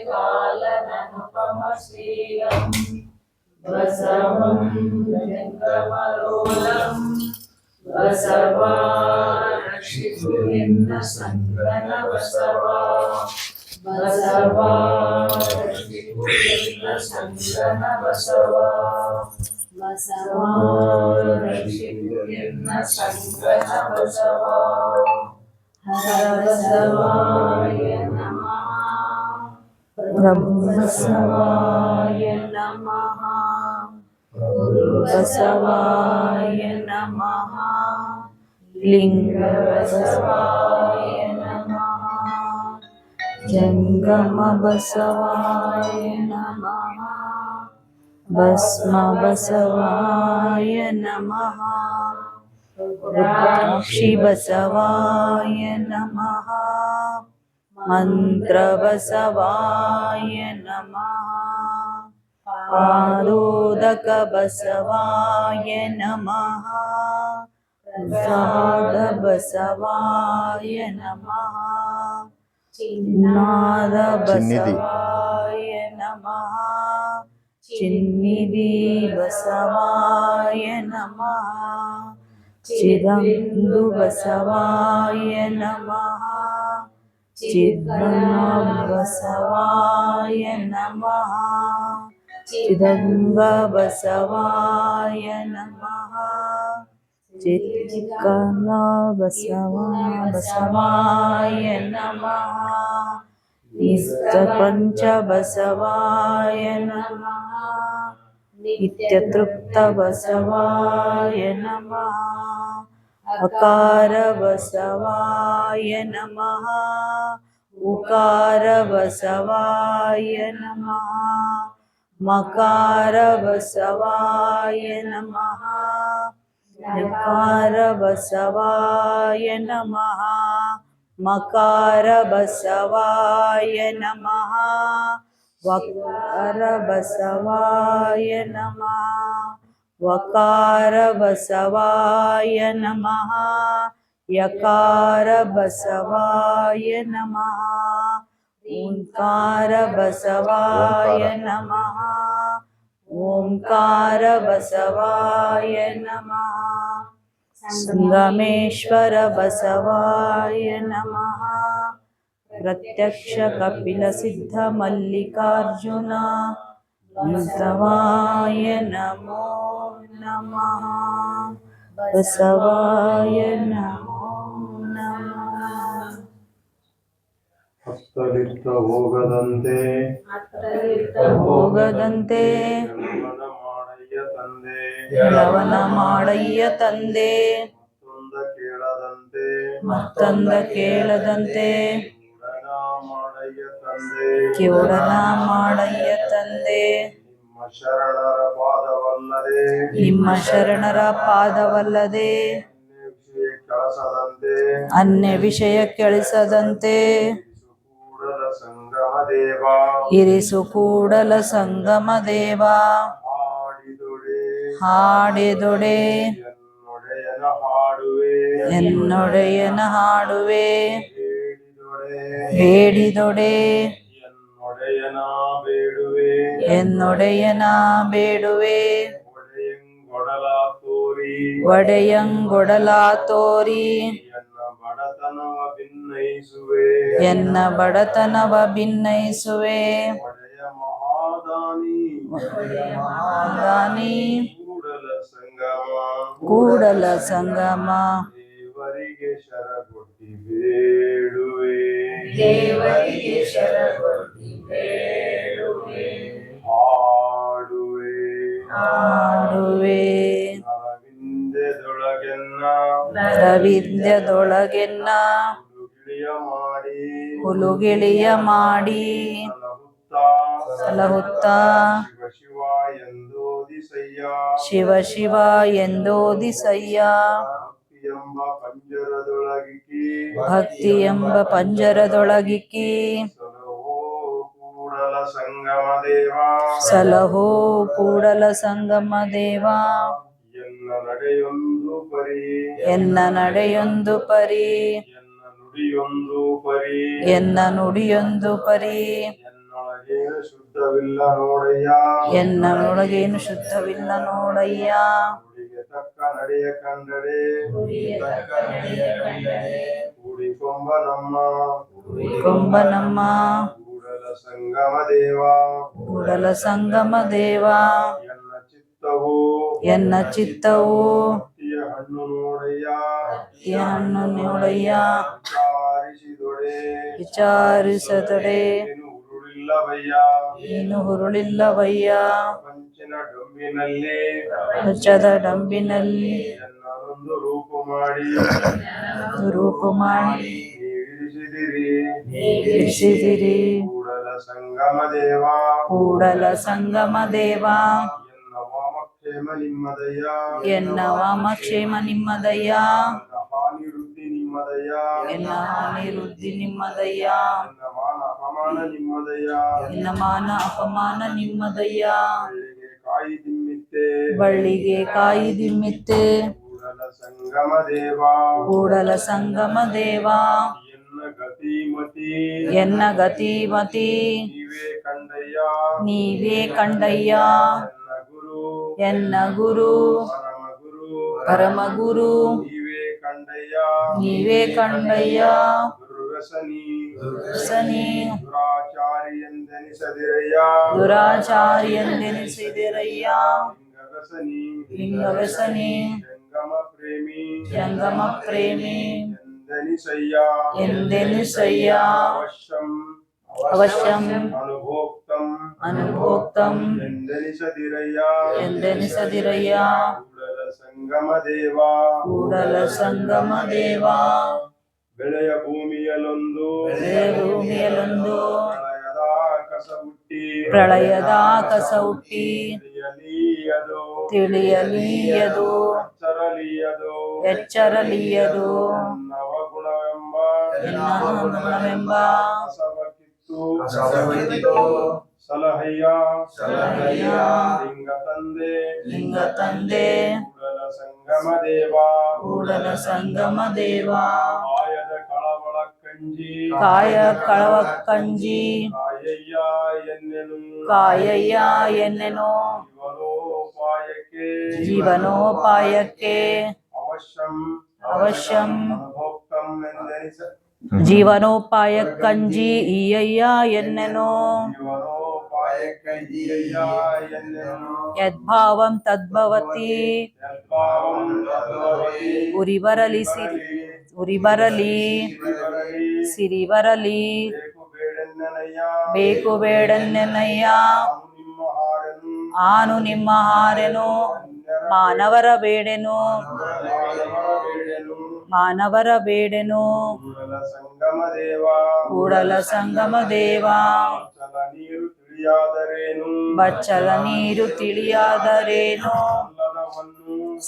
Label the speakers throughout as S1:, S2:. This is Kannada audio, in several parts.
S1: कालननुपमश्रीरं बसवं जङ्गमरोलं बसवा रक्षितु निन्न सङ्गन बसवा बसवा रक्षितु निन्न सङ्गन बसवा बसवा रक्षितु निन्न सङ्गन बसवा हर बसवाय नमः प्रभु बसवाय नमः गुरु बसवाय नमः लिंग बसवाय नमः जंगम बसवाय नमः भस्म बसवाय नमः रुद्राक्षि बसवाय नमः मंत्र बसवाय नमः पादोदक बसवाय नमः प्रसाद बसवाय नमः चिन्नाद बसवाय नमः चिन्निधि बसवाय नमः चिदंदु बसवाय नमः चिद्गण बसवाय नमः चिदंग बसवाय नमः चित्कला बसवाय नमः निष्प्रपंच बसवाय नमः नित्यतृप्त बसवाय नमः अकार बसवाय नमः उकार बसवाय नमः मकार बसवाय नमः नकार बसवाय नमः मकार बसवाय नमः वकार बसवाय नमः वकार बसवाय नमः यकार बसवाय नमः ओंकार बसवाय नमः ओंकार बसवाय नमः संगमेश्वर बसवाय नमः प्रत्यक्ष कपिल सिद्ध मल्लिकार्जुन बसवाय नमो नमः बसवाय नमो नमः
S2: ಹತ್ತಲಿತ್ತ ಹೋಗದಂತೆ ಯವನ ಮಾಡಯ್ಯ ತಂದೆ
S1: ಯವನ ಮಾಡಯ್ಯ ತಂದೆ
S2: ಮತ್ತೊಂದ ಕೇಳದಂತೆ
S1: ಮಾಡಯ್ಯ ತಂದೆ
S2: ಕಿವುಡನ ಮಾಡಯ್ಯ ತಂದೆ
S1: ನಿಮ್ಮ ಶರಣರ ಪಾದವಲ್ಲದೆ ಅನ್ಯ ವಿಷಯ ಕೆಳಿಸದಂತೆ ಇರಿಸು ಕೂಡಲ ಸಂಗಮ ದೇವ ಹಾಡಿದೊಡೆ ಎನ್ನೊಡೆಯನ ಹಾಡುವೆ ಬೇಡಿದೊಡೆ ಎನ್ನೊಡೆಯನ ಬೇಡುವೆ ಒಡೆಯಂಗೊಡಲ ತೋರಿ ಎನ್ನ ಬಡತನವ ಭಿನ್ನಯಿಸುವೆ ಮಹಾದಾನಿ ಕೂಡಲ ಸಂಗಮ
S2: ದೇವರಿಗೆ ಶರಗೊಟ್ಟಿ ಬೇಡುವೆ
S1: ಹಾಡುವೆ ರವಿಂದ್ಯದೊಳಗೆನ್ನ ಹುಲುಗಿಳಿಯ ಮಾಡಿ ಸಲಹುತ್ತಾ ಶಿವ ಶಿವ ಎಂದೋದಿಸಯ್ಯ ಭಕ್ತಿ ಎಂಬ ಪಂಜರದೊಳಗಿಕ್ಕಿ ಸಲಹೋ ಕೂಡಲ ಸಂಗಮ ದೇವ ಎನ್ನ ನಡೆಯೊಂದು ಪರಿ
S2: ನುಡಿಯೊಂದು ಪರಿ
S1: ಎನ್ನ ನುಡಿಯೊಂದು ಪರಿ
S2: ಎನ್ನೊಳಗೇನು ಶುದ್ಧವಿಲ್ಲ ನೋಡಯ್ಯ
S1: ಎನ್ನೊಳಗೇನು ಶುದ್ಧವಿಲ್ಲ ನೋಡಯ್ಯ
S2: ನುಡಿಗೆ ತಕ್ಕ ನಡೆಯ ಕಂಡರೆ ಕೂಡಿಕೊಂಬ ನಮ್ಮ
S1: ಕೊಂಬ ನಮ್ಮ
S2: ಕೂಡಲ ಸಂಗಮ ದೇವ
S1: ಕೂಡಲ ಸಂಗಮ ದೇವ
S2: ಎನ್ನ ಚಿತ್ತವು
S1: ಎನ್ನ ಚಿತ್ತವು
S2: ಭಕ್ತಿಯ ಹಣ್ಣು ನೋಡಯ್ಯ
S1: ಹಣ್ಣು ನೋಡಯ್ಯ
S2: ವಿಚಾರಿಸಿದೊಡೆ
S1: ವಿಚಾರಿಸದೊಡೆ
S2: ಏನು ಉರುಳಿಲ್ಲವಯ್ಯ
S1: ಏನು ಹುರುಳಿಲ್ಲವಯ್ಯ
S2: ಪಂಚಿನ ಡೊಂಬಿನಲ್ಲಿ
S1: ಪ್ರಪಂಚದ ಡಂಬಿನಲ್ಲಿ
S2: ಎನ್ನದೊಂದು ರೂಪು ಮಾಡಿ
S1: ರೂಪು ಮಾಡಿ
S2: ನೀವಿರಿಸಿದಿರಿ ಕೂಡಲ ಸಂಗಮ ದೇವ
S1: ಕೂಡಲ ಸಂಗಮ ದೇವ
S2: ಎನ್ನ ವಾಮಕ್ಷೇಮ ನಿಮ್ಮದಯ್ಯ
S1: ಎನ್ನ ವಾಮಕ್ಷೇಮ ನಿಮ್ಮದಯ್ಯ
S2: ನನ್ನ ಹಾನಿ ವೃದ್ಧಿ ನಿಮ್ಮದಯ್ಯ
S1: ಎನ್ನ ಹಾನಿ ವೃದ್ಧಿ ನಿಮ್ಮದಯ್ಯ
S2: ನನ್ನ ಮಾನ ಅಪಮಾನ ನಿಮ್ಮದಯ್ಯ
S1: ಎನ್ನ ಮಾನ ಅಪಮಾನ ನಿಮ್ಮದಯ್ಯ
S2: ಬಳ್ಳಿಗೆ ಕಾಯಿ ದಿಮ್ಮಿತ್ತೆ
S1: ಬಳ್ಳಿಗೆ ಕಾಯಿ ದಿಮ್ಮಿತ್ತೆ
S2: ಕೂಡಲ ಸಂಗಮ ದೇವ
S1: ಕೂಡಲ ಸಂಗಮ ದೇವ
S2: ಎನ್ನ ಗತಿಮತಿ
S1: ಎನ್ನ ಗತಿಮತಿ
S2: ನೀವೇ ಕಂಡಯ್ಯ
S1: ನೀವೇ ಕಂಡಯ್ಯ
S2: ಎನ್ನ ಗುರು
S1: ಎನ್ನ ಗುರು
S2: ಪರಮ ಗುರು
S1: ಪರಮ ಗುರು
S2: ನೀವೇ ಕಂಡಯ್ಯ
S1: ನೀವೇ ಕಂಡಯ್ಯ
S2: ದುರ್ವ್ಯಸನಿ
S1: ಸನಿ
S2: ದುರಾಚಾರಿ ಎಂದೆನಿಸದಿರಯ್ಯ
S1: ದುರಾಚಾರಿ ಎಂದೆನಿಸಿದಿರಯ್ಯ
S2: ಲಿಂಗವ್ಯಸನಿ
S1: ಲಿಂಗವ್ಯಸನಿ
S2: ಜಂಗಮ ಪ್ರೇಮಿ
S1: ಜಂಗಮ ಪ್ರೇಮಿ
S2: ಎಂದೆನಿಸಯ್ಯ
S1: ಎಂದೆನಿಸಯ್ಯ
S2: ಅವಶ್ಯಂ
S1: ಅವಶ್ಯಂ
S2: ಅನುಭೋಕ್ತಂ
S1: ಅನುಭೋಕ್ತಂ
S2: ಎಂದೆನಿಸದಿರಯ್ಯ
S1: ಎಂದೆನಿಸದಿರಯ್ಯ
S2: ಕೂಡಲ ಸಂಗಮ ದೇವ
S1: ಕೂಡಲ ಸಂಗಮ ದೇವ
S2: ಬೆಳೆಯ ಭೂಮಿಯಲ್ಲೊಂದು
S1: ಭೂಮಿಯಲ್ಲೊಂದು
S2: ಪ್ರಳಯದ ಕಸ ಹುಟ್ಟಿ
S1: ಪ್ರಳಯದ ಕಸ ಹುಟ್ಟಿ
S2: ತಿಳಿಯಲಿಯದು
S1: ತಿಳಿಯಲಿಯದು
S2: ಎಚ್ಚರಲಿಯದು
S1: ಎಚ್ಚರಲಿಯದು
S2: ನವಗುಣವೆಂಬ
S1: ಗುಣವೆಂಬ
S2: ಕಸವ ಸಲಹಯ್ಯ ಲಿಂಗ ತಂದೆ
S1: ಲಿಂಗ ತಂದೆ
S2: ಕೂಡಲ ಸಂಗಮ ದೇವ
S1: ಕೂಡಲ ಸಂಗಮ ದೇವ
S2: ಕಾಯದ ಕಳವಳ ಕಂಜಿ
S1: ಕಾಯ ಕಳವ ಕಂಜಿ
S2: ಕಾಯಯ್ಯ ಎನ್ನೆನು
S1: ಕಾಯಯ್ಯ ಎನ್ನೆನು
S2: ಜೀವನೋಪಾಯಕ್ಕೆ
S1: ಜೀವನೋಪಾಯಕ್ಕೆ
S2: ಅವಶ್ಯಂ
S1: ಅವಶ್ಯಂ
S2: ಅನುಭೋಕ್ತಂ ಎಂದೆನಿಸ
S1: ಜೀವನೋಪಾಯಕ್ಕಂಜಿ ಈಯಯ್ಯ ಎನ್ನೆನು
S2: ಜೀವನೋಪಾಯಕ್ಕೆ ಜೀಯಯ್ಯ ಎನ್ನೆನು
S1: ಯದ್ಭಾವಂ ತದ್ಭವತಿ
S2: ಯದ್ಭಾವಂ ತದ್ಭವತಿ
S1: ಉರಿಬರಲಿ ಉರಿಬರಲಿ ಸಿರಿಬರಲಿ
S2: ಬೇಕು ಬೇಡೆನ್ನನಯ್ಯ
S1: ಬೇಕು ಬೇಡನ್ನೆನಯ್ಯ
S2: ನಿಮ್ಮ ಹಾರನು
S1: ಆನು ನಿಮ್ಮ ಹಾರೆನು ಮಾನವರ ಬೇಡೆನು
S2: ಬೇಡೆನು
S1: ಮಾನವರ ಬೇಡೆನು
S2: ಕೂಡಲ ಸಂಗಮ ದೇವ
S1: ಕೂಡಲ ಸಂಗಮ ದೇವ
S2: ಚಲ ನೀರು ತಿಳಿಯಾದರೇನು
S1: ಬಚ್ಚಲ ನೀರು ತಿಳಿಯಾದರೇನು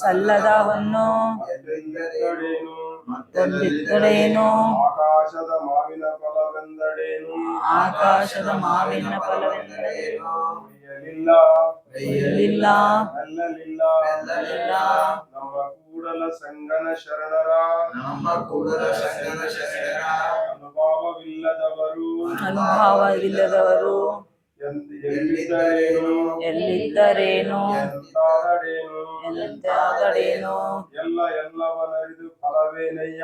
S1: ಸಲ್ಲದವನ್ನು
S2: ಮತ್ತೆಂದರೇನು
S1: ಮತ್ತೊಂದಿದ್ದರೇನು
S2: ಆಕಾಶದ ಮಾವಿನ ಫಲವೆಂದರೇನು
S1: ಆಕಾಶದ ಮಾವಿನ ಫಲವೆಂದರೇನು
S2: ತಿಳಿಯಲಿಲ್ಲ
S1: ಇಲ್ಲ
S2: ಅಲ್ಲಲಿಲ್ಲ
S1: ಇಲ್ಲ
S2: ನಮ್ಮ ಕೂಡಲ ಸಂಗನ ಶರಣರ ಅನುಭವವಿಲ್ಲದವರು
S1: ಅನುಭವವಿಲ್ಲದವರು
S2: ಎಲ್ಲಿದ್ದರೇನು
S1: ಎಲ್ಲಿದ್ದರೇನು
S2: ಎಂತಾದರೇನು
S1: ಎಂತಾದರೇನು
S2: ಎಲ್ಲವನರಿದು ಫಲವೇನಯ್ಯ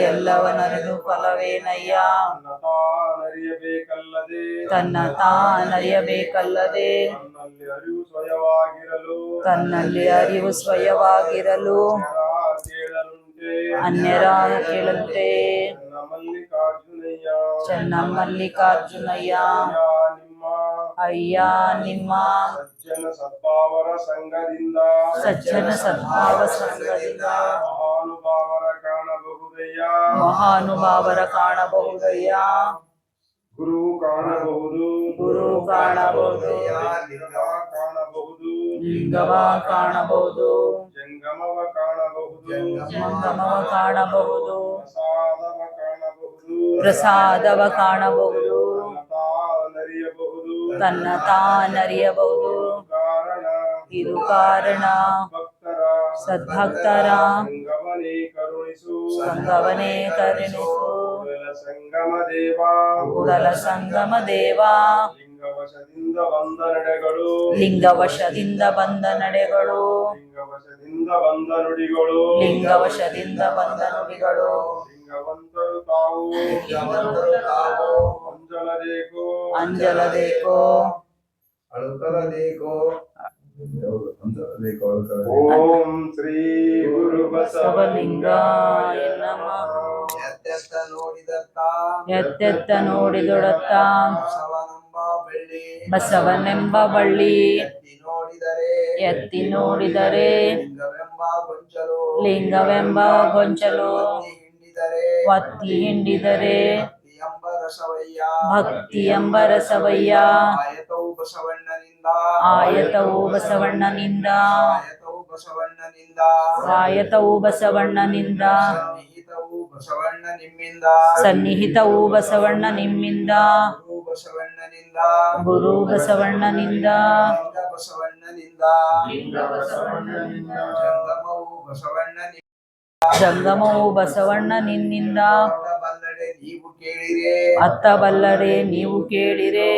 S1: ಎಲ್ಲವನರಿದು ಫಲವೇನಯ್ಯ
S2: ತನ್ನ ತಾನರಿಯಬೇಕಲ್ಲದೆ
S1: ತನ್ನ ತಾನರಿಯಬೇಕಲ್ಲದೆ
S2: ತನ್ನಲ್ಲಿ ಅರಿವು ಸ್ವಯವಾಗಿರಲು
S1: ತನ್ನಲ್ಲಿ ಅರಿವು ಸ್ವಯವಾಗಿರಲು
S2: ಕೇಳಲುಂಟೆ
S1: ಅನ್ಯರ ಕೇಳಂತೆ
S2: ನನ್ನ ಮಲ್ಲಿಕಾರ್ಜುನಯ್ಯ
S1: ಚೆನ್ನ ಮಲ್ಲಿಕಾರ್ಜುನಯ್ಯ
S2: ನಿಮ್ಮ
S1: ಅಯ್ಯ ನಿಮ್ಮ
S2: ಸಜ್ಜನ ಸದ್ಭಾವರ ಸಂಘದಿಂದ
S1: ಸಜ್ಜನ ಸದ್ಭಾವ ಸಂಘದಿಂದ
S2: ಮಹಾನುಭಾವರ ಕಾಣಬಹುದಯ್ಯ
S1: ಮಹಾನುಭಾವರ ಕಾಣಬಹುದಯ್ಯ
S2: ಗುರು ಕಾಣಬಹುದು
S1: ಗುರು ಕಾಣಬಹುದು
S2: ಕಾಣಬಹುದು
S1: ಲಿಂಗವ ಕಾಣಬಹುದು
S2: ಜಂಗಮವ ಕಾಣಬಹುದು
S1: ಜಂಗಮವ ಕಾಣಬಹುದು
S2: ಪ್ರಸಾದವ ಕಾಣಬಹುದು
S1: ಪ್ರಸಾದವ ಕಾಣಬಹುದು
S2: ನರಿಯಬಹುದು
S1: ತನ್ನ ತಾನರಿಯಬಹುದು
S2: ಕಾರಣ
S1: ಇದು ಕಾರಣ
S2: ಭಕ್ತರ
S1: ಸದ್ಭಕ್ತರ
S2: ಸಂಗಮನೇ ಕರುಣಿಸು
S1: ಸಂಗವನೇ ಕರುಣಿಸು
S2: ಸಂಗಮ ದೇವ
S1: ಕೂಡಲ ಸಂಗಮ ದೇವ
S2: ಲಿಂಗವಶದಿಂದ ಬಂದ ನಡೆಗಳು
S1: ಲಿಂಗವಶದಿಂದ ಬಂದ ನಡೆಗಳು
S2: ಲಿಂಗವಶದಿಂದ ಬಂದ ನುಡಿಗಳು
S1: ಲಿಂಗವಶದಿಂದ ಬಂದ ನುಡಿಗಳು
S2: ಲಿಂಗವಂತರು ತಾವು ಅಂಜಲದೇಕೋ
S1: ಅಂಜಲದೇಕೋ
S3: ಅಳುಕಲದೇಕೋ
S2: ಓಂ ಶ್ರೀ ಗುರು
S1: ಬಸವಲಿಂಗಾಯ ನಮಃ.
S3: ಎತ್ತೆತ್ತ ನೋಡಿದತ್ತ
S1: ಎತ್ತೆತ್ತ ನೋಡಿದೊಡತ್ತ
S3: ಬಸವನೆಂಬ ಬೆಳ್ಳಿ
S1: ಬಸವನೆಂಬ ಬಳ್ಳಿ
S3: ಎತ್ತಿ ನೋಡಿದರೆ
S1: ಲಿಂಗವೆಂಬ
S3: ಲಿಂಗವೆಂಬ ಗೊಂಚಲು
S1: ಒತ್ತಿ ಹಿಂಡಿದರೆ
S3: ಭಕ್ತಿಯೆಂಬ ರಸವಯ್ಯ
S1: ಭಕ್ತಿಯೆಂಬ ರಸವಯ್ಯ
S3: ಆಯತವು ಬಸವಣ್ಣನಿಂದ
S1: ಆಯತವು ಬಸವಣ್ಣನಿಂದ
S3: ಆಯತವು ಬಸವಣ್ಣನಿಂದ
S1: ಆಯತವು ಬಸವಣ್ಣನಿಂದ
S3: ಸನ್ನಿಹಿತವು ಬಸವಣ್ಣ ನಿಮ್ಮಿಂದ
S1: ಸನ್ನಿಹಿತವು ಬಸವಣ್ಣ ನಿಮ್ಮಿಂದ
S3: ಗುರು ಬಸವಣ್ಣನಿಂದ
S1: ಗುರು ಬಸವಣ್ಣನಿಂದ
S3: ಲಿಂಗ ಬಸವಣ್ಣನಿಂದ ಜಂಗಮವು ಬಸವಣ್ಣನಿಂದ
S1: ಜಂಗಮವು ಬಸವಣ್ಣ ನಿನ್ನಿಂದ
S3: ಬಲ್ಲಡೆ ನೀವು ಕೇಳಿರೆ
S1: ಅತ್ತ ಬಲ್ಲಡೆ ನೀವು ಕೇಳಿರೆ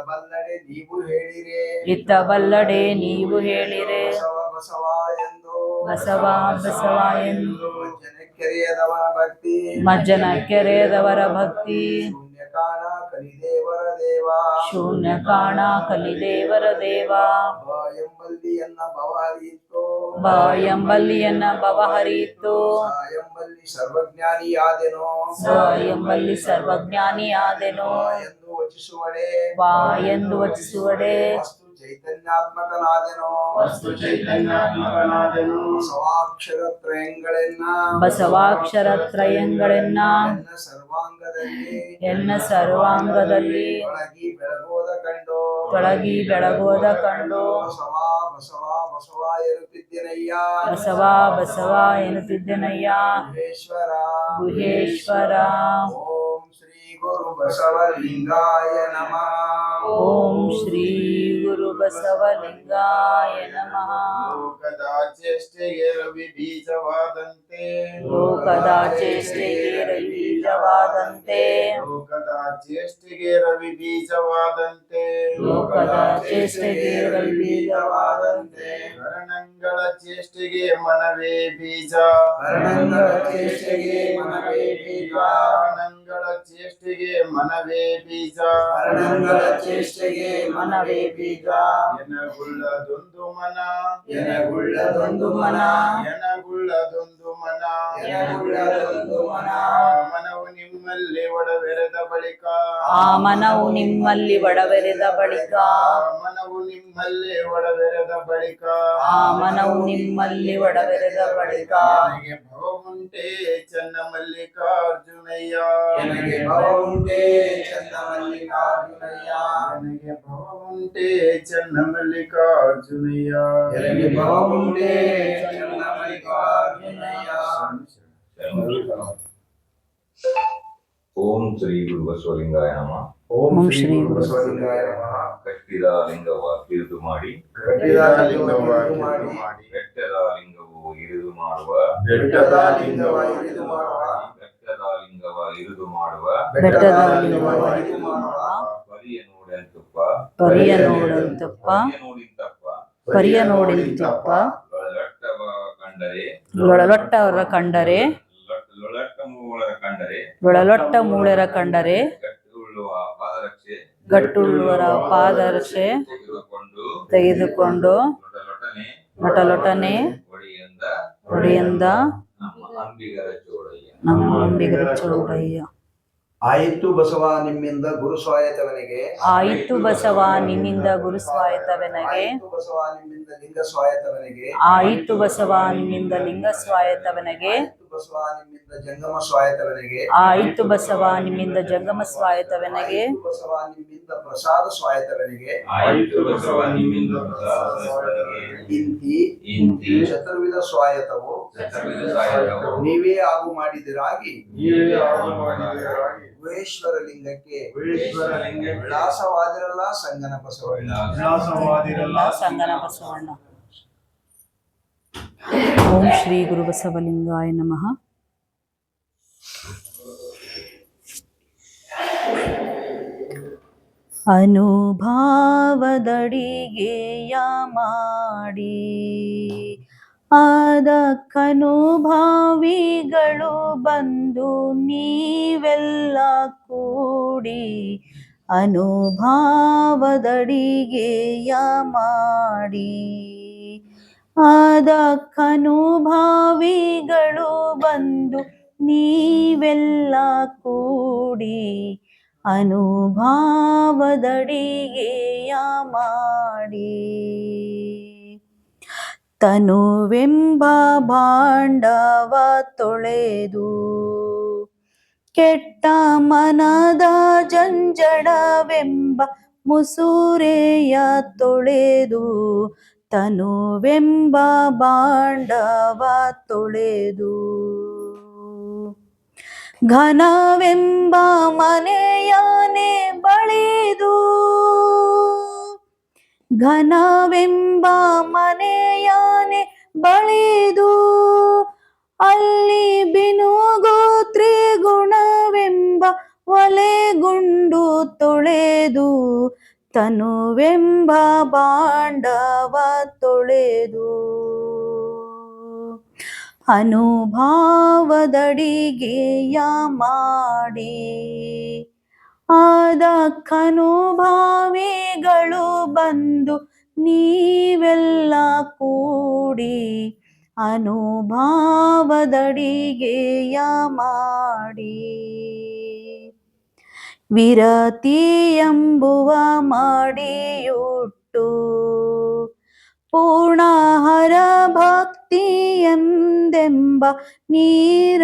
S3: ಬಲ್ಲಡೆ ನೀವು ಹೇಳಿರೆ
S1: ಇತ್ತ ಬಲ್ಲಡೆ ನೀವು ಹೇಳಿರೆ
S3: ಬಸವ ಬಸವ ಎಂದು
S1: ಬಸವ ಬಸವ ಎಂದು
S3: ಮಜ್ಜನ ಕೆರೆಯದವರ ಭಕ್ತಿ
S1: ಮಜ್ಜನ ಕೆರೆಯದವರ ಭಕ್ತಿ
S3: ಶೂನ್ಯ ಕಾಣ ಕಲಿದೇವರ ದೇವ
S1: ಶೂನ್ಯ ಕಾಣ ಕಲಿದೇವರ ದೇವ
S3: ಬ ಎಂಬಲ್ಲಿಯನ್ನ ಭವ ಹರಿಯಿತು
S1: ಬ ಎಂಬಲ್ಲಿಯನ್ನ ಭವ ಹರಿಯಿತು
S3: ಸ ಎಂಬಲ್ಲಿ ಸರ್ವಜ್ಞಾನಿಯಾದೆನೋ
S1: ಸ ಎಂಬಲ್ಲಿ ಸರ್ವಜ್ಞಾನಿಯಾದೆನು
S3: ಎಂದು ವಚಿಸುವಡೆ
S1: ವಾ ಎಂದು ವಚಿಸುವಡೆ
S3: ವಸ್ತು ಚೈತನ್ಯಾತ್ಮಕನಾದೆನೋ
S2: ವಸ್ತು ಚೈತನ್ಯಾತ್ಮಕನಾದನು
S3: ಬಸವಾಕ್ಷರ ತ್ರಯಂಗಳೆನ್ನ
S1: ಬಸವಾಕ್ಷರ ತ್ರಯಂಗಳೆನ್ನ
S3: ಎನ್ನ ಸರ್ವಾಂಗದಲ್ಲಿ
S1: ಎನ್ನ ಸರ್ವಾಂಗದಲ್ಲಿ
S3: ಒಳಗಿ ಬೆಳಗೋದ ಕಂಡು
S1: ತೊಳಗಿ ಬೆಳಗೋದ ಕಂಡು
S3: ಬಸವ ಬಸವ ಬಸವ ಎನ್ನುತ್ತಿದ್ದೇನಯ್ಯ
S1: ಬಸವ ಬಸವ ಎನ್ನುತ್ತಿದ್ದೆನಯ್ಯ
S3: ಗುಹೇಶ್ವರ
S1: ಗುಹೇಶ್ವರ
S3: ಓಂ ಶ್ರೀ ಗುರು ಬಸವಲಿಂಗಾಯ ನಮಃ
S1: ಓಂ ಶ್ರೀ ಗುರು ಬಸವಲಿಂಗಾಯ ನಮಃ
S2: ಲೋಕದ ಚೇಷ್ಟೆಗೆ ರವಿ ಬೀಜವಾದಂತೆ
S1: ಲೋಕದ ಚೇಷ್ಟೆಗೆ ಬೀಜವಾದಂತೆ
S2: ಲೋಕದ ಚೇಷ್ಟೆಗೆ ರವಿ ಬೀಜವಾದಂತೆ
S1: ಲೋಕದ ಚೇಷ್ಟೆಗೆ ಬೀಜವಾದಂತೆ
S2: ಕರಣಂಗಳ ಚೇಷ್ಟೆಗೆ ಮನವೇ ಬೀಜ
S3: ಕರಣಂಗಳ ಚೇಷ್ಟೆಗೆ ಮನವೇ ಬೀಜ
S2: ಕರಣಂಗಳ ಚೇಷ್ಟೆಗೆ ಮನವೇ ಬೀಜ
S3: ಕರಣಂಗಳ ಚೇಷ್ಟೆಗೆ ಮನವೇ ಬೀಜ
S2: ಎನಗುಳ್ಳದೊಂದು ಮನ
S3: ಎನಗುಳ್ಳದೊಂದು ಮನ
S2: ಎನಗುಳ್ಳದೊಂದು ಮನ
S3: ಎನಗುಳ್ಳದೊಂದು ಮನ
S2: ಮನವು ನಿಮ್ಮಲ್ಲಿ ಒಡವೆರೆದ ಬಳಿಕ
S1: ಆ ಮನವು ನಿಮ್ಮಲ್ಲಿ ಒಡವೆರೆದ ಬಳಿಕ
S2: ಮನವು ನಿಮ್ಮಲ್ಲಿ ಒಡವೆರೆದ ಬಳಿಕ
S1: ಆ ಮನವು ನಿಮ್ಮಲ್ಲಿ ಒಡವೆರೆದ ಬಳಿಕ
S2: ನನಗೆ ಭವವುಂಟೇ ಚನ್ನ ಮಲ್ಲಿಕಾರ್ಜುನಯ್ಯ
S3: ನನಗೆ ಭವ ಉಂಟೇ ಚಂದ ಮಲ್ಲಿಕಾರ್ಜುನಯ್ಯ
S2: ನನಗೆ ಭವವುಂಟೇ ಚನ್ನ ಮಲ್ಲಿಕಾರ್ಜುನಯ್ಯ
S3: ನನಗೆ ಭವ ಉಂಟೇ ಚಂದ ಮಲ್ಲಿಕಾರ್ಜುನಯ್ಯ
S4: ಓಂ ಶ್ರೀ ಗುರು ಬಸವಲಿಂಗಾಯ ನಮಃ.
S3: ಓಂ ಶ್ರೀ ಗುರು ಬಸವಲಿಂಗಾಯ ನಮಃ.
S4: ಕಟ್ಟಿದ ಲಿಂಗವ ಇರಿದು ಮಾಡಿ
S2: ಕಟ್ಟಿದ ಲಿಂಗವ ಕಿರಿದು ಮಾಡಿ
S4: ಬೆಟ್ಟದ ಲಿಂಗವು ಇರಿದು ಮಾಡುವ
S2: ಬೆಟ್ಟದ ಲಿಂಗವ ಇರಿದು ಮಾಡುವ
S4: ಬೆಟ್ಟದ ಲಿಂಗವ ಇರಿದು ಮಾಡುವ
S1: ಬೆಟ್ಟದ ಲಿಂಗವ
S3: ಇರಿದು ಮಾಡುವ
S4: ಪರಿಯ ನೋಡೆಂತಪ್ಪ
S1: ಪರಿಯ ನೋಡಂತಪ್ಪ
S4: ನೋಡಿಂತಪ್ಪ
S1: ಪರಿಯ ನೋಡಿಂತಪ್ಪ
S4: ಲೊಳಟ್ಟವ ಕಂಡರೆ
S1: ಲೊಳಲೊಟ್ಟವರ ಕಂಡರೆ
S4: ಲೊಳಟ್ಟ ಮೂವರ ಕಂಡರೆ
S1: ಲೊಳಲೊಟ್ಟ ಮೂಳರ ಕಂಡರೆ
S4: ಗಟ್ಟುಳ್ಳುವ ಪಾದರಕ್ಷೆ
S1: ಗಟ್ಟುಳ್ಳುವರ ಪಾದರಕ್ಷೆ ತೆಗೆದುಕೊಂಡು ಲೊಟಲೊಟನೆ ಒಡೆಯಿಂದ
S4: ನಮ್ಮ ಅಂಬಿಗರ ಚೋಡಯ್ಯ
S1: ನಮ್ಮ ಅಂಬಿಗರ ಚೌಡಯ್ಯ.
S3: ಆಯಿತು ಬಸವ ನಿಮ್ಮಿಂದ ಗುರು ಸ್ವಾಯತವನಿಗೆ
S1: ಆಯಿತು ಬಸವ ನಿನ್ನಿಂದ ಗುರು ಸ್ವಾಯತವನಿಗೆ
S3: ಆಯಿತು ಬಸವ ನಿಮ್ಮಿಂದ ಲಿಂಗ ಸ್ವಾಯತವನಿಗೆ
S1: ಆಯಿತು ಬಸವ ನಿನ್ನಿಂದ ಲಿಂಗ ಸ್ವಾಯತವನಿಗೆ
S3: ಆಯಿತು ಬಸವ ನಿಮ್ಮಿಂದ ಜಂಗಮ ಸ್ವಾಯತವನಿಗೆ
S1: ಆಯಿತು ಬಸವ ನಿಮ್ಮಿಂದ ಜಂಗಮ ಸ್ವಾಯತವನಿಗೆ
S3: ಆಯಿತು ಬಸವ ನಿಮ್ಮಿಂದ ಪ್ರಸಾದ ಸ್ವಾಯತವನಿಗೆ
S4: ಆಯಿತು ಬಸವ ನಿಮ್ಮಿಂದ ಪ್ರಸಾದವನಿಗೆ ಇಂತಿ
S3: ಚತುರ್ವಿಧ ಸ್ವಾಯತವು
S4: ಚತುರ್ವಿಧ ಸ್ವಾಯತವು
S3: ನೀವೇ ಆಗು ಮಾಡಿದಿರಾಗಿ
S2: ನೀವೇ ಆಗು ಮಾಡಿದಿರಾಗಿ
S3: ಗುಹೇಶ್ವರ ಲಿಂಗಕ್ಕೆ
S2: ಗುಹೇಶ್ವರ ಲಿಂಗಕ್ಕೆ
S3: ವಿಳಾಸವಾದಿರಲ್ಲ ಸಂಗನ ಬಸವಣ್ಣ
S2: ವಿಳಾಸವಾದಿರಲ್ಲ
S1: ಸಂಗನ ಬಸವಣ್ಣ. ಓಂ ಶ್ರೀ ಗುರು ಬಸವಲಿಂಗಾಯ ನಮಃ. ಅನುಭಾವದಡಿಗೆಯ ಮಾಡಿ ಅದಕ್ಕನುಭಾವಿಗಳು ಬಂದು ನೀವೆಲ್ಲ ಕೂಡಿ ಅನುಭಾವದಡಿಗೆಯ ಮಾಡಿ ಅದಕ್ಕನುಭಾವಿಗಳು ಬಂದು ನೀವೆಲ್ಲ ಕೂಡಿ ಅನುಭಾವದಡಿಗೆಯ ಮಾಡಿ ತನುವೆಂಬ ಭಾಂಡವ ತೊಳೆದು ಕೆಟ್ಟ ಮನದ ಜಂಜಡವೆಂಬ ಮುಸುರೆಯ ತೊಳೆದು ತನುವೆಂಬ ಭಾಂಡವ ತೊಳೆದು ಘನವೆಂಬ ಮನೆಯನೆ ಬಳಿದು ಘನವೆಂಬ ಮನೆಯನೆ ಬಳಿದು ಅಲ್ಲಿ ಬಿನುಗೋ ತ್ರಿಗುಣವೆಂಬ ಒಲೆಗುಂಡು ತೊಳೆದು ತನುವೆಂಬ ಭಾಂಡವ ತೊಳೆದು ಅನುಭಾವದಡಿಗೆಯ ಮಾಡಿ ಅದಕ್ಕನುಭಾವಿಗಳು ಬಂದು ನೀವೆಲ್ಲ ಕೂಡಿ ಅನುಭಾವದಡಿಗೆಯ ಮಾಡಿ ವಿರತಿ ಎಂಬುವ ಮಾಡಿಯುಟ್ಟು ಪೂರ್ಣಹರ ಭಕ್ತಿ ಎಂದೆಂಬ ನೀರನೆಯಸರಿಟ್ಟು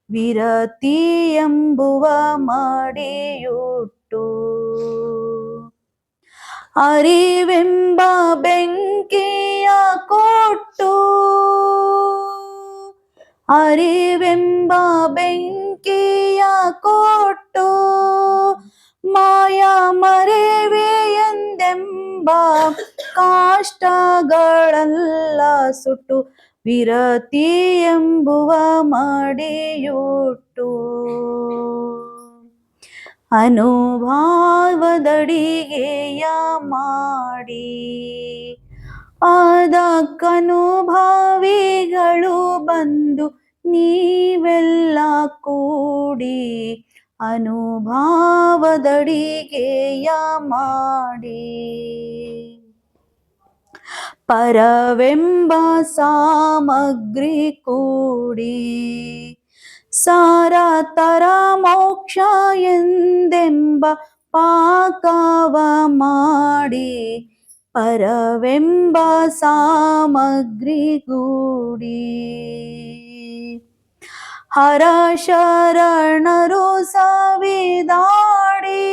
S1: ವಿರತಿ ಎಂಬುವ ಮಾಡಿಯುಟ್ಟು ಅರಿವೆಂಬ ಬೆಂಕಿಯ ಕೊಟ್ಟು ಅರಿವೆಂಬ ಬೆಂಕಿಯ ಕೊಟ್ಟು ಮಾಯಾ ಮರೆವೆ ಎಂದೆಂಬ ಕಾಷ್ಟಗಳೆಲ್ಲ ಸುಟ್ಟು ವಿರತಿ ಎಂಬುವ ಮಾಡಿಯುಟ್ಟು ಅನುಭಾವದಡಿಗೆಯ ಮಾಡಿ ಅದಕ್ಕನುಭಾವಿಗಳು ಬಂದು ನೀವೆಲ್ಲ ಕೂಡಿ ಅನುಭಾವದಡಿಗೆಯ ಮಾಡಿ ಪರವೆಂಬ ಸಾಮಗ್ರಿ ಕೂಡಿ ಸಾರ ತರ ಮೋಕ್ಷ ಎಂದೆಂಬ ಪಾಕವ ಮಾಡಿ ಪರವೆಂಬ ಸಾಮಗ್ರಿ ಗೂಡಿ ಹರ ಶರಣರು ಸವಿದಾಡಿ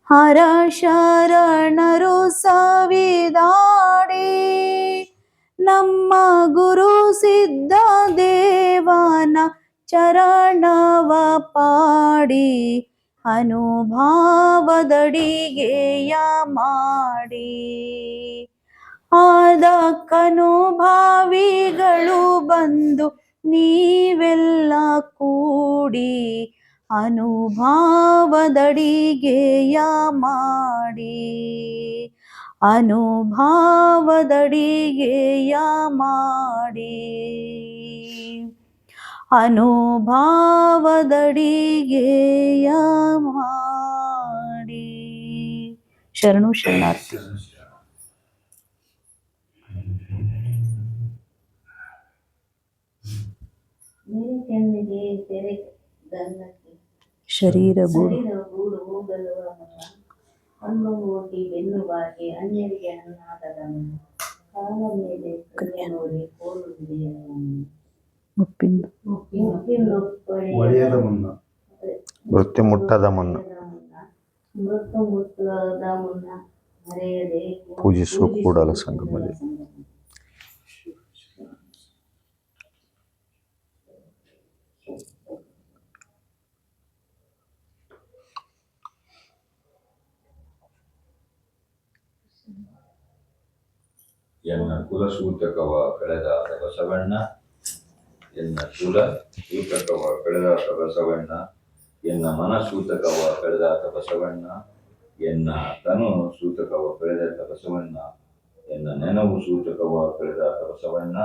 S1: ಹರ ಶರಣರು ಸವಿದಾಡಿ ನಮ್ಮ ಗುರು ಸಿದ್ಧ ದೇವನ ಚರಣವ ಪಾಡಿ ಅನುಭಾವದಡಿಗೆಯ ಮಾಡಿ ಅದಕ್ಕನುಭಾವಿಗಳು ಬಂದು ನೀವೆಲ್ಲ ಕೂಡಿ ಅನುಭಾವದಡಿಗೆಯ ಮಾಡಿ ಅನುಭಾವದಡಿಗೆಯ ಮಾಡಿ ಅನುಭಾವದಡಿಗೆಯ ಮಾಡಿ. ಶರಣು ಶರಣಾರ್ಥಿ. ಶರೀರ ಗೂಡು
S5: ಹೋಗಲು ಹಣ್ಣು ಓಟಿ ಬೆನ್ನು ಬಾಗಿ ಅನ್ಯರಿಗೆ ಅನ್ನಾದದನು ಕಾಲ ಮೇಲೆ ನೋಡಿ ಕೋರುವುದೇ
S6: ಮೃತ್ಯು ಮುಟ್ಟದ ಮುನ್ನ
S5: ಮೃತ್ಯು ಮುಟ್ಟದ ಮುನ್ನ ಮರೆಯದೆ
S6: ಪೂಜಿಸು ಕೂಡಲ ಸಂಗಮದಲ್ಲಿ.
S4: ಎನ್ನ ಕುಲ ಸೂತಕವ ಕಳೆದಾದ ಬಸವಣ್ಣ, ಎನ್ನ ಕುಲ ಸೂತಕವ ಕಳೆದಾದ ಬಸವಣ್ಣ, ಎನ್ನ ಮನ ಸೂತಕವ ಕಳೆದಾತ ಬಸವಣ್ಣ, ಎನ್ನ ತನು ಸೂತಕವ ಕಳೆದಾತ ಬಸವಣ್ಣ, ಎನ್ನ ನೆನವು ಸೂತಕವ ಕಳೆದಾತ ಬಸವಣ್ಣ,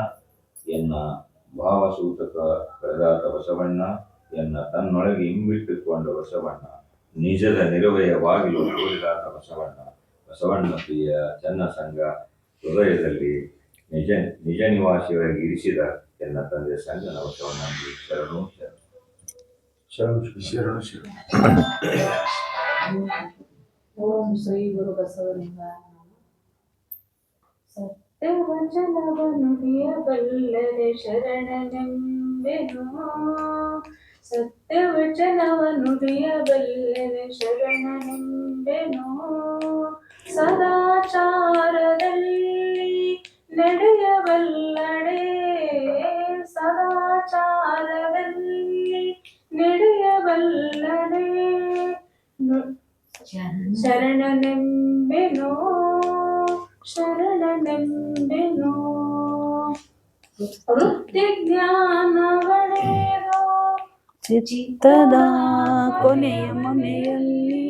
S4: ಎನ್ನ ಭಾವ ಸೂತಕ ಕಳೆದಾತ ಬಸವಣ್ಣ, ಎನ್ನ ತನ್ನೊಳಗೆ ಇಂಬಿಟ್ಟುಕೊಂಡ ಬಸವಣ್ಣ, ನಿಜದ ನಿರವಯವಾಗಿಲು ತೋರಿದಾತ ಬಸವಣ್ಣ, ಬಸವಣ್ಣ ಪ್ರಿಯ ಚನ್ನ ಸಂಘ ಹೃದಯದಲ್ಲಿ ನಿಜ ನಿಜ ನಿವಾಸಿಯಾಗಿ ಇರಿಸಿದ ಎನ್ನ ತಂದೆ ಸಂಗನ ಬಸವಣ್ಣನಿಗೆ ಶರಣು ಶರಣು.
S2: ಶರಣು ಶರಣು.
S1: ಓಂ ಶ್ರೀ ಗುರು ಬಸವಲಿಂಗ. ಸತ್ಯವಚನವನು ಹಿಯಬಲ್ಲದೆ ಶರಣನೆಂಬೆನು, ಸತ್ಯವಚನವನು ಹಿಯಬಲ್ಲದೆ ಶರಣನೆಂಬೆನು, ಸದಾಚಾರದಲ್ಲಿ ನಡೆಯಬಲ್ಲಡೆ, ಸದಾಚಾರದಲ್ಲಿ ನಡೆಯಬಲ್ಲಡೆ, ಶರಣನೆಂಬೆನು ಶರಣನೆಂಬೆನು, ವೃತ್ತಿ ಜ್ಞಾನವಳೆಯೋ ಚಿತ್ತದ ಕೊನೆಯ ಮನೆಯಲ್ಲಿ,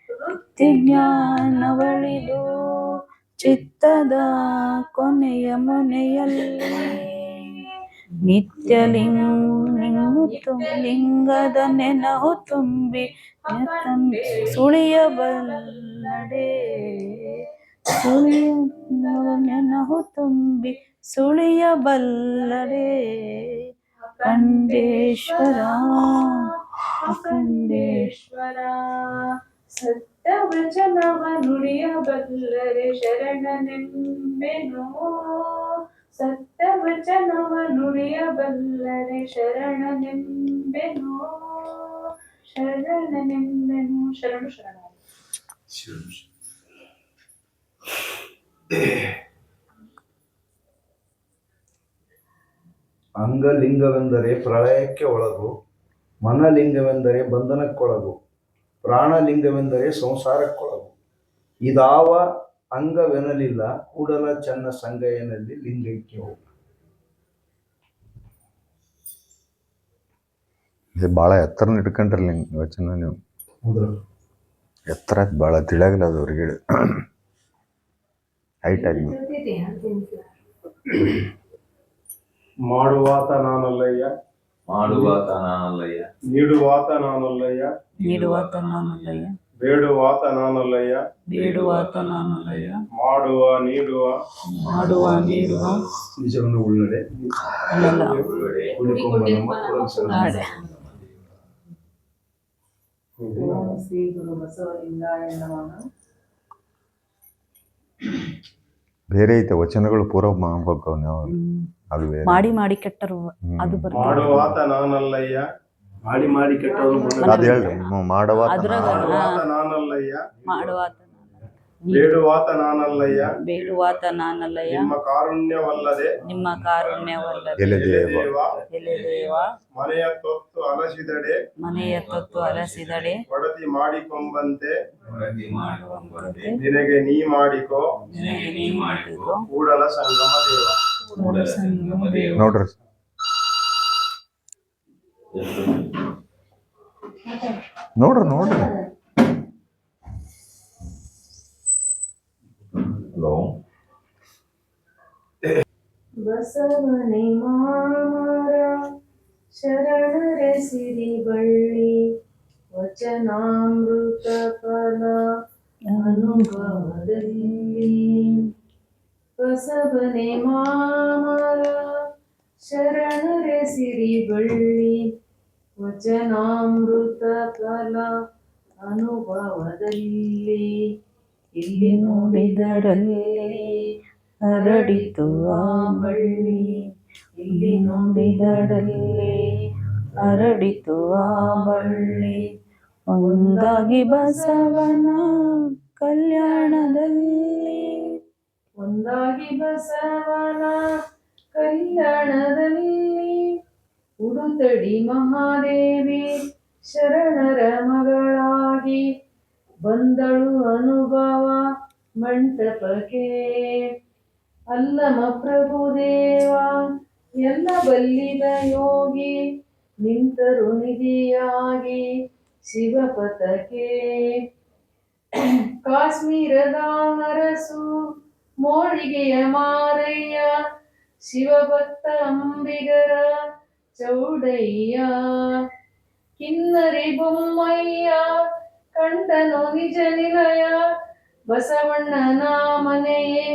S1: ವೃತ್ತಿ ಜ್ಞಾನವಳಿದು ಚಿತ್ತದ ಕೊನೆಯ ಮನೆಯಲ್ಲಿ, ನಿತ್ಯ ಲಿಂಗದ ನೆನಹು ತುಂಬಿ ಸುಳಿಯಬಲ್ಲಡೆ, ನೆನಹು ತುಂಬಿ ಸುಳಿಯಬಲ್ಲಡೆ, ಅಖಂಡೇಶ್ವರ ಅಖಂಡೇಶ್ವರ. ಸತ್ಯವಚನವ ನುಡಿಯಬಲ್ಲರೆ ಶರಣನೆಂಬೆನು, ಸತ್ಯವಚನವ ನುಡಿಯಬಲ್ಲರೆ ಶರಣನೆಂಬೆನು, ಶರಣನೆಂಬೆನು. ಶರಣು ಶರಣ.
S3: ಅಂಗಲಿಂಗವೆಂದರೆ ಪ್ರಳಯಕ್ಕೆ ಒಳಗು, ಮನಲಿಂಗವೆಂದರೆ ಬಂಧನಕ್ಕೊಳಗು, ಪ್ರಾಣಲಿಂಗವೆಂದರೆ ಸಂಸಾರಕ್ಕೊಳಗು. ಇದಾವ ಅಂಗವೆನಲಿಲ್ಲ ಕೂಡಲ ಚನ್ನ ಸಂಗಯ್ಯನಲ್ಲಿ ಲಿಂಗೈಕ್ಯ ಹೋಗು.
S6: ಇದು ಭಾಳ ಎತ್ತರ ಇಟ್ಕೊಂಡ್ರಿ ವಚನ ನೀವು. ಎತ್ತರ ಆಯ್ತು, ಭಾಳ ತಿಳಿಯಾಗಿಲ್ಲ ಅದು ಅವ್ರಿಗೆ ಹೈಟ್ ಆಗಿ.
S2: ಮಾಡುವಾತ ನಾನಲ್ಲಯ್ಯ,
S4: ಮಾಡುವಾತ ನಾನಲ್ಲಯ್ಯ,
S2: ನೀಡುವಾತ ನಾನಲ್ಲಯ್ಯ,
S1: ನೀಡುವಾತ ನಾನಲ್ಲಯ್ಯ,
S2: ಬೇಡುವಾತ ನಾನಲ್ಲಯ್ಯ,
S1: ಬೇಡುವಾತ ನಾನಲ್ಲಯ್ಯ,
S2: ಮಾಡುವ ನೀಡುವ
S1: ಮಾಡುವ ನೀಡುವ
S3: ನಿಜವನ್ನು ಉಳ್ಳಡೆ
S1: ಅಲ್ಲಲ್ಲ
S3: ಉಳಿಕೊಂಬ ನಮ್ಮ
S1: ನಾಡೆ.
S7: ಓಂ ಶ್ರೀ ಗುರು ಬಸವಲಿಂಗಾಯ ನಮಃ.
S6: ಬೇರೆ ಐತೆ ವಚನಗಳು ಪೂರ ಮಾಡ್ಬೇಕು ನಾವು. ಅದು ಬೇರೆ.
S1: ಮಾಡಿ ಮಾಡಿ ಕೆಟ್ಟರು ಅದು ಬರ್ತದೆ.
S2: ಮಾಡುವಾತ ನಾನಲ್ಲಯ್ಯ,
S3: ಮಾಡಿ ಮಾಡಿ ಕೆಟ್ಟವರು
S6: ಅದು ಹೇಳ್ರಿ ಮಾಡುವ
S1: ಅದ್ರಾಗ
S2: ಮಾಡುವಾತ ನಾನಲ್ಲಯ್ಯ,
S1: ಮಾಡುವಾತ
S2: ಬೇಡುವಾತ ನಾನಲ್ಲಯ್ಯ,
S1: ಬೇಡುವಾತ ನಾನಲ್ಲಯ್ಯ,
S2: ನಿಮ್ಮ ಕಾರುಣ್ಯವಲ್ಲದೆ
S1: ನಿಮ್ಮ ಕಾರುಣ್ಯವಲ್ಲದೆ
S6: ಎಲೆ ದೇವ
S2: ದೇವ
S1: ಎಲೆ ದೇವ
S2: ಮನೆಯ ತೊತ್ತು ಅಲಸಿದಡೆ
S1: ಮನೆಯ ತೊತ್ತು ಅಲಸಿದಡೆ
S2: ಒಡತಿ ಮಾಡಿಕೊಂಬಂತೆ
S4: ವರದಿ ಮಾಡುವಂತೆ
S2: ನಿನಗೆ ನೀ ಮಾಡಿಕೋ
S1: ನಿನಗೆ ನೀ ಮಾಡಿಕೋ
S2: ಕೂಡಲ ಸಂಗಮ ದೇವ.
S4: ಕೂಡಲ ಸಂಗಮ ದೇವ.
S6: ನೋಡ್ರಿ ನೋಡ್ರಿ ನೋಡ್ರಿ.
S4: ಹಲೋ.
S5: ಬಸವನೆ ಮಾಮರ ಶರಣರೆ ಸಿರಿ ಬಳ್ಳಿ, ವಚನಾಮೃತ ಫಲ ಅನುಭವದಲ್ಲಿ. ಬಸವನೆ ಮಾಮರ ಶರಣರೆ ಸಿರಿ ಬಳ್ಳಿ, ವಚನಾಮೃತ ಫಲ ಅನುಭವದಲ್ಲಿ. ಇಲ್ಲಿ
S1: ನೋಡಿದರಲ್ಲಿ ಹರಡಿತು ಆ ಬಳ್ಳಿ, ಇಲ್ಲಿ ನೋಡಿದರಲ್ಲಿ ಹರಡಿತು ಆ ಬಳ್ಳಿ. ಒಂದಾಗಿ ಬಸವನ ಕಲ್ಯಾಣದಲ್ಲಿ, ಒಂದಾಗಿ ಬಸವನ ಕಲ್ಯಾಣದಲ್ಲಿ. ಉಡುತಡಿ ಮಹಾದೇವಿ ಶರಣರ ಮಗಳಾಗಿ ಬಂದಳು ಅನುಭವ ಮಂಟಪಕ್ಕೆ. ಅಲ್ಲಮ ಪ್ರಭುದೇವ ಎಲ್ಲ ಬಲ್ಲಿದ ಯೋಗಿ
S5: ನಿಂತರು ನಿಧಿಯಾಗಿ ಶಿವಪಥಕ್ಕೆ ಕಾಶ್ಮೀರದ ಅರಸು ಮೋಳಿಗೆಯ ಮಾರಯ್ಯ ಶಿವಭಕ್ತ ಅಂಬಿಗರ ಚೌಡಯ್ಯ ಕಿನ್ನರಿ ಬೊಮ್ಮಯ್ಯ ಕಂಡನು ನಿಜ ನಿಲಯ ಬಸವಣ್ಣನ ಮನೆಯೇ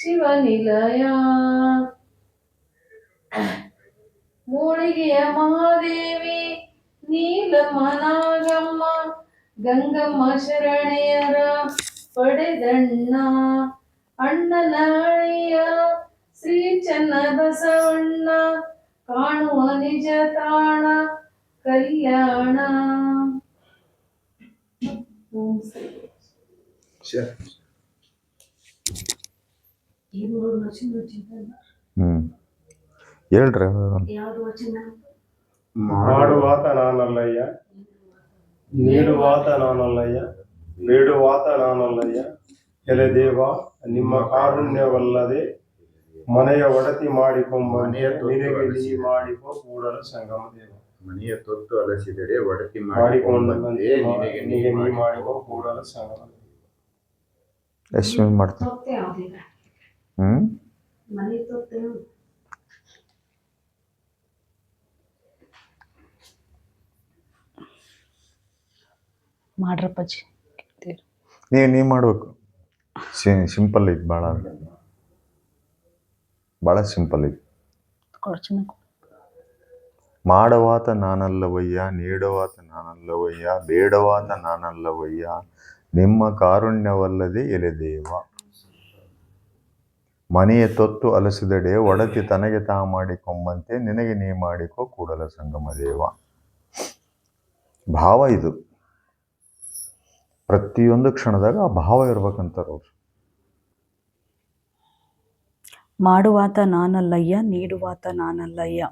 S5: ಶಿವನಿಲಯ ಮೂಳಿಗೆಯ ಮಹಾದೇವಿ ನೀಲಮ್ಮ ನಾಗಮ್ಮ ಗಂಗಮ್ಮ ಶರಣೆಯರ ಪಡೆದಣ್ಣ ಅಣ್ಣನ ಅಳಿಯ ಶ್ರೀ ಚನ್ನ ಬಸವಣ್ಣ ಕಾಣುವ ನಿಜ ತಾಣ ಕಲ್ಯಾಣ.
S6: ಹೇಳ್ರಿ.
S2: ಮಾಡುವಾತ ನಾನಲ್ಲಯ್ಯ, ನೀಡುವಾತ ನಾನಲ್ಲಯ್ಯ, ಬೇಡುವಾತ ನಾನಲ್ಲಯ್ಯ. ಎಲೆ ದೇವ ನಿಮ್ಮ ಕಾರುಣ್ಯವಲ್ಲದೆ ಮನೆಯ ಒಡತಿ ಮಾಡಿಕೊಂಬ ನಿನಗೆ ನೀ ಮಾಡಿಕೊ ಕೂಡಲ ಸಂಗಮ ದೇವ.
S6: ಮನೆಯ ತೊತ್ತು ಅಲಸಿದರೆ ಒಡತಿ
S2: ಮಾಡಿಕೊಂಡಂತೆ ನಿನಗೆ ನೀ ಮಾಡಿಕೊ ಕೂಡಲ ಸಂಗಮ ದೇವ.
S6: ಎಷ್ಟು ಮಾಡ್ತೀನಿ.
S1: ಮಾಡ್ರಪ್ಪಾಜಿ.
S6: ನೀವು ಮಾಡ್ಬೇಕು. ಸಿಂಪಲ್ ಐತಿ, ಭಾಳ ಸಿಂಪಲ್ ಐತಿ. ಮಾಡವಾತ ನಾನಲ್ಲವಯ್ಯ, ನೀಡುವಾತ ನಾನಲ್ಲವಯ್ಯ, ಬೇಡವಾತ ನಾನಲ್ಲವಯ್ಯ, ನಿಮ್ಮ ಕಾರುಣ್ಯವಲ್ಲದೆ ಎಲೆದೇವ. ಮನೆಯ ತೊತ್ತು ಅಲಸಿದಡೆ ಒಡತಿ ತನಗೆ ತಾ ಮಾಡಿಕೊಂಬಂತೆ ನಿನಗೆ ನೀ ಮಾಡಿಕೊ ಕೂಡಲ ಸಂಗಮ ದೇವ. ಭಾವ ಇದು. ಪ್ರತಿಯೊಂದು ಕ್ಷಣದಾಗ ಆ ಭಾವ ಇರ್ಬೇಕಂತಾರ ಅವ್ರು.
S1: ಮಾಡುವಾತ ನಾನಲ್ಲಯ್ಯ, ನೀಡುವಾತ ನಾನಲ್ಲಯ್ಯ.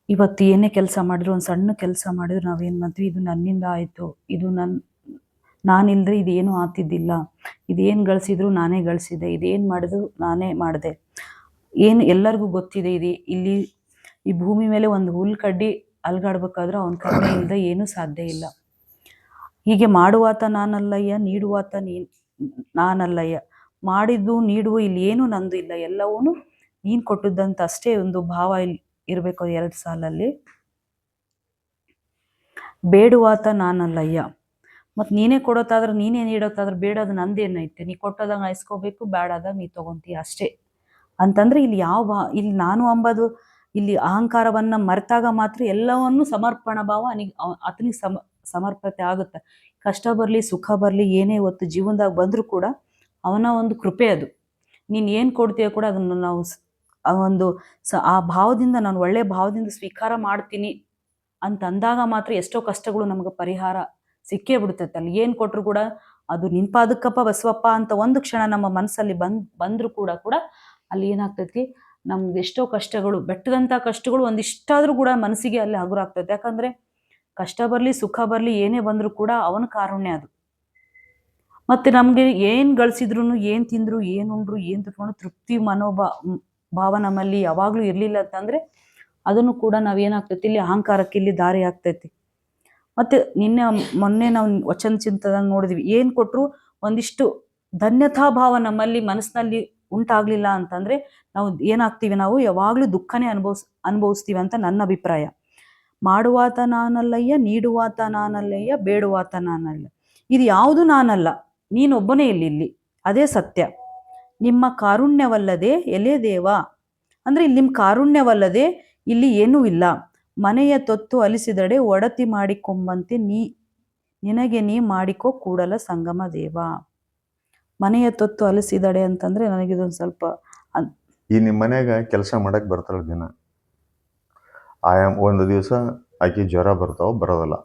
S1: ಇವತ್ತು ಏನೇ ಕೆಲಸ ಮಾಡಿದ್ರು, ಒಂದು ಸಣ್ಣ ಕೆಲಸ ಮಾಡಿದ್ರು ನಾವೇನು ಮಾಡ್ತೀವಿ, ಇದು ನನ್ನಿಂದ ಆಯಿತು, ಇದು ನಾನಿಲ್ಲದೆ ಇದೇನು ಆಗ್ತಿದ್ದಿಲ್ಲ, ಇದೇನು ಗಳಿಸಿದ್ರು ನಾನೇ ಗಳಿಸಿದೆ, ಇದೇನು ಮಾಡಿದ್ರು ನಾನೇ ಮಾಡಿದೆ. ಏನು ಎಲ್ಲರಿಗೂ ಗೊತ್ತಿದೆ, ಇಲ್ಲಿ ಈ ಭೂಮಿ ಮೇಲೆ ಒಂದು ಹುಲ್ ಕಡ್ಡಿ ಅಲ್ಗಾಡ್ಬೇಕಾದ್ರೆ ಅವನ ಕರುಣೆ ಇಲ್ಲದೆ ಏನೂ ಸಾಧ್ಯ ಇಲ್ಲ. ಹೀಗೆ ಮಾಡುವಾತ ನಾನಲ್ಲಯ್ಯ, ನೀಡುವಾತ ನಾನಲ್ಲಯ್ಯ. ಮಾಡಿದ್ದು ನೀಡುವ ಇಲ್ಲಿ ಏನು ನಂದು ಇಲ್ಲ, ಎಲ್ಲವೂ ನೀನು ಕೊಟ್ಟಿದ್ದಂತ ಅಷ್ಟೇ ಒಂದು ಭಾವ ಇಲ್ಲಿ ಇರಬೇಕು. 2 ಸಾಲಲ್ಲಿ ಬೇಡುವಾತ ನಾನಲ್ಲಯ್ಯ. ಮತ್ತು ನೀನೇ ಕೊಡೋತಾದ್ರೆ, ನೀನೇ ನೀಡೋತಾದ್ರೆ ಬೇಡೋದು ನಂದೇನೈತೆ, ನೀ ಕೊಟ್ಟೋದಾಗ ಇಸ್ಕೋಬೇಕು, ಬೇಡಾದಾಗ ನೀ ತೊಗೊತೀಯ ಅಷ್ಟೇ ಅಂತಂದರೆ ಇಲ್ಲಿ ಇಲ್ಲಿ ನಾನು ಅಂಬೋದು ಇಲ್ಲಿ ಅಹಂಕಾರವನ್ನು ಮರೆತಾಗ ಮಾತ್ರ ಎಲ್ಲವನ್ನು ಸಮರ್ಪಣಾ ಭಾವ ಆತನಿಗೆ ಸಮರ್ಪತೆ ಆಗುತ್ತೆ. ಕಷ್ಟ ಬರಲಿ ಸುಖ ಬರಲಿ ಏನೇ ಹೊತ್ತು ಜೀವನದಾಗ ಬಂದರೂ ಕೂಡ ಅವನ ಒಂದು ಕೃಪೆ ಅದು. ನೀನು ಏನು ಕೊಡ್ತೀಯ ಕೂಡ ಅದನ್ನು ನಾವು ಆ ಭಾವದಿಂದ, ನಾನು ಒಳ್ಳೆಯ ಭಾವದಿಂದ ಸ್ವೀಕಾರ ಮಾಡ್ತೀನಿ ಅಂತ ಅಂದಾಗ ಮಾತ್ರ ಎಷ್ಟೋ ಕಷ್ಟಗಳು ನಮ್ಗೆ ಪರಿಹಾರ ಸಿಕ್ಕೇ ಬಿಡ್ತೈತೆ. ಅಲ್ಲಿ ಏನು ಕೊಟ್ಟರು ಕೂಡ ಅದು ನಿಂಪಾದಕ್ಕಪ್ಪ ಬಸವಪ್ಪ ಅಂತ ಒಂದು ಕ್ಷಣ ನಮ್ಮ ಮನಸ್ಸಲ್ಲಿ ಬಂದರೂ ಕೂಡ ಅಲ್ಲಿ ಏನಾಗ್ತೈತಿ, ನಮ್ಗೆ ಎಷ್ಟೋ ಕಷ್ಟಗಳು, ಬೆಟ್ಟದಂಥ ಕಷ್ಟಗಳು ಒಂದಿಷ್ಟಾದರೂ ಕೂಡ ಮನಸ್ಸಿಗೆ ಅಲ್ಲಿ ಹಗುರ ಆಗ್ತೈತೆ. ಯಾಕಂದರೆ ಕಷ್ಟ ಬರಲಿ ಸುಖ ಬರಲಿ ಏನೇ ಬಂದರೂ ಕೂಡ ಅವನ ಕಾರುಣ್ಯ ಅದು. ಮತ್ತು ನಮಗೆ ಏನು ಗಳಿಸಿದ್ರು, ಏನು ತಿಂದರು, ಏನು ಉಂಡ್ರು, ಏನು ತಿಳ್ಕೊಂಡು ತೃಪ್ತಿ ಭಾವ ನಮ್ಮಲ್ಲಿ ಯಾವಾಗಲೂ ಇರಲಿಲ್ಲ ಅಂತಂದರೆ ಅದನ್ನು ಕೂಡ ನಾವೇನಾಗ್ತೈತಿ, ಇಲ್ಲಿ ಅಹಂಕಾರಕ್ಕೆ ಇಲ್ಲಿ ದಾರಿ ಆಗ್ತೈತಿ. ಮತ್ತು ಮೊನ್ನೆ ನಾವು ವಚನ ಚಿಂತದಾಗ ನೋಡಿದ್ವಿ, ಏನು ಕೊಟ್ಟರು ಒಂದಿಷ್ಟು ಧನ್ಯತಾ ಭಾವ ನಮ್ಮಲ್ಲಿ ಮನಸ್ಸಿನಲ್ಲಿ ಉಂಟಾಗಲಿಲ್ಲ ಅಂತಂದರೆ ನಾವು ಏನಾಗ್ತೀವಿ, ನಾವು ಯಾವಾಗಲೂ ದುಃಖನೇ ಅನುಭವಿಸ್ತೀವಿ ಅಂತ ನನ್ನ ಅಭಿಪ್ರಾಯ. ಮಾಡುವಾತ ನಾನಲ್ಲಯ್ಯ, ನೀಡುವಾತ ನಾನಲ್ಲಯ್ಯ, ಬೇಡುವಾತ ನಾನಲ್ಲ. ಇದು ಯಾವುದು ನಾನಲ್ಲ, ನೀನೊಬ್ಬನೇ ಇಲ್ಲಿ ಅದೇ ಸತ್ಯ. ನಿಮ್ಮ ಕಾರುಣ್ಯವಲ್ಲದೆ ಎಲೆ ದೇವ ಅಂದರೆ ಇಲ್ಲಿ ನಿಮ್ಮ ಕಾರುಣ್ಯವಲ್ಲದೆ ಇಲ್ಲಿ ಏನೂ ಇಲ್ಲ. ಮನೆಯ ತೊತ್ತು ಅಲಿಸಿದಡೆ ಒಡತಿ ಮಾಡಿಕೊಂಬಂತೆ ನಿನಗೆ ನೀ ಮಾಡಿಕೋ ಕೂಡಲ ಸಂಗಮ ದೇವ. ಮನೆಯ ತೊತ್ತು ಅಲಿಸಿದಡೆ ಅಂತಂದರೆ ನನಗಿದೊಂದು ಸ್ವಲ್ಪ
S6: ಈ ನಿಮ್ಮ ಮನ್ಯಾಗ ಕೆಲಸ ಮಾಡಕ್ಕೆ ಬರ್ತಾಳೆ ದಿನ. ಒಂದು ದಿವಸ ಆಕೆ ಜ್ವರ ಬರೋದಲ್ಲ,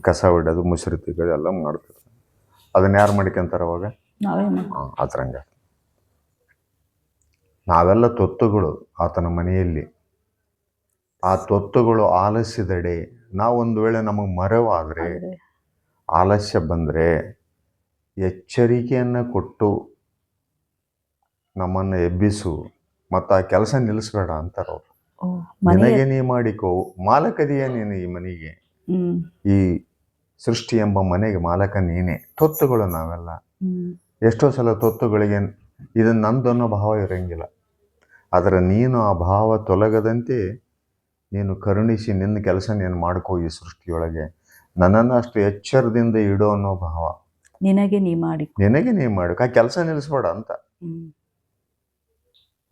S6: ಕಸ ಹೊಡ್ಯೋದು, ಮುಸುರಿ ತೆಗೆದು ಎಲ್ಲ ಮಾಡ್ತಾರೆ. ಅದನ್ನ ಯಾರು ಮಾಡ್ಕೊಂತಾರ ಅವಾಗ? ಅದ್ರಂಗ ನಾವೆಲ್ಲ ತೊತ್ತುಗಳು ಆತನ ಮನೆಯಲ್ಲಿ. ಆ ತೊತ್ತುಗಳು ಆಲಸ್ಯದಡೆ, ನಾವು ಒಂದು ವೇಳೆ ನಮಗೆ ಮರೆವಾದರೆ, ಆಲಸ್ಯ ಬಂದರೆ ಎಚ್ಚರಿಕೆಯನ್ನು ಕೊಟ್ಟು ನಮ್ಮನ್ನು ಎಬ್ಬಿಸು ಮತ್ತು ಆ ಕೆಲಸ ನಿಲ್ಲಿಸ್ಬೇಡ ಅಂತಾರೆ ಅವರು.
S1: ಮನೆಯ
S6: ನಿನಗೆ ನೀ ಮಾಡಿಕೋ, ಮಾಲಕದೀಯ ನೀನು ಈ ಮನೆಗೆ.
S1: ಹ್ಮ್
S6: ಈ ಸೃಷ್ಟಿ ಎಂಬ ಮನೆಗೆ ಮಾಲಕ ನೀನೇ. ತೊತ್ತುಗಳು ನಾವೆಲ್ಲ.
S1: ಹ್ಮ್
S6: ಎಷ್ಟೋ ಸಲ ತೊತ್ತುಗಳಿಗೆ ಇದು ನಂದು ಅನ್ನೋ ಭಾವ ಇರಂಗಿಲ್ಲ. ಆದರೆ ನೀನು ಆ ಭಾವ ತೊಲಗದಂತೆ ನೀನು ಕರುಣಿಸಿ ನಿನ್ನ ಕೆಲಸ ನೀನು ಮಾಡ್ಕೋ ಈ ಸೃಷ್ಟಿಯೊಳಗೆ. ನನ್ನನ್ನು ಅಷ್ಟು ಎಚ್ಚರದಿಂದ ಇಡೋ ಅನ್ನೋ ಭಾವ.
S1: ನಿನಗೆ ನೀ ಮಾಡಿ.
S6: ನಿನಗೆ ನೀ ಮಾಡಬೇಕು. ಆ ಕೆಲಸ ನಿಲ್ಲಿಸ್ಬೇಡ ಅಂತ.
S1: ಹ್ಮ್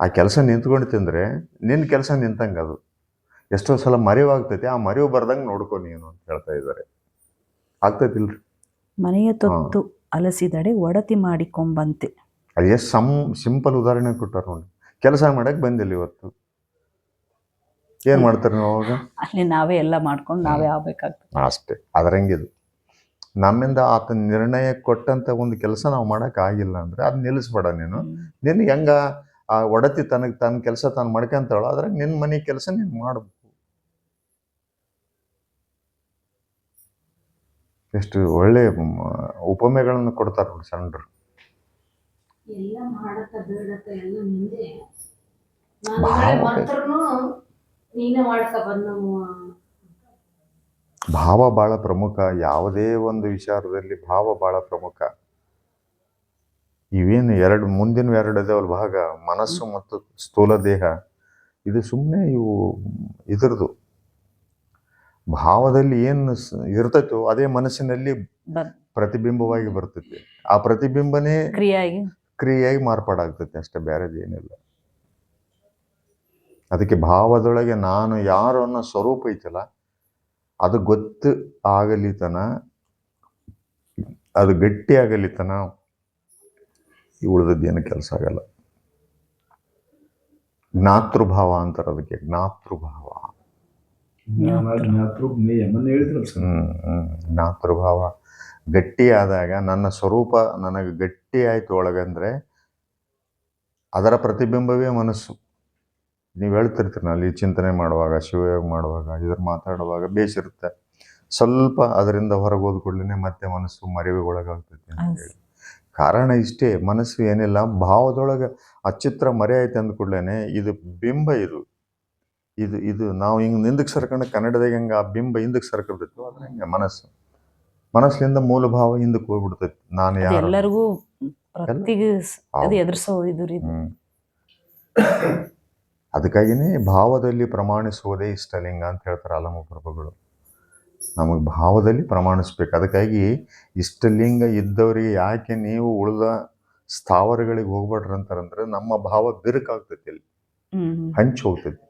S6: ಆ ಕೆಲಸ ನಿಂತ್ಕೊಂಡು ತಿಂದರೆ ನಿನ್ನ ಕೆಲಸ ನಿಂತಂಗೆ ಅದು. ಎಷ್ಟೋ ಸಲ ಮರೆವಾಗ್ತೈತಿ, ಆ ಮರೆವು ಬರ್ದಂಗೆ ನೋಡ್ಕೊ ನೀನು ಅಂತ ಹೇಳ್ತಾ ಇದ್ದಾರೆ. ಆಗ್ತೈತಿಲ್ರಿ?
S1: ಮನೆಯ ತೊತ್ತು ಅಲಸಿದಡೆ ಒಡತಿ ಮಾಡಿಕೊಂಬಂತೆ.
S6: ಅದು ಎಷ್ಟು ಸಿಂಪಲ್ ಉದಾಹರಣೆ ಕೊಟ್ಟಾರ ನೋಡಿ. ಕೆಲಸ ಮಾಡಕ್ಕೆ ಬಂದಿಲ್ಲ ಇವತ್ತು, ಏನು ಮಾಡ್ತಾರೆ ನಾವು ಅವಾಗ?
S1: ಅಲ್ಲಿ ನಾವೇ ಎಲ್ಲ ಮಾಡ್ಕೊಂಡು ನಾವೇ ಆಗ್ಬೇಕಾಗ್ತದೆ.
S6: ಅಷ್ಟೇ. ಅದರಂಗಿದು ನಮ್ಮಿಂದ ಆತ ನಿರ್ಣಯ ಕೊಟ್ಟಂತ ಒಂದು ಕೆಲಸ ನಾವು ಮಾಡೋಕ್ಕಾಗಿಲ್ಲ ಅಂದರೆ ಅದು ನಿಲ್ಲಿಸ್ಬೇಡ ನೀನು. ನಿನ್ನ ಹೆಂಗ ಆ ಒಡತಿ ತನ್ನ ಕೆಲಸ ತಾನು ಮಾಡ್ಕೊಂತಾಳ, ಅದ್ರಾಗ ನಿನ್ನ ಮನೆ ಕೆಲಸ ನೀನು ಮಾಡಬೇಕು. ಎಷ್ಟು ಒಳ್ಳೆ ಉಪಮೆಗಳನ್ನು ಕೊಡ್ತಾರೆ ನೋಡಿ ಸಣ್ಣರು.
S5: ಎಲ್ಲ ಮಾಡತ್ತ ಬೇಡತ್ತ ಎಲ್ಲ ನಿಂದೆ.
S6: ಭಾವ
S5: ಮಾತ್ರನು ನೀನೇ ಮಾಡ್ಕ ಬಂದವು.
S6: ಭಾವ ಬಹಳ ಪ್ರಮುಖ. ಯಾವುದೇ ಒಂದು ವಿಚಾರದಲ್ಲಿ ಭಾವ ಬಹಳ ಪ್ರಮುಖ. ಇವೇನು ಮುಂದಿನ ಎರಡು ಅದಾವಲ್ಲ ಭಾಗ, ಮನಸ್ಸು ಮತ್ತು ಸ್ಥೂಲ ದೇಹ, ಇದು ಸುಮ್ಮನೆ ಇವು ಇದ್ರದ್ದು ಭಾವದಲ್ಲಿ ಏನು ಇರ್ತೈತೋ ಅದೇ ಮನಸ್ಸಿನಲ್ಲಿ ಪ್ರತಿಬಿಂಬವಾಗಿ ಬರ್ತೈತಿ. ಆ ಪ್ರತಿಬಿಂಬನೇ ಕ್ರಿಯೆಯಾಗಿ ಮಾರ್ಪಾಡಾಗ್ತೈತೆ ಅಷ್ಟೇ, ಬೇರೆದೇನಿಲ್ಲ. ಅದಕ್ಕೆ ಭಾವದೊಳಗೆ ನಾನು ಯಾರು ಅನ್ನೋ ಸ್ವರೂಪ ಐತಲ್ಲ, ಅದು ಗೊತ್ತು ಆಗಲಿತನ, ಅದು ಗಟ್ಟಿ ಆಗಲಿತನ ಉಳಿದದ್ದೇನು ಕೆಲಸ ಆಗಲ್ಲ. ಜ್ಞಾತೃಭಾವ ಅಂತಾರೆ ಅದಕ್ಕೆ, ಜ್ಞಾತೃಭಾವ. ಜ್ಞಾತೃಭಾವ ಗಟ್ಟಿ ಆದಾಗ ನನ್ನ ಸ್ವರೂಪ ನನಗೆ ಗಟ್ಟಿ ಆಯ್ತು ಒಳಗಂದ್ರೆ ಅದರ ಪ್ರತಿಬಿಂಬವೇ ಮನಸ್ಸು. ನೀವು ಹೇಳ್ತಿರ್ತೀರಿ ಅಲ್ಲಿ ಚಿಂತನೆ ಮಾಡುವಾಗ, ಶಿವಯೋಗ ಮಾಡುವಾಗ, ಇದ್ರ ಮಾತಾಡುವಾಗ ಬೇಸಿರುತ್ತೆ, ಸ್ವಲ್ಪ ಅದರಿಂದ ಹೊರಗೆ ಹೋದ್ಕೊಳ್ಳೇ ಮತ್ತೆ ಮನಸ್ಸು ಮರೆವಿಗೊಳಗಾಗ್ತೈತಿ ಅಂತ ಹೇಳಿ. ಕಾರಣ ಇಷ್ಟೇ, ಮನಸ್ಸು ಏನಿಲ್ಲ, ಭಾವದೊಳಗೆ ಆ ಚಿತ್ರ ಮರೆ ಆಯ್ತು ಅಂದ್ಕೂಡ್ಲೇನೆ ಇದು ಬಿಂಬ, ಇದು ನಾವು ಹಿಂಗೆ ಹಿಂದಕ್ಕೆ ಸರ್ಕೊಂಡು ಕನ್ನಡದಾಗ ಹೆಂಗೆ ಆ ಬಿಂಬ ಹಿಂದಕ್ಕೆ ಸರ್ಕಿರ್ತೈತೋ ಅದ್ರ ಹಿಂಗೆ ಮನಸ್ಸಿನಿಂದ ಮೂಲ ಭಾವ ಹಿಂದಕ್ಕೆ ಹೋಗ್ಬಿಡ್ತೈತಿ. ನಾನು ಯಾರು
S1: ಎಲ್ಲರಿಗೂ ಎದುರಿಸೋದು.
S6: ಅದಕ್ಕಾಗಿನೇ ಭಾವದಲ್ಲಿ ಪ್ರಮಾಣಿಸುವುದೇ ಇಷ್ಟಲಿಂಗ ಅಂತ ಹೇಳ್ತಾರೆ ಅಲಮ ಪ್ರಭುಗಳು. ನಮಗೆ ಭಾವದಲ್ಲಿ ಪ್ರಮಾಣಿಸ್ಬೇಕು. ಅದಕ್ಕಾಗಿ ಇಷ್ಟಲಿಂಗ ಇದ್ದವರಿಗೆ ಯಾಕೆ ನೀವು ಉಳಿದ ಸ್ಥಾವರಗಳಿಗೆ ಹೋಗ್ಬೇಡ್ರಿ ಅಂತಾರಂದ್ರೆ, ನಮ್ಮ ಭಾವ ಬಿರುಕಾಗ್ತೈತಿ, ಅಲ್ಲಿ ಹಂಚಿ ಹೋಗ್ತೈತಿ.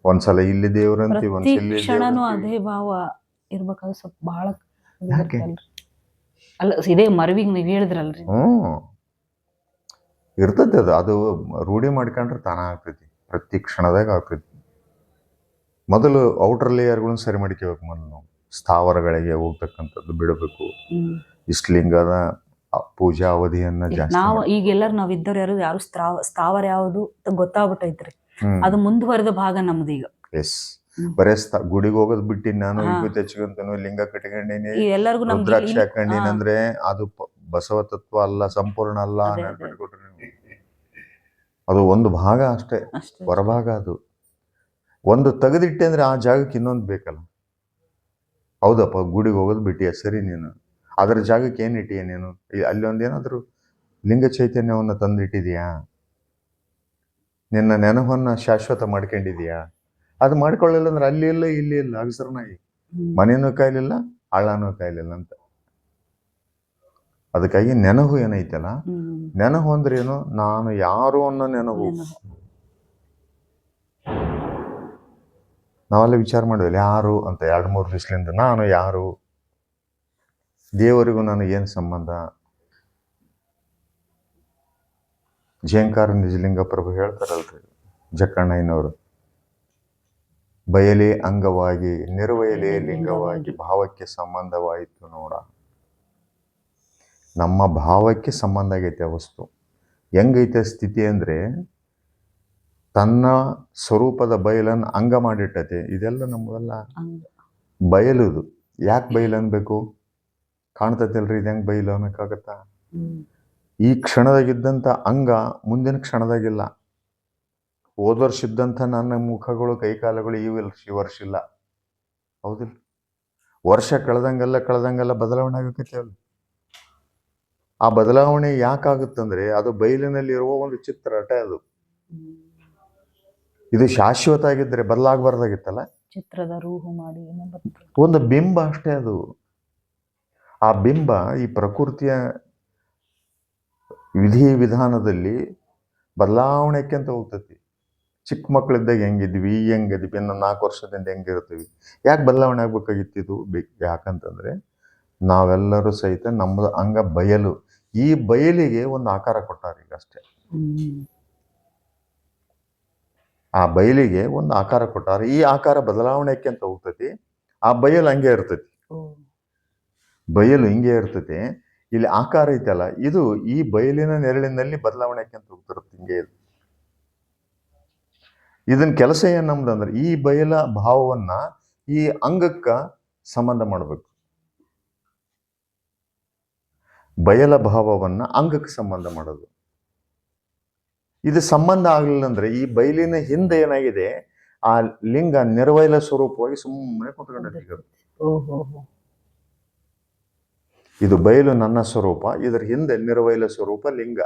S6: ಒಂದ್ಸಲ ಇಲ್ಲಿ ದೇವ್ರಂತಿ, ಒಂದ್ಸಲ
S1: ಕ್ಷಣನೂ ಅದೇ ಭಾವ ಇರ್ಬೇಕಾದ್ರೆ ಸ್ವಲ್ಪ ಬಹಳ ಅಲ್ಲ, ಇದೇ ಮರವಿಗೆ ನೀವು ಹೇಳಿದ್ರಲ್ರಿ.
S6: ಇರ್ತೈತಿ ಅದು ರೂಢಿ ಮಾಡ್ಕೊಂಡ್ರೆ ತಾನ ಆಗ್ತೈತಿ, ಪ್ರತಿ ಕ್ಷಣದಾಗ ಆಗ್ತೈತಿ. ಮೊದಲು ಔಟರ್ ಲೇಯರ್ಗಳನ್ನ ಸರಿ ಮಾಡ್ಕೋಬೇಕು. ಮೊದಲು ನಾವು ಸ್ಥಾವರಗಳಿಗೆ ಹೋಗ್ತಕ್ಕಂಥದ್ದು ಬಿಡಬೇಕು. ಇಷ್ಟಲಿಂಗದ ಪೂಜಾ ಅವಧಿಯನ್ನ ಜಾಸ್ತಿ.
S1: ಈಗೆಲ್ಲರೂ ನಾವ್ ಇದ್ದವ್ರು ಯಾರು ಸ್ಥಾವರ ಯಾವುದು ಗೊತ್ತಾಗ್ಬಿಟ್ಟೈತ್ರಿ. ಅದು ಮುಂದುವರೆದ ಭಾಗ ನಮ್ದು ಈಗ.
S6: ಎಸ್, ಬರೇ ಗುಡಿಗೆ ಹೋಗೋದು ಬಿಟ್ಟಿನಿ ನಾನು, ವಿಭೂತಿ ಹಚ್ಕೊಂತನು, ಲಿಂಗ ಕಟ್ಕೊಂಡೀನಿ,
S1: ಎಲ್ಲರಿಗೂ
S6: ರುದ್ರಾಕ್ಷಿ ಹಾಕೊಂಡೀನಿ ಅಂದ್ರೆ ಅದು ಬಸವ ತತ್ವ ಅಲ್ಲ, ಸಂಪೂರ್ಣ ಅಲ್ಲ. ಅದು ಒಂದು ಭಾಗ ಅಷ್ಟೇ, ಹೊರಭಾಗ. ಅದು ಒಂದು ತೆಗೆದಿಟ್ಟೆ ಅಂದ್ರೆ ಆ ಜಾಗಕ್ಕೆ ಇನ್ನೊಂದು ಬೇಕಲ್ಲ. ಹೌದಪ್ಪ, ಗುಡಿಗೆ ಹೋಗೋದು ಬಿಟ್ಟಿಯ ಸರಿ, ನೀನು ಅದರ ಜಾಗಕ್ಕೆ ಏನು ಇಟ್ಟಿಯ ನೀನು? ಅಲ್ಲಿ ಒಂದೇನಾದ್ರು ಲಿಂಗ ಚೈತನ್ಯವನ್ನು ತಂದಿಟ್ಟಿದೀಯಾ? ನಿನ್ನ ನೆನಪನ್ನ ಶಾಶ್ವತ ಮಾಡ್ಕೊಂಡಿದೀಯಾ? ಅದು ಮಾಡ್ಕೊಳ್ಳಿಲ್ಲ ಅಂದ್ರೆ ಅಲ್ಲಿ ಇಲ್ಲ, ಇಲ್ಲಿ ಇಲ್ಲ, ಅಗಸರನಾಗಿ ಮನೇನೂ ಕಾಯ್ಲಿಲ್ಲ, ಹಳ್ಳನೂ ಕಾಯ್ಲಿಲ್ಲ ಅಂತ. ಅದಕ್ಕಾಗಿ ನೆನಹು ಏನೈತಲ್ಲ, ನೆನಹು ಅಂದ್ರೆ ಏನು? ನಾನು ಯಾರು ಅನ್ನೋ ನೆನಹು. ನಾವೆಲ್ಲ ವಿಚಾರ ಮಾಡಿದ್ವಿ ಯಾರು ಅಂತ 2-3 ದಿವಸದಿಂದ. ನಾನು ಯಾರು, ದೇವರಿಗೂ ನನಗೇನು ಸಂಬಂಧ? ಜೇಂಕಾರ ನಿಜಲಿಂಗ ಪ್ರಭು ಹೇಳ್ತಾರಲ್ರಿ, ಜಕ್ಕಣ್ಣಯ್ಯನವರು, ಬಯಲೇ ಅಂಗವಾಗಿ ನಿರ್ವಯಲೇ ಲಿಂಗವಾಗಿ ಭಾವಕ್ಕೆ ಸಂಬಂಧವಾಯಿತು ನೋಡ. ನಮ್ಮ ಭಾವಕ್ಕೆ ಸಂಬಂಧ ಆಗೈತೆ ಆ ವಸ್ತು. ಹೆಂಗೈತೆ ಸ್ಥಿತಿ ಅಂದ್ರೆ, ತನ್ನ ಸ್ವರೂಪದ ಬಯಲನ್ನು ಅಂಗ ಮಾಡಿಟ್ಟತೆ. ಇದೆಲ್ಲ ನಮಗೆಲ್ಲ ಬಯಲುದು. ಯಾಕೆ ಬಯಲು ಅನ್ಬೇಕು? ಕಾಣ್ತೈತಲ್ರಿ, ಇದು ಹೆಂಗೆ ಬಯಲು ಅನ್ನೋಕ್ಕಾಗತ್ತಾ? ಈ ಕ್ಷಣದಾಗಿದ್ದಂಥ ಅಂಗ ಮುಂದಿನ ಕ್ಷಣದಾಗಿಲ್ಲ. ಹೋದ ವರ್ಷ ಇದ್ದಂಥ ನನ್ನ ಮುಖಗಳು ಕೈಕಾಲುಗಳು ಈ ವರ್ಷ ಇಲ್ಲ. ಹೌದಿಲ್ಲ? ವರ್ಷ ಕಳೆದಂಗೆಲ್ಲ ಬದಲಾವಣೆ ಆಗಕತ್ತೇವಲ್ಲ. ಆ ಬದಲಾವಣೆ ಯಾಕಾಗುತ್ತಂದ್ರೆ ಅದು ಬಯಲಿನಲ್ಲಿ ಇರುವ ಒಂದು ಚಿತ್ರ ಅಟ ಅದು. ಇದು ಶಾಶ್ವತ ಆಗಿದ್ರೆ ಬದಲಾಗಬಾರ್ದಾಗಿತ್ತಲ್ಲ.
S1: ಚಿತ್ರದ ರೂಹು ಮಾಡಿ ಏನೋ ಬರ್ತದೆ.
S6: ಒಂದು ಬಿಂಬ ಅಷ್ಟೇ ಅದು. ಆ ಬಿಂಬ ಈ ಪ್ರಕೃತಿಯ ವಿಧಿ ವಿಧಾನದಲ್ಲಿ ಬದಲಾವಣೆಕ್ಕಂತ ಹೋಗ್ತತಿ. ಚಿಕ್ಕ ಮಕ್ಕಳಿದ್ದಾಗ ಹೆಂಗಿದ್ವಿ, ಹೆಂಗಿದ್ವಿ, ಇನ್ನು 4 ವರ್ಷದಿಂದ ಹೆಂಗಿರ್ತೀವಿ. ಯಾಕೆ ಬದಲಾವಣೆ ಆಗ್ಬೇಕಾಗಿತ್ತು? ಯಾಕಂತಂದ್ರೆ ನಾವೆಲ್ಲರೂ ಸಹಿತ ನಮ್ಮದು ಅಂಗ ಬಯಲು. ಈ ಬಯಲಿಗೆ ಒಂದು ಆಕಾರ ಕೊಟ್ಟಾರ ಈಗ ಅಷ್ಟೇ. ಆ ಬಯಲಿಗೆ ಒಂದು ಆಕಾರ ಕೊಟ್ಟಾರ. ಈ ಆಕಾರ ಬದಲಾವಣೆಕ್ಕೆ ಅಂತ ಹೋಗ್ತತಿ. ಆ ಬಯಲು ಹಂಗೆ ಇರ್ತತಿ. ಬಯಲು ಹಿಂಗೆ ಇರ್ತತಿ. ಇಲ್ಲಿ ಆಕಾರ ಐತಲ್ಲ, ಇದು ಈ ಬಯಲಿನ ನೆರಳಿನಲ್ಲಿ ಬದಲಾವಣೆಕ್ಕೆ ಅಂತ ಹೋಗ್ತಿರುತ್ತೆ. ಹಿಂಗೆ ಇದು. ಇದನ್ನ ಕೆಲಸ ಏನ್ ನಮ್ದಂದ್ರೆ ಈ ಬಯಲ ಭಾವವನ್ನ ಈ ಅಂಗಕ್ಕ ಸಂಬಂಧ ಮಾಡ್ಬೇಕು. ಬಯಲ ಭಾವವನ್ನ ಅಂಗಕ್ಕೆ ಸಂಬಂಧ ಮಾಡೋದು. ಇದು ಸಂಬಂಧ ಆಗ್ಲಿಲ್ಲ ಅಂದ್ರೆ ಈ ಬಯಲಿನ ಹಿಂದೆ ಏನಾಗಿದೆ, ಆ ಲಿಂಗ ನಿರ್ವೈಲ ಸ್ವರೂಪವಾಗಿ ಸುಮ್ಮನೆ ಕುತ್ಕೊಂಡಿರುತ್ತೆ. ಇದು ಬಯಲು ನನ್ನ ಸ್ವರೂಪ, ಇದರ ಹಿಂದೆ ನಿರ್ವೈಲ ಸ್ವರೂಪ ಲಿಂಗ.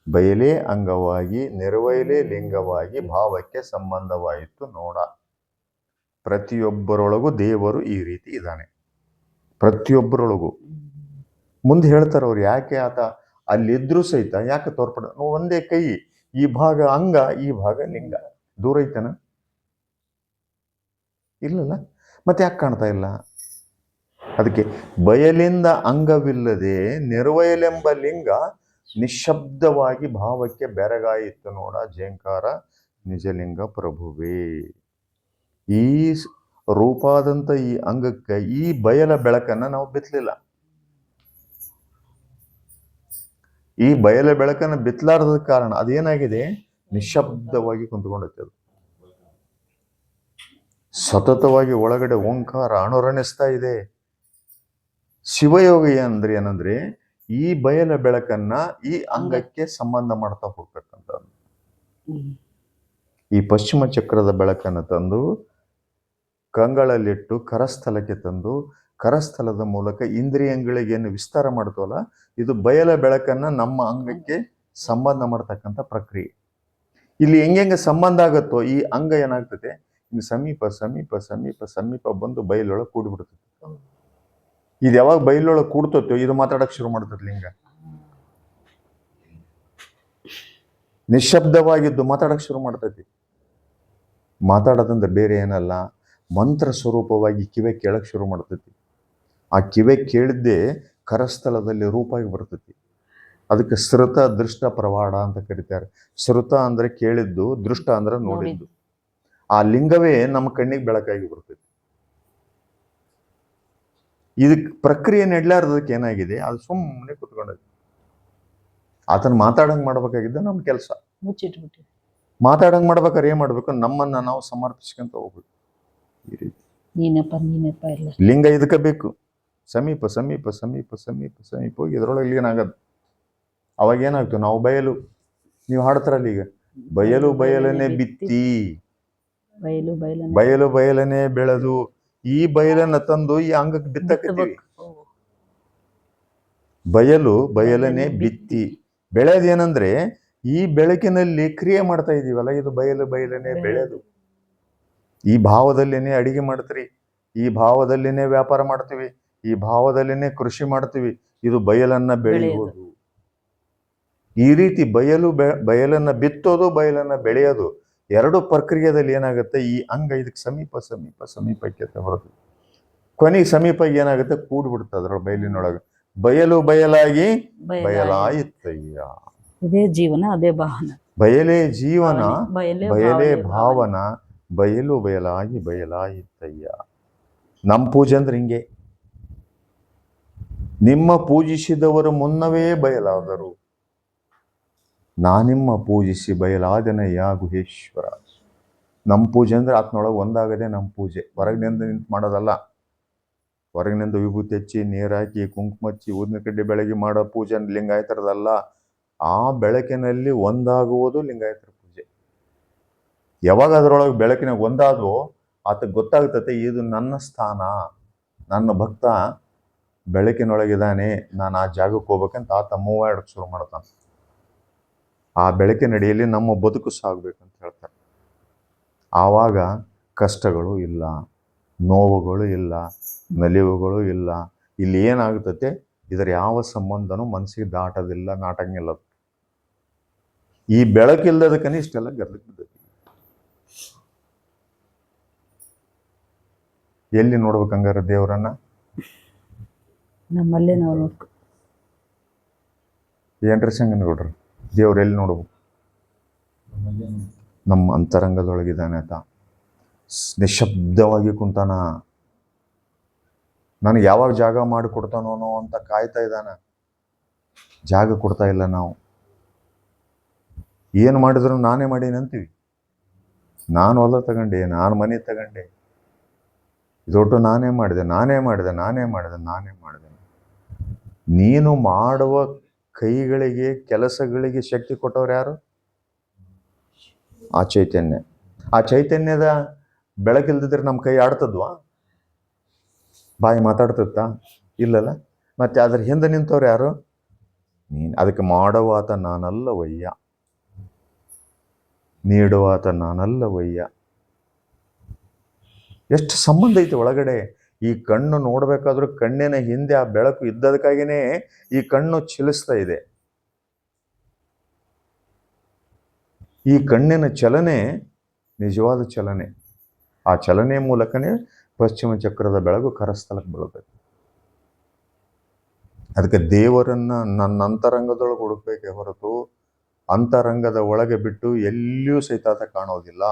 S6: ಬಯಲೇ ಅಂಗವಾಗಿ ನಿರ್ವೈಲೇ ಲಿಂಗವಾಗಿ ಭಾವಕ್ಕೆ ಸಂಬಂಧವಾಯಿತು ನೋಡ. ಪ್ರತಿಯೊಬ್ಬರೊಳಗೂ ದೇವರು ಈ ರೀತಿ ಇದ್ದಾನೆ. ಪ್ರತಿಯೊಬ್ಬರೊಳಗೂ. ಮುಂದೆ ಹೇಳ್ತಾರೆ ಅವ್ರು, ಯಾಕೆ ಆತ ಅಲ್ಲಿದ್ರೂ ಸಹಿತ ಯಾಕೆ ತೋರ್ಪಡ, ಒಂದೇ ಕೈ, ಈ ಭಾಗ ಅಂಗ, ಈ ಭಾಗ ಲಿಂಗ. ದೂರ ಐತನ? ಇಲ್ಲಲ್ಲ. ಮತ್ತೆ ಯಾಕೆ ಕಾಣ್ತಾ ಇಲ್ಲ? ಅದಕ್ಕೆ ಬಯಲಿಂದ ಅಂಗವಿಲ್ಲದೆ ನಿರ್ವಯಲೆಂಬ ಲಿಂಗ ನಿಶಬ್ದವಾಗಿ ಭಾವಕ್ಕೆ ಬೆರಗಾಯಿತು ನೋಡ ಜೇಂಕಾರ ನಿಜಲಿಂಗ ಪ್ರಭುವೇ. ಈ ರೂಪಾದಂತ ಈ ಅಂಗಕ್ಕೆ ಈ ಬಯಲ ಬೆಳಕನ್ನ ನಾವು ಬಿತ್ತಲಿಲ್ಲ. ಈ ಬಯಲ ಬೆಳಕನ್ನ ಬಿತ್ತಲಾರದ ಕಾರಣ ಅದೇನಾಗಿದೆ, ನಿಶಬ್ದವಾಗಿ ಕುಂತ್ಕೊಂಡೈತೆ. ಅದು ಸತತವಾಗಿ ಒಳಗಡೆ ಓಂಕಾರ ಅಣುರಣಿಸ್ತಾ ಇದೆ. ಶಿವಯೋಗಿ ಅಂದ್ರೆ ಏನಂದ್ರೆ ಈ ಬಯಲ ಬೆಳಕನ್ನ ಈ ಅಂಗಕ್ಕೆ ಸಂಬಂಧ ಮಾಡ್ತಾ ಹೋಗ್ತಕ್ಕಂಥದ್ದು. ಈ ಪಶ್ಚಿಮ ಚಕ್ರದ ಬೆಳಕನ್ನು ತಂದು ಕಂಗಳಲ್ಲಿಟ್ಟು ಕರಸ್ಥಲಕ್ಕೆ ತಂದು ಕರಸ್ಥಲದ ಮೂಲಕ ಇಂದ್ರಿಯಗಳಿಗೇನು ವಿಸ್ತಾರ ಮಾಡ್ತವಲ್ಲ, ಇದು ಬಯಲ ಬೆಳಕನ್ನ ನಮ್ಮ ಅಂಗಕ್ಕೆ ಸಂಬಂಧ ಮಾಡ್ತಕ್ಕಂಥ ಪ್ರಕ್ರಿಯೆ. ಇಲ್ಲಿ ಹೆಂಗೆ ಸಂಬಂಧ ಆಗುತ್ತೋ ಈ ಅಂಗ ಏನಾಗ್ತದೆ, ಇನ್ನು ಸಮೀಪ ಸಮೀಪ ಸಮೀಪ ಸಮೀಪ ಬಂದು ಬಯಲೊಳಗೆ ಕೂಡಿಬಿಡ್ತದೆ. ಇದು ಯಾವಾಗ ಬಯಲೊಳಗೆ ಕೂಡ್ತೋ ಇದು ಮಾತಾಡಕ್ ಶುರು ಮಾಡ್ತದೆ ಲಿಂಗ. ನಿಶಬ್ದವಾಗಿದ್ದು ಮಾತಾಡಕ್ ಶುರು ಮಾಡ್ತೈತಿ. ಮಾತಾಡೋದಂದ್ರೆ ಬೇರೆ ಏನಲ್ಲ, ಮಂತ್ರ ಸ್ವರೂಪವಾಗಿ ಕಿವೆ ಕೇಳಕ್ ಶುರು ಮಾಡ್ತೈತಿ. ಆ ಕಿವೆ ಕೇಳಿದ್ದೇ ಕರಸ್ಥಲದಲ್ಲಿ ರೂಪಾಗಿ ಬರ್ತೈತಿ. ಅದಕ್ಕೆ ಶ್ರುತ ದೃಷ್ಟ ಪ್ರವಾಡ ಅಂತ ಕರೀತಾರೆ. ಶ್ರುತ ಅಂದ್ರೆ ಕೇಳಿದ್ದು, ದೃಷ್ಟ ಅಂದ್ರೆ ನೋಡಿದ್ದು. ಆ ಲಿಂಗವೇ ನಮ್ಮ ಕಣ್ಣಿಗೆ ಬೆಳಕಾಗಿ ಬರ್ತೈತಿ. ಇದಕ್ಕೆ ಪ್ರಕ್ರಿಯೆ ನೆಡ್ಲಾರ್ದಕ್ಕೆ ಏನಾಗಿದೆ, ಅದು ಸುಮ್ಮನೆ ಕುತ್ಕೊಂಡೈತಿ. ಆತನ ಮಾತಾಡಂಗ್ ಮಾಡ್ಬೇಕಾಗಿದ್ದ ನಮ್ಮ ಕೆಲಸ.
S1: ಮುಚ್ಚಿಟ್ಬಿಟ್ಟು
S6: ಮಾತಾಡಂಗ್ ಮಾಡ್ಬೇಕಾದ್ರೆ ಏನ್ ಮಾಡ್ಬೇಕು, ನಮ್ಮನ್ನ ನಾವು ಸಮರ್ಪಿಸ್ಕೊಂತ ಹೋಗ್ಬೇಕು. ಈ ರೀತಿ
S1: ನೀನೆಪ್ಪ ಇಲ್ಲ.
S6: ಲಿಂಗ ಇದಕ್ಕೆ ಬೇಕು. ಸಮೀಪ ಸಮೀಪ ಸಮೀಪ ಸಮೀಪ ಸಮೀಪ ಹೋಗಿ ಇದ್ರೊಳಗೆ ಏನಾಗದು, ಅವಾಗ ಏನಾಗ್ತದೆ, ನಾವು ಬಯಲು, ನೀವು ಹಾಡ್ತಾರಲ್ಲ ಈಗ, ಬಯಲು ಬಯಲನೆ ಬಿತ್ತಿ, ಬಯಲು ಬಯಲನೆ ಬೆಳೆದು, ಈ ಬಯಲನ್ನ ತಂದು ಈ ಅಂಗಕ್ಕೆ ಬಿತ್ತಕತ್ತೀವಿ. ಬಯಲು ಬಯಲನೆ ಬಿತ್ತಿ. ಬೆಳೆದೇನಂದ್ರೆ ಈ ಬೆಳಕಿನಲ್ಲಿ ಕ್ರಿಯೆ ಮಾಡ್ತಾ ಇದೀವಲ್ಲ, ಇದು ಬಯಲು ಬಯಲನೆ ಬೆಳೆದು. ಈ ಭಾವದಲ್ಲಿನೇ ಅಡಿಗೆ ಮಾಡ್ತೀರಿ, ಈ ಭಾವದಲ್ಲಿನೇ ವ್ಯಾಪಾರ ಮಾಡ್ತೀವಿ, ಈ ಭಾವದಲ್ಲಿನೇ ಕೃಷಿ ಮಾಡ್ತೀವಿ. ಇದು ಬಯಲನ್ನ ಬೆಳೆಯುವುದು. ಈ ರೀತಿ ಬಯಲನ್ನ ಬಿತ್ತೋದು, ಬಯಲನ್ನ ಬೆಳೆಯೋದು, ಎರಡು ಪ್ರಕ್ರಿಯೆದಲ್ಲಿ ಏನಾಗುತ್ತೆ, ಈ ಅಂಗ ಇದಕ್ಕೆ ಸಮೀಪ ಸಮೀಪ ಸಮೀಪಕ್ಕೆ ಬರುತ್ತೆ. ಕೊನೆಗೆ ಸಮೀಪ ಏನಾಗುತ್ತೆ, ಕೂಡ್ಬಿಡುತ್ತೆ ಅದ್ರೊಳಗೆ ಬಯಲಿನೊಳಗೆ. ಬಯಲು ಬಯಲಾಗಿ ಬಯಲಾಯಿತಯ್ಯ.
S1: ಇದೇ ಜೀವನ, ಅದೇ ಭಾವನ.
S6: ಬಯಲೇ ಜೀವನ, ಬಯಲೇ ಭಾವನ,
S1: ಭಾವನೆ.
S6: ಬಯಲು ಬಯಲಾಗಿ ಬಯಲಾಯಿತಯ್ಯ. ನಮ್ಮ ಪೂಜೆ ಅಂದ್ರೆ ಹಿಂಗೆ. ನಿಮ್ಮ ಪೂಜಿಸಿದವರು ಮುನ್ನವೇ ಬಯಲಾದರು, ನಾನಿಮ್ಮ ಪೂಜಿಸಿ ಬಯಲಾದನಯ್ಯ ಗುಹೇಶ್ವರ. ನಮ್ಮ ಪೂಜೆ ಅಂದ್ರೆ ಆತ್ನೊಳಗೆ ಒಂದಾಗದೆ ನಮ್ಮ ಪೂಜೆ. ಹೊರಗಿನಿಂದ ನಿಂತು ಮಾಡೋದಲ್ಲ. ಹೊರಗಿನಿಂದ ವಿಭೂತಿ ಹಚ್ಚಿ, ನೀರು ಹಾಕಿ, ಕುಂಕುಮ ಹಚ್ಚಿ, ಊದಿನ ಕಡ್ಡಿ ಬೆಳಗ್ಗೆ ಮಾಡೋ ಪೂಜೆ ಲಿಂಗಾಯತರದಲ್ಲ. ಆ ಬೆಳಕಿನಲ್ಲಿ ಒಂದಾಗುವುದು ಲಿಂಗಾಯತರ ಪೂಜೆ. ಯಾವಾಗ ಅದರೊಳಗೆ ಬೆಳಕಿನಾಗ ಒಂದಾದ್ವೋ ಆತಗೆ ಗೊತ್ತಾಗ್ತತೆ ಇದು ನನ್ನ ಸ್ಥಾನ, ನನ್ನ ಭಕ್ತ ಬೆಳಕಿನೊಳಗಿದ್ದಾನೆ, ನಾನು ಆ ಜಾಗಕ್ಕೆ ಹೋಗ್ಬೇಕಂತ ಆತ ಮೂವ್ ಆಡೋಕೆ ಶುರು ಮಾಡ್ತಾನೆ. ಆ ಬೆಳಕಿನ ಅಡಿಯಲ್ಲಿ ನಮ್ಮ ಬದುಕು ಸಾಗಬೇಕಂತ ಹೇಳ್ತಾರೆ. ಆವಾಗ ಕಷ್ಟಗಳು ಇಲ್ಲ, ನೋವುಗಳು ಇಲ್ಲ, ನಲಿವುಗಳು ಇಲ್ಲ. ಇಲ್ಲಿ ಏನಾಗ್ತತೆ, ಇದರ ಯಾವ ಸಂಬಂಧನೂ ಮನಸ್ಸಿಗೆ ದಾಟೋದಿಲ್ಲ, ನಾಟಂಗಿಲ್ಲ. ಈ ಬೆಳಕಿಲ್ಲದಕ್ಕನೇ ಇಷ್ಟೆಲ್ಲ ಗರ್ದಕ್ಕೆ ಬಿದ್ದೈತಿ. ಎಲ್ಲಿ ನೋಡ್ಬೇಕಂಗಾರ ದೇವರನ್ನ?
S1: ನಮ್ಮಲ್ಲೇ ನಾವು ನೋಡ್ಕೊ.
S6: ಏನ್ರಿ ಸಂಗನಗೌಡ್ರು, ದೇವ್ರು ಎಲ್ಲಿ ನೋಡ್ಬೇಕು? ನಮ್ಮ ಅಂತರಂಗದೊಳಗಿದ್ದಾನೆ ಆತ. ನಿಶಬ್ದವಾಗಿ ಕುಂತಾನ. ನನಗೆ ಯಾವಾಗ ಜಾಗ ಮಾಡಿ ಕೊಡ್ತಾನೋ ಅಂತ ಕಾಯ್ತಾ ಇದ್ದಾನೆ. ಜಾಗ ಕೊಡ್ತಾ ಇಲ್ಲ ನಾವು. ಏನು ಮಾಡಿದ್ರು ನಾನೇ ಮಾಡೀನಿ ಅಂತೀವಿ. ನಾನು ಹೊಲ ತಗೊಂಡೆ, ನಾನು ಮನೆ ತಗೊಂಡೆ, ಇದೊಟ್ಟು ನಾನೇ ಮಾಡಿದೆ. ನೀನು ಮಾಡುವ ಕೈಗಳಿಗೆ, ಕೆಲಸಗಳಿಗೆ ಶಕ್ತಿ ಕೊಟ್ಟವ್ರು ಯಾರು? ಆ ಚೈತನ್ಯ. ಆ ಚೈತನ್ಯದ ಬೆಳಕಿಲ್ದಿದ್ರೆ ನಮ್ಮ ಕೈ ಆಡ್ತದ್ವಾ? ಬಾಯಿ ಮಾತಾಡ್ತತ್ತ? ಇಲ್ಲಲ್ಲ. ಮತ್ತೆ ಅದ್ರ ಹಿಂದೆ ನಿಂತವ್ರು ಯಾರು? ನೀನು. ಅದಕ್ಕೆ ಮಾಡುವಾತ ನಾನಲ್ಲವಯ್ಯ, ನೀಡುವಾತ ನಾನಲ್ಲವಯ್ಯ. ಎಷ್ಟು ಸಂಬಂಧ ಐತೆ ಒಳಗಡೆ. ಈ ಕಣ್ಣು ನೋಡ್ಬೇಕಾದ್ರೂ ಕಣ್ಣಿನ ಹಿಂದೆ ಆ ಬೆಳಕು ಇದ್ದದಕ್ಕಾಗಿಯೇ ಈ ಕಣ್ಣು ಚಲಿಸ್ತಾ ಇದೆ. ಈ ಕಣ್ಣಿನ ಚಲನೆ ನಿಜವಾದ ಚಲನೆ. ಆ ಚಲನೆ ಮೂಲಕನೇ ಪಶ್ಚಿಮ ಚಕ್ರದ ಬೆಳಕು ಕರಸ್ಥಲಕ್ಕೆ ಬೀಳುತ್ತೆ. ಅದಕ್ಕೆ ದೇವರನ್ನ ನನ್ನ ಅಂತರಂಗದೊಳಗೆ ಹುಡುಕ್ಬೇಕೆ ಹೊರತು ಅಂತರಂಗದ ಒಳಗೆ ಬಿಟ್ಟು ಎಲ್ಲಿಯೂ ಸಹಿತ ಕಾಣೋದಿಲ್ಲ.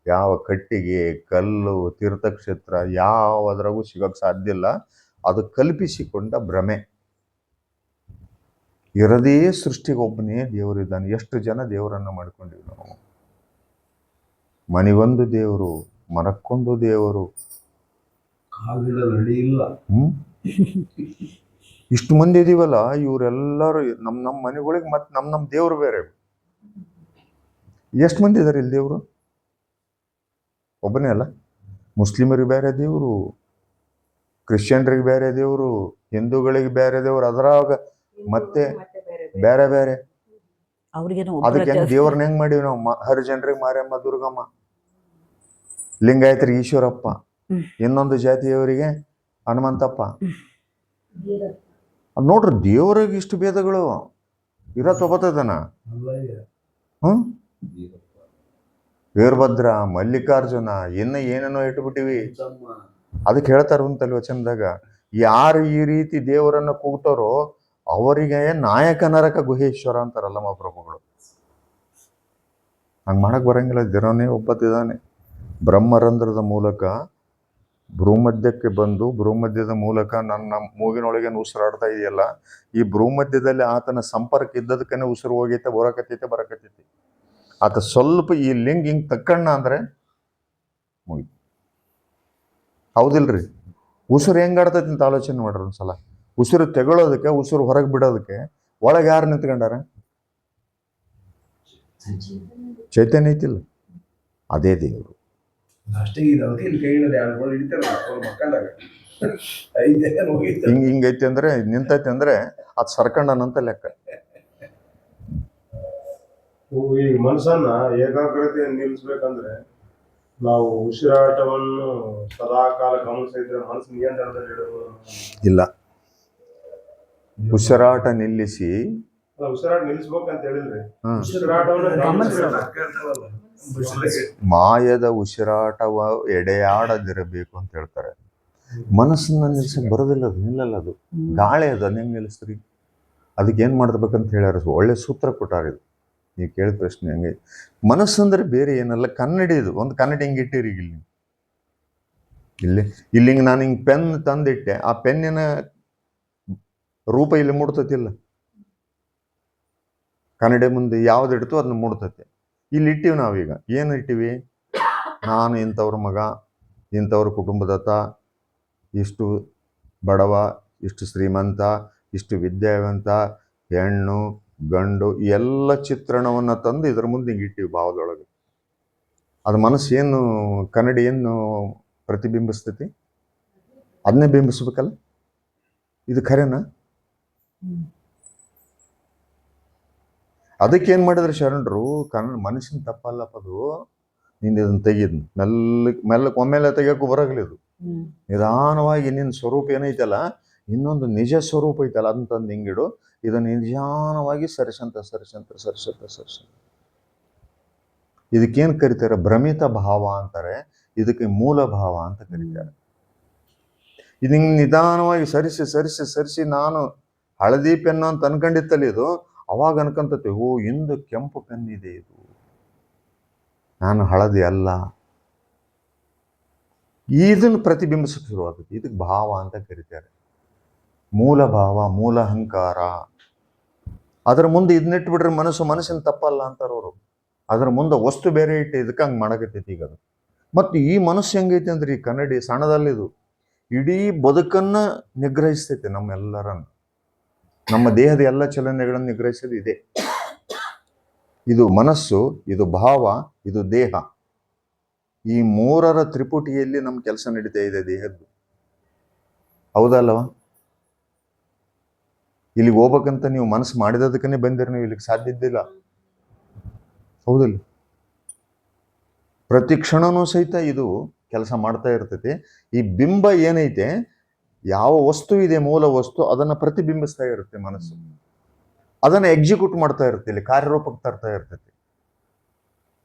S6: ಯಾವ ಕಟ್ಟಿಗೆ, ಕಲ್ಲು, ತೀರ್ಥಕ್ಷೇತ್ರ ಯಾವುದ್ರಾಗೂ ಸಿಗೋಕ್ಕೆ ಸಾಧ್ಯ ಇಲ್ಲ. ಅದು ಕಲ್ಪಿಸಿಕೊಂಡ ಭ್ರಮೆ. ಇರದೇ ಸೃಷ್ಟಿಗೊಬ್ಬನೇ ದೇವರಿದ್ದಾನೆ. ಎಷ್ಟು ಜನ ದೇವರನ್ನ ಮಾಡ್ಕೊಂಡಿವಿ ನಾವು. ಮನೆಗೊಂದು ದೇವರು, ಮರಕ್ಕೊಂದು ದೇವರು.
S3: ಅಡಿ ಇಲ್ಲ.
S6: ಇಷ್ಟು ಮಂದಿ ಇದೀವಲ್ಲ, ಇವರೆಲ್ಲರೂ ನಮ್ಮ ಮನೆಗಳಿಗೆ ಮತ್ತೆ ನಮ್ಮ ದೇವರು ಬೇರೆ. ಎಷ್ಟು ಮಂದಿ ಇದಾರೆ ಇಲ್ಲಿ ದೇವರು? ಒಬ್ಬನೇ ಅಲ್ಲ. ಮುಸ್ಲಿಮರಿಗೆ ಬೇರೆ ದೇವರು, ಕ್ರಿಶ್ಚಿಯನ್ರಿಗೆ ಬೇರೆ ದೇವರು, ಹಿಂದೂಗಳಿಗೆ ಬೇರೆ ದೇವರು, ಅದರಾಗ ಮತ್ತೆ ಬೇರೆ ಬೇರೆ. ಅದಕ್ಕೆ ದೇವ್ರನ್ನ ಹೆಂಗ್ ಮಾಡಿವಿ ನಾವು? ಹರಿಜನರಿಗೆ ಮಾರಮ್ಮ ದುರ್ಗಮ್ಮ, ಲಿಂಗಾಯತರಿಗೆ ಈಶ್ವರಪ್ಪ, ಇನ್ನೊಂದು ಜಾತಿಯವರಿಗೆ ಹನುಮಂತಪ್ಪ. ಅದು ನೋಡ್ರಿ, ದೇವರಿಗೆ ಇಷ್ಟು ಭೇದಗಳು ಇರತ್ ಒಬ್ಬತದನ. ವೀರಭದ್ರ, ಮಲ್ಲಿಕಾರ್ಜುನ, ಏನೇನೋ ಇಟ್ಬಿಟ್ಟಿವಿ. ಅದಕ್ಕೆ ಹೇಳ್ತಾರ ಅಂತಲ್ವ ವಚನದಾಗ, ಯಾರು ಈ ರೀತಿ ದೇವರನ್ನ ಕೂಗ್ತಾರೋ ಅವರಿಗೆ ನಾಯಕ ನರಕ ಗುಹೇಶ್ವರ ಅಂತಾರಲ್ಲ ಮಹಾಪ್ರಭುಗಳು. ಹಂಗೆ ಮಾಡಕ್ ಬರಂಗಿಲ್ಲ. ದಿನನೇ ಒಬ್ಬತ್ತಿದ್ದಾನೆ. ಬ್ರಹ್ಮರಂಧ್ರದ ಮೂಲಕ ಭ್ರೂಮಧ್ಯಕ್ಕೆ ಬಂದು ಭ್ರೂಮಧ್ಯದ ಮೂಲಕ ನನ್ನ ಮೂಗಿನೊಳಗೆ ಉಸಿರಾಡ್ತಾ ಇದೆಯಲ್ಲ, ಈ ಭ್ರೂಮಧ್ಯದಲ್ಲಿ ಆತನ ಸಂಪರ್ಕ ಇದ್ದದಕ್ಕನೇ ಉಸಿರು ಹೋಗೈತೆ, ಬರಕತ್ತೈತೆ. ಆತ ಸ್ವಲ್ಪ ಈ ಲಿಂಗ್ ಹಿಂಗ್ ತಕ್ಕಣ್ಣ ಅಂದ್ರೆ ಮುಗಿತು. ಹೌದಿಲ್ರಿ? ಉಸಿರು ಹೆಂಗಾಡ್ತೈತಿ ಅಂತ ಆಲೋಚನೆ ಮಾಡ್ರಿ ಒಂದ್ಸಲ. ಉಸಿರು ತೆಗೊಳ್ಳೋದಕ್ಕೆ, ಉಸಿರು ಹೊರಗೆ ಬಿಡೋದಕ್ಕೆ ಒಳಗೆ ಯಾರು ನಿಂತ್ಕೊಂಡಾರ? ಚೈತನ್ಯ ಐತಿಲ್ಲ, ಅದೇ ದೇವರು. ಹಿಂಗೈತಿ ಅಂದ್ರೆ, ನಿಂತೈತಿ ಅಂದ್ರೆ ಅದು ಸರ್ಕಂಡನಂತ ಲೆಕ್ಕ.
S2: ಈ ಮನಸ್ಸನ್ನ ಏಕಾಗ್ರತೆ ನಿಲ್ಲಿಸ್ಬೇಕಂದ್ರೆ ನಾವು ಉಸಿರಾಟವನ್ನು ಸದಾ ಕಾಲ ಗಮನಿಸಿದ್ರೆ ಮನಸ್ಸು ನಿಯಂತ್ರಣದಲ್ಲಿ
S6: ಇಲ್ಲ. ಉಸಿರಾಟ ನಿಲ್ಲಿಸಿ,
S2: ಉಸಿರಾಟ ನಿಲ್ಲಿಸ್ಬೇಕಂತ ಹೇಳಿದ್ರೆ
S6: ಮಾಯದ ಉಸಿರಾಟವ ಎಡೆಯಾಡದಿರಬೇಕು ಅಂತ ಹೇಳ್ತಾರೆ. ಮನಸ್ಸನ್ನ ನಿಲ್ಸಕ್ ಬರೋದಿಲ್ಲ, ಅದು ನಿಲ್ಲಲ್ಲ. ಅದು ಗಾಳಿ, ಅದು ಹೆಂಗ್ ನಿಲ್ಲಿಸ್ತೀರಿ? ಅದಕ್ಕೆ ಏನ್ ಮಾಡ್ಬೇಕಂತ ಹೇಳ್ಯಾರ, ಒಳ್ಳೆ ಸೂತ್ರ ಕೊಟ್ಟಾರ. ಇದು ನೀವು ಕೇಳಿದ ಪ್ರಶ್ನೆ ಹಂಗೆ. ಮನಸ್ಸಂದ್ರೆ ಬೇರೆ ಏನಲ್ಲ, ಕನ್ನಡಿ. ಇದು ಒಂದು ಕನ್ನಡಿ ಹಿಂಗೆ ಇಟ್ಟಿರಿ ಇಲ್ಲಿ ಹಿಂಗೆ ನಾನು ಹಿಂಗೆ ಪೆನ್ ತಂದಿಟ್ಟೆ, ಆ ಪೆನ್ನಿನ ರೂಪ ಇಲ್ಲಿ ಮೂಡ್ತತಿಲ್ಲ. ಕನ್ನಡಿ ಮುಂದೆ ಯಾವ್ದು ಇಡ್ತು ಅದನ್ನ ಮೂಡ್ತತೆ. ಇಲ್ಲಿ ಇಟ್ಟಿವಿ ನಾವೀಗ. ಏನು ಇಟ್ಟಿವಿ? ನಾನು ಇಂಥವ್ರ ಮಗ, ಇಂಥವ್ರ ಕುಟುಂಬದತ್ತ, ಇಷ್ಟು ಬಡವ, ಇಷ್ಟು ಶ್ರೀಮಂತ, ಇಷ್ಟು ವಿದ್ಯಾವಂತ, ಹೆಣ್ಣು ಗಂಡು, ಎಲ್ಲ ಚಿತ್ರಣವನ್ನು ತಂದು ಇದ್ರ ಮುಂದೆ ಹಿಂಗೆ ಇಟ್ಟಿವಿ ಭಾವದೊಳಗೆ. ಅದು ಮನಸ್ಸು ಏನು ಕನ್ನಡಿ ಏನು ಪ್ರತಿಬಿಂಬಿಸ್ತೈತಿ, ಅದನ್ನೇ ಬಿಂಬಿಸ್ಬೇಕಲ್ಲ. ಇದು ಖರೇನಾ? ಅದಕ್ಕೇನು ಮಾಡಿದ್ರೆ ಶರಣರು, ಮನುಷ್ಯನ ತಪ್ಪಲ್ಲಪ್ಪ ಅದು, ನಿಂದು ಇದನ್ನು ತೆಗಿದ್ನು ಮೆಲ್ಲಕ್ಕೆ ಒಮ್ಮೆಲೆ ತೆಗಿಯೋಕ್ಕೂ ಬರಾಗಲಿ. ಇದು ನಿಧಾನವಾಗಿ ನಿನ್ನ ಸ್ವರೂಪ ಏನೈತಲ್ಲ, ಇನ್ನೊಂದು ನಿಜ ಸ್ವರೂಪ ಐತಲ್ಲ, ಅದನ್ನ ತಂದು ಹಿಂಗಿಡು. ಇದನ್ನು ನಿಧಾನವಾಗಿ ಸರಿಸಂತ. ಇದಕ್ಕೇನು ಕರೀತಾರೆ? ಭ್ರಮಿತ ಭಾವ ಅಂತಾರೆ, ಇದಕ್ಕೆ ಮೂಲ ಭಾವ ಅಂತ ಕರೀತಾರೆ. ಇದು ಹಿಂಗೆ ನಿಧಾನವಾಗಿ ಸರಿಸಿ ನಾನು ಹಳದಿ ಪೆನ್ನು ಅಂತ ಅನ್ಕೊಂಡಿತ್ತಲ್ಲ ಇದು, ಅವಾಗ ಅನ್ಕೊಂತತಿ, ಓ ಇಂದು ಕೆಂಪು ಪೆನ್ನಿದೆ, ಇದು ನಾನು ಹಳದಿ ಅಲ್ಲ. ಇದನ್ನು ಪ್ರತಿಬಿಂಬಿಸಕ್ಕೆ ಶುರುವಾಗುತ್ತೆ. ಇದಕ್ಕೆ ಭಾವ ಅಂತ ಕರೀತಾರೆ. ಮೂಲ ಭಾವ, ಮೂಲ ಅಹಂಕಾರ. ಅದರ ಮುಂದೆ ಇದನ್ನಿಟ್ಬಿಟ್ರೆ ಮನಸ್ಸಿನ ತಪ್ಪಲ್ಲ ಅಂತಾರೆ ಅವರು. ಅದರ ಮುಂದೆ ವಸ್ತು ಬೇರೆ ಇಟ್ಟು ಇದಕ್ಕೆ ಹಂಗೆ ಮಾಡಕತ್ತೈತಿ ಈಗ ಅದು. ಮತ್ತು ಈ ಮನಸ್ಸು ಹೆಂಗೈತಿ ಅಂದ್ರೆ, ಈ ಕನ್ನಡಿ ಸಣ್ಣದಲ್ಲಿದು ಇಡೀ ಬದುಕನ್ನ ನಿಗ್ರಹಿಸ್ತೈತೆ ನಮ್ಮೆಲ್ಲರನ್ನು. ನಮ್ಮ ದೇಹದ ಎಲ್ಲ ಚಲನೆಗಳನ್ನು ನಿಗ್ರಹಿಸೋದು ಇದೆ. ಇದು ಮನಸ್ಸು, ಇದು ಭಾವ, ಇದು ದೇಹ. ಈ ಮೂರರ ತ್ರಿಪುಟಿಯಲ್ಲಿ ನಮ್ಮ ಕೆಲಸ ನಡೀತಾ ಇದೆ ದೇಹದ್ದು. ಹೌದಲ್ಲವ? ಇಲ್ಲಿಗೆ ಹೋಗ್ಬೇಕಂತ ನೀವು ಮನಸ್ಸು ಮಾಡಿದದಕ್ಕೇ ಬಂದಿರ, ನೀವು ಇಲ್ಲಿಗೆ ಸಾಧ್ಯ ಇದ್ದಿಲ್ಲ. ಹೌದಲ್ಲ? ಪ್ರತಿ ಕ್ಷಣನೂ ಸಹಿತ ಇದು ಕೆಲಸ ಮಾಡ್ತಾ ಇರ್ತೈತಿ. ಈ ಬಿಂಬ ಏನೈತೆ, ಯಾವ ವಸ್ತು ಇದೆ ಮೂಲ ವಸ್ತು, ಅದನ್ನ ಪ್ರತಿಬಿಂಬಿಸ್ತಾ ಇರುತ್ತೆ ಮನಸ್ಸು. ಅದನ್ನ ಎಕ್ಸಿಕ್ಯೂಟ್ ಮಾಡ್ತಾ ಇರುತ್ತೆ, ಇಲ್ಲಿ ಕಾರ್ಯರೂಪಕ್ಕೆ ತರ್ತಾ ಇರ್ತೈತಿ.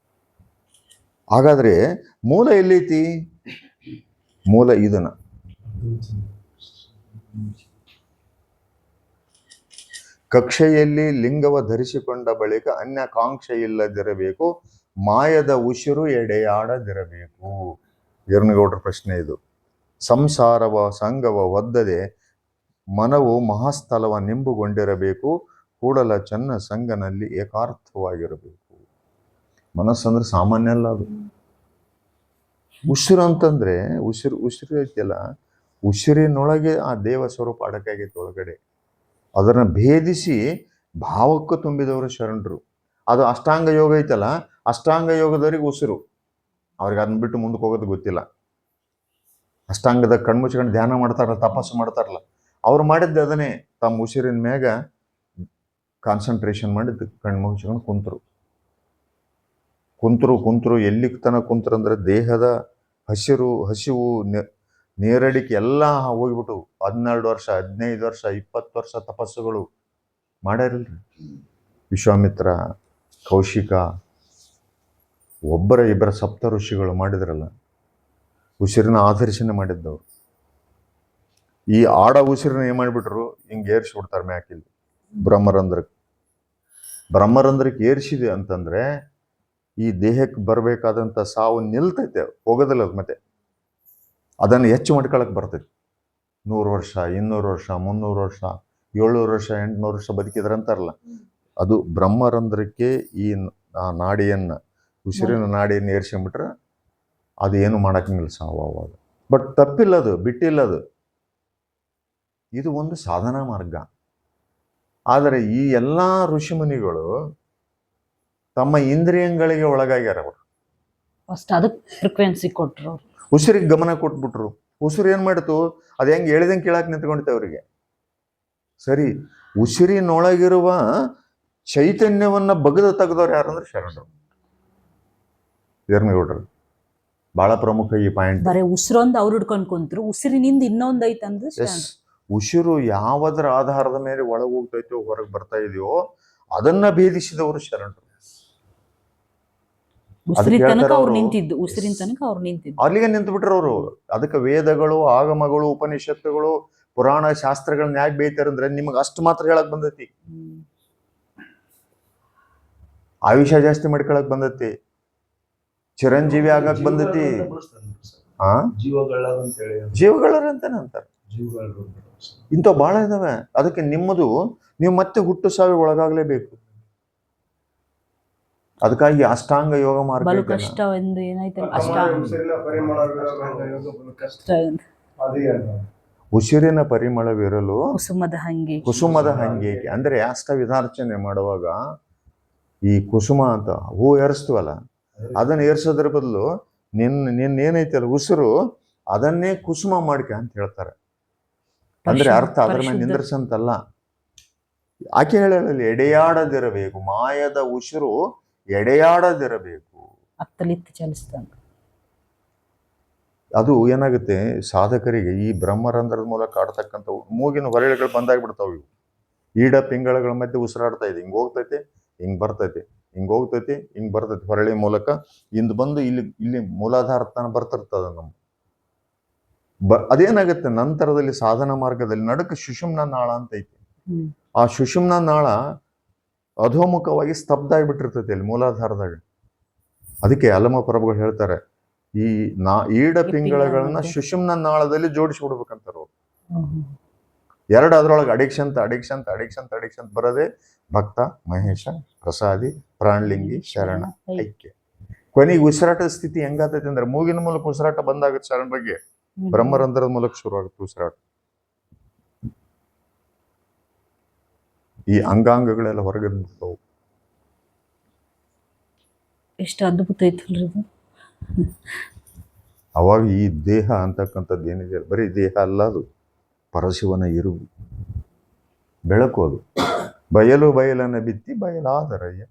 S6: ಹಾಗಾದ್ರೆ ಮೂಲ ಎಲ್ಲೈತಿ? ಮೂಲ ಇದನ್ನ ಕಕ್ಷೆಯಲ್ಲಿ ಲಿಂಗವ ಧರಿಸಿಕೊಂಡ ಬಳಿಕ ಅನ್ಯಕಾಂಕ್ಷೆ ಇಲ್ಲದಿರಬೇಕು, ಮಾಯದ ಉಸಿರು ಎಡೆಯಾಡದಿರಬೇಕು. ಈರನಗೌಡರ ಪ್ರಶ್ನೆ ಇದು. ಸಂಸಾರವ ಸಂಗವ ಒದ್ದದೆ ಮನವು ಮಹಾಸ್ಥಳವ ನಿಂಬುಗೊಂಡಿರಬೇಕು, ಕೂಡಲ ಚೆನ್ನ ಸಂಗನಲ್ಲಿ ಏಕಾರ್ಥವಾಗಿರಬೇಕು. ಮನಸ್ಸಂದ್ರೆ ಸಾಮಾನ್ಯ ಅಲ್ಲ ಅದು. ಉಸಿರು ಅಂತಂದ್ರೆ ಉಸಿರು ಐತಿಯಲ್ಲ, ಉಸಿರಿನೊಳಗೆ ಆ ದೇವ ಸ್ವರೂಪ ಅಡಕಾಗೈತೆ ಒಳಗಡೆ. ಅದನ್ನ ಭೇದಿಸಿ ಭಾವಕ್ಕೂ ತುಂಬಿದವರು ಶರಣರು. ಅದು ಅಷ್ಟಾಂಗ ಯೋಗ ಐತಲ್ಲ, ಅಷ್ಟಾಂಗ ಯೋಗದವರಿಗೆ ಉಸಿರು, ಅವ್ರಿಗೆ ಅದನ್ನ ಬಿಟ್ಟು ಮುಂದಕ್ಕೆ ಹೋಗೋದು ಗೊತ್ತಿಲ್ಲ. ಅಷ್ಟಾಂಗದ ಕಣ್ಮುಚ್ಕೊಂಡು ಧ್ಯಾನ ಮಾಡ್ತಾರಲ್ಲ, ತಪಸ್ಸು ಮಾಡ್ತಾರಲ್ಲ, ಅವ್ರು ಮಾಡಿದ್ದು ಅದನ್ನೇ. ತಮ್ಮ ಉಸಿರಿನ ಮ್ಯಾಗ ಕಾನ್ಸಂಟ್ರೇಷನ್ ಮಾಡಿದ್ದು ಕಣ್ಮುಚ್ಕೊಂಡು ಕುಂತರು ಎಲ್ಲಿ ತನಕ ಕುಂತ್ರಂದ್ರೆ ದೇಹದ ಹಸಿವು ನೇರಡಿಕೆ ಎಲ್ಲ ಹೋಗ್ಬಿಟ್ಟು 12 ವರ್ಷ 15 ವರ್ಷ 20 ವರ್ಷ ತಪಸ್ಸುಗಳು ಮಾಡ್ಯಾರಿಲ್ರಿ. ವಿಶ್ವಾಮಿತ್ರ, ಕೌಶಿಕ, ಇಬ್ಬರ ಸಪ್ತ ಋಷಿಗಳು ಮಾಡಿದ್ರಲ್ಲ, ಉಸಿರಿನ ಆಧರಿಸನೆ ಮಾಡಿದ್ದವ್ರು. ಈ ಆಡ ಉಸಿರನ್ನ ಏನ್ ಮಾಡಿಬಿಟ್ರು, ಹಿಂಗೆ ಏರ್ಸಿಬಿಡ್ತಾರೆ ಮ್ಯಾಕಿಲ್ಲಿ ಬ್ರಹ್ಮರಂಧ್ರಕ್ಕೆ ಏರ್ಸಿದೆ ಅಂತಂದ್ರೆ ಈ ದೇಹಕ್ಕೆ ಬರಬೇಕಾದಂಥ ಸಾವು ನಿಲ್ತೈತೆ, ಹೋಗೋದಿಲ್ಲ ಅದು. ಮತ್ತೆ ಅದನ್ನು ಹೆಚ್ಚು ಮಾಡ್ಕೊಳಕ್ ಬರ್ತೈತಿ. 100 ವರ್ಷ 200 ವರ್ಷ 300 ವರ್ಷ 700 ವರ್ಷ 800 ವರ್ಷ ಬದುಕಿದ್ರಂತಾರಲ್ಲ, ಅದು ಬ್ರಹ್ಮರಂಧ್ರಕ್ಕೆ ಈ ನಾಡಿಯನ್ನ, ಉಸಿರಿನ ನಾಡಿಯನ್ನು ಏರ್ಸ್ಕೊಂಡ್ಬಿಟ್ರೆ ಅದು ಏನು ಮಾಡಕ್ಕಿಲ್ಲ, ಸಾವಾಗ. ಬಟ್ ತಪ್ಪಿಲ್ಲದು, ಬಿಟ್ಟಿಲ್ಲದು. ಇದು ಒಂದು ಸಾಧನಾ ಮಾರ್ಗ. ಆದರೆ ಈ ಎಲ್ಲ ಋಷಿಮುನಿಗಳು ತಮ್ಮ ಇಂದ್ರಿಯಗಳಿಗೆ ಒಳಗಾಗ್ಯಾರ. ಅವರು
S1: ಫಸ್ಟ್ ಅದಕ್ಕೆ ಫ್ರೀಕ್ವೆನ್ಸಿ ಕೊಟ್ರು,
S6: ಉಸಿರಿಗೆ ಗಮನ ಕೊಟ್ಬಿಟ್ರು. ಉಸಿರು ಏನ್ ಮಾಡಿತು, ಅದು ಹೆಂಗೆ ಹೇಳಿದಂಗೆ ಕೇಳಕ್ಕೆ ನಿಂತ್ಕೊಂಡಿತ್ತು ಅವರಿಗೆ. ಸರಿ, ಉಸಿರಿನೊಳಗಿರುವ ಚೈತನ್ಯವನ್ನ ಬಗದ ತೆಗೆದವ್ರು ಯಾರಂದ್ರೆ ಶರಣರು. ಈರನಗೌಡರು ಬಹಳ ಪ್ರಮುಖ ಈ ಪಾಯಿಂಟ್.
S1: ಬರೀ ಉಸಿರೊಂದು ಅವ್ರು ಹಿಡ್ಕೊಂಡು ಕುಂತ್ರು, ಉಸಿರಿನಿಂದ ಇನ್ನೊಂದು ಐತಂದ್ರೆ
S6: ಉಸಿರು ಯಾವುದರ ಆಧಾರದ ಮೇಲೆ ಒಳಗೆ ಹೋಗ್ತೈತೋ ಹೊರಗೆ ಬರ್ತಾ ಇದೆಯೋ ಅದನ್ನ ಭೇದಿಸಿದವರು ಶರಣರು.
S1: ಉಸಿರಿನ ತನಕ ಅವ್ರು ನಿಂತಿದ್ದು,
S6: ಅಲ್ಲಿಗೆ ನಿಂತು ಬಿಟ್ರು ಅವರು. ಅದಕ್ಕೆ ವೇದಗಳು, ಆಗಮಗಳು, ಉಪನಿಷತ್ತುಗಳು, ಪುರಾಣ ಶಾಸ್ತ್ರಗಳನ್ನ ಯಾಕೆ ಬೇಯ್ತಾರಂದ್ರೆ ನಿಮಗೆ ಅಷ್ಟು ಮಾತ್ರ ಹೇಳಕ್ ಬಂದೈತಿ. ಆಯುಷ್ಯ ಜಾಸ್ತಿ ಮಾಡ್ಕೊಳಕ್ ಬಂದೈತಿ, ಚಿರಂಜೀವಿ ಆಗಕ್ ಬಂದೈತಿ, ಜೀವಗಳರ ಅಂತಾನೆ ಅಂತಾರೆ. ಇಂಥ ಬಹಳ ಇದಾವೆ. ಅದಕ್ಕೆ ನಿಮ್ಮದು ನೀವು ಮತ್ತೆ ಹುಟ್ಟು ಸಾವಿಗೆ ಒಳಗಾಗ್ಲೇಬೇಕು. ಅದಕ್ಕಾಗಿ ಅಷ್ಟಾಂಗ ಯೋಗ ಮಾರ್ಗ ಉಸಿರಿನ ಪರಿಮಳವಿರಲು ಕುಸುಮದ ಹಂಗೇಕೆ ಅಂದ್ರೆ ಅಷ್ಟ ವಿಧಾರ್ಚನೆ ಮಾಡುವಾಗ ಈ ಕುಸುಮ ಅಂತ ಹೂ ಏರಿಸ್ತೀವಲ್ಲ, ಅದನ್ನ ಏರ್ಸೋದ್ರ ಬದಲು ನಿನ್ನೇನೈತೆ ಅಲ್ಲ ಉಸಿರು ಅದನ್ನೇ ಕುಸುಮ ಮಾಡ್ಕ ಅಂತ ಹೇಳ್ತಾರೆ. ಅಂದ್ರೆ ಅರ್ಥ ಅದ್ರ ಮೇಲೆ ನಿಂದ್ರಸಂತಲ್ಲ. ಆಕೆ ಹೇಳಲಿ ಎಡೆಯಾಡದಿರಬೇಕು, ಮಾಯದ ಉಸಿರು ಎಡೆಯಾಡದಿರಬೇಕು.
S1: ಅತ್ತಲಿತ್ತು ಚಲಿಸ್ದಂಗ.
S6: ಅದು ಏನಾಗುತ್ತೆ ಸಾಧಕರಿಗೆ ಈ ಬ್ರಹ್ಮರಂಧ್ರದ ಮೂಲಕ ಆಡ್ತಕ್ಕಂಥ ಮೂಗಿನ ಹೊರಳೆಗಳು ಬಂದಾಗ್ಬಿಡ್ತಾವ. ಇವು ಈಡ ಪಿಂಗಳಗಳ ಮಧ್ಯೆ ಉಸಿರಾಡ್ತಾ ಇದೆ, ಹಿಂಗ್ ಹೋಗ್ತೈತೆ ಹಿಂಗ್ ಬರ್ತೈತೆ, ಹಿಂಗ್ ಹೋಗ್ತೈತಿ ಹಿಂಗ್ ಬರ್ತೈತಿ, ಹೊರಳಿ ಮೂಲಕ ಇಂದು ಬಂದು ಇಲ್ಲಿ ಮೂಲಾಧಾರ ತನ ಬರ್ತಿರ್ತದ ನಮ್ಮ ಅದೇನಾಗುತ್ತೆ ನಂತರದಲ್ಲಿ ಸಾಧನ ಮಾರ್ಗದಲ್ಲಿ ನಡಕ ಸುಷುಮ್ನ ನಾಳ ಅಂತ ಐತಿ. ಆ ಸುಷುಮ್ನ ನಾಳ ಅಧೋಮುಖವಾಗಿ ಸ್ತಬ್ಧ ಆಗಿಬಿಟ್ಟಿರ್ತೈತಿ ಅಲ್ಲಿ ಮೂಲಾಧಾರದಾಗ. ಅದಕ್ಕೆ ಅಲಮ ಪ್ರಭುಗಳು ಹೇಳ್ತಾರೆ ಈ ಈಡ ಪಿಂಗಳಗಳನ್ನ ಸುಷುಮ್ನ ನಾಳದಲ್ಲಿ ಜೋಡಿಸಿ ಬಿಡ್ಬೇಕಂತಾರ ಅವ್ರು. ಎರಡು ಅದ್ರೊಳಗೆ ಅಡಿಕ್ಷನ್ ಬರೋದೇ ಭಕ್ತ, ಮಹೇಶ, ಪ್ರಸಾದಿ, ಪ್ರಾಣಲಿಂಗಿ, ಶರಣ, ಐಕ್ಯ. ಕೊನೆಗೆ ಉಸಿರಾಟದ ಸ್ಥಿತಿ ಹೆಂಗಾತೈತಿ ಅಂದ್ರೆ ಮೂಗಿನ ಮೂಲಕ ಉಸಿರಾಟ ಬಂದಾಗುತ್ತೆ ಶರಣ ಬಗ್ಗೆ, ಬ್ರಹ್ಮರಂಧ್ರದ ಮೂಲಕ ಶುರು ಆಗುತ್ತೆ ಉಸಿರಾಟ. ಈ ಅಂಗಾಂಗಗಳೆಲ್ಲ ಹೊರಗೆ ನಿಂತವು.
S1: ಎಷ್ಟು ಅದ್ಭುತ ಐತಲ್ರಿ ಇದು.
S6: ಅವಾಗ ಈ ದೇಹ ಅಂತಕ್ಕಂಥದ್ದು ಏನಿದೆ ಬರೀ ದೇಹ ಅಲ್ಲ, ಅದು ಪರಶಿವನ ಇರುವು ಬೆಳಕು. ಅದು ಬಯಲನ್ನ ಬಿತ್ತಿ ಬಯಲಾದರಯ್ಯ.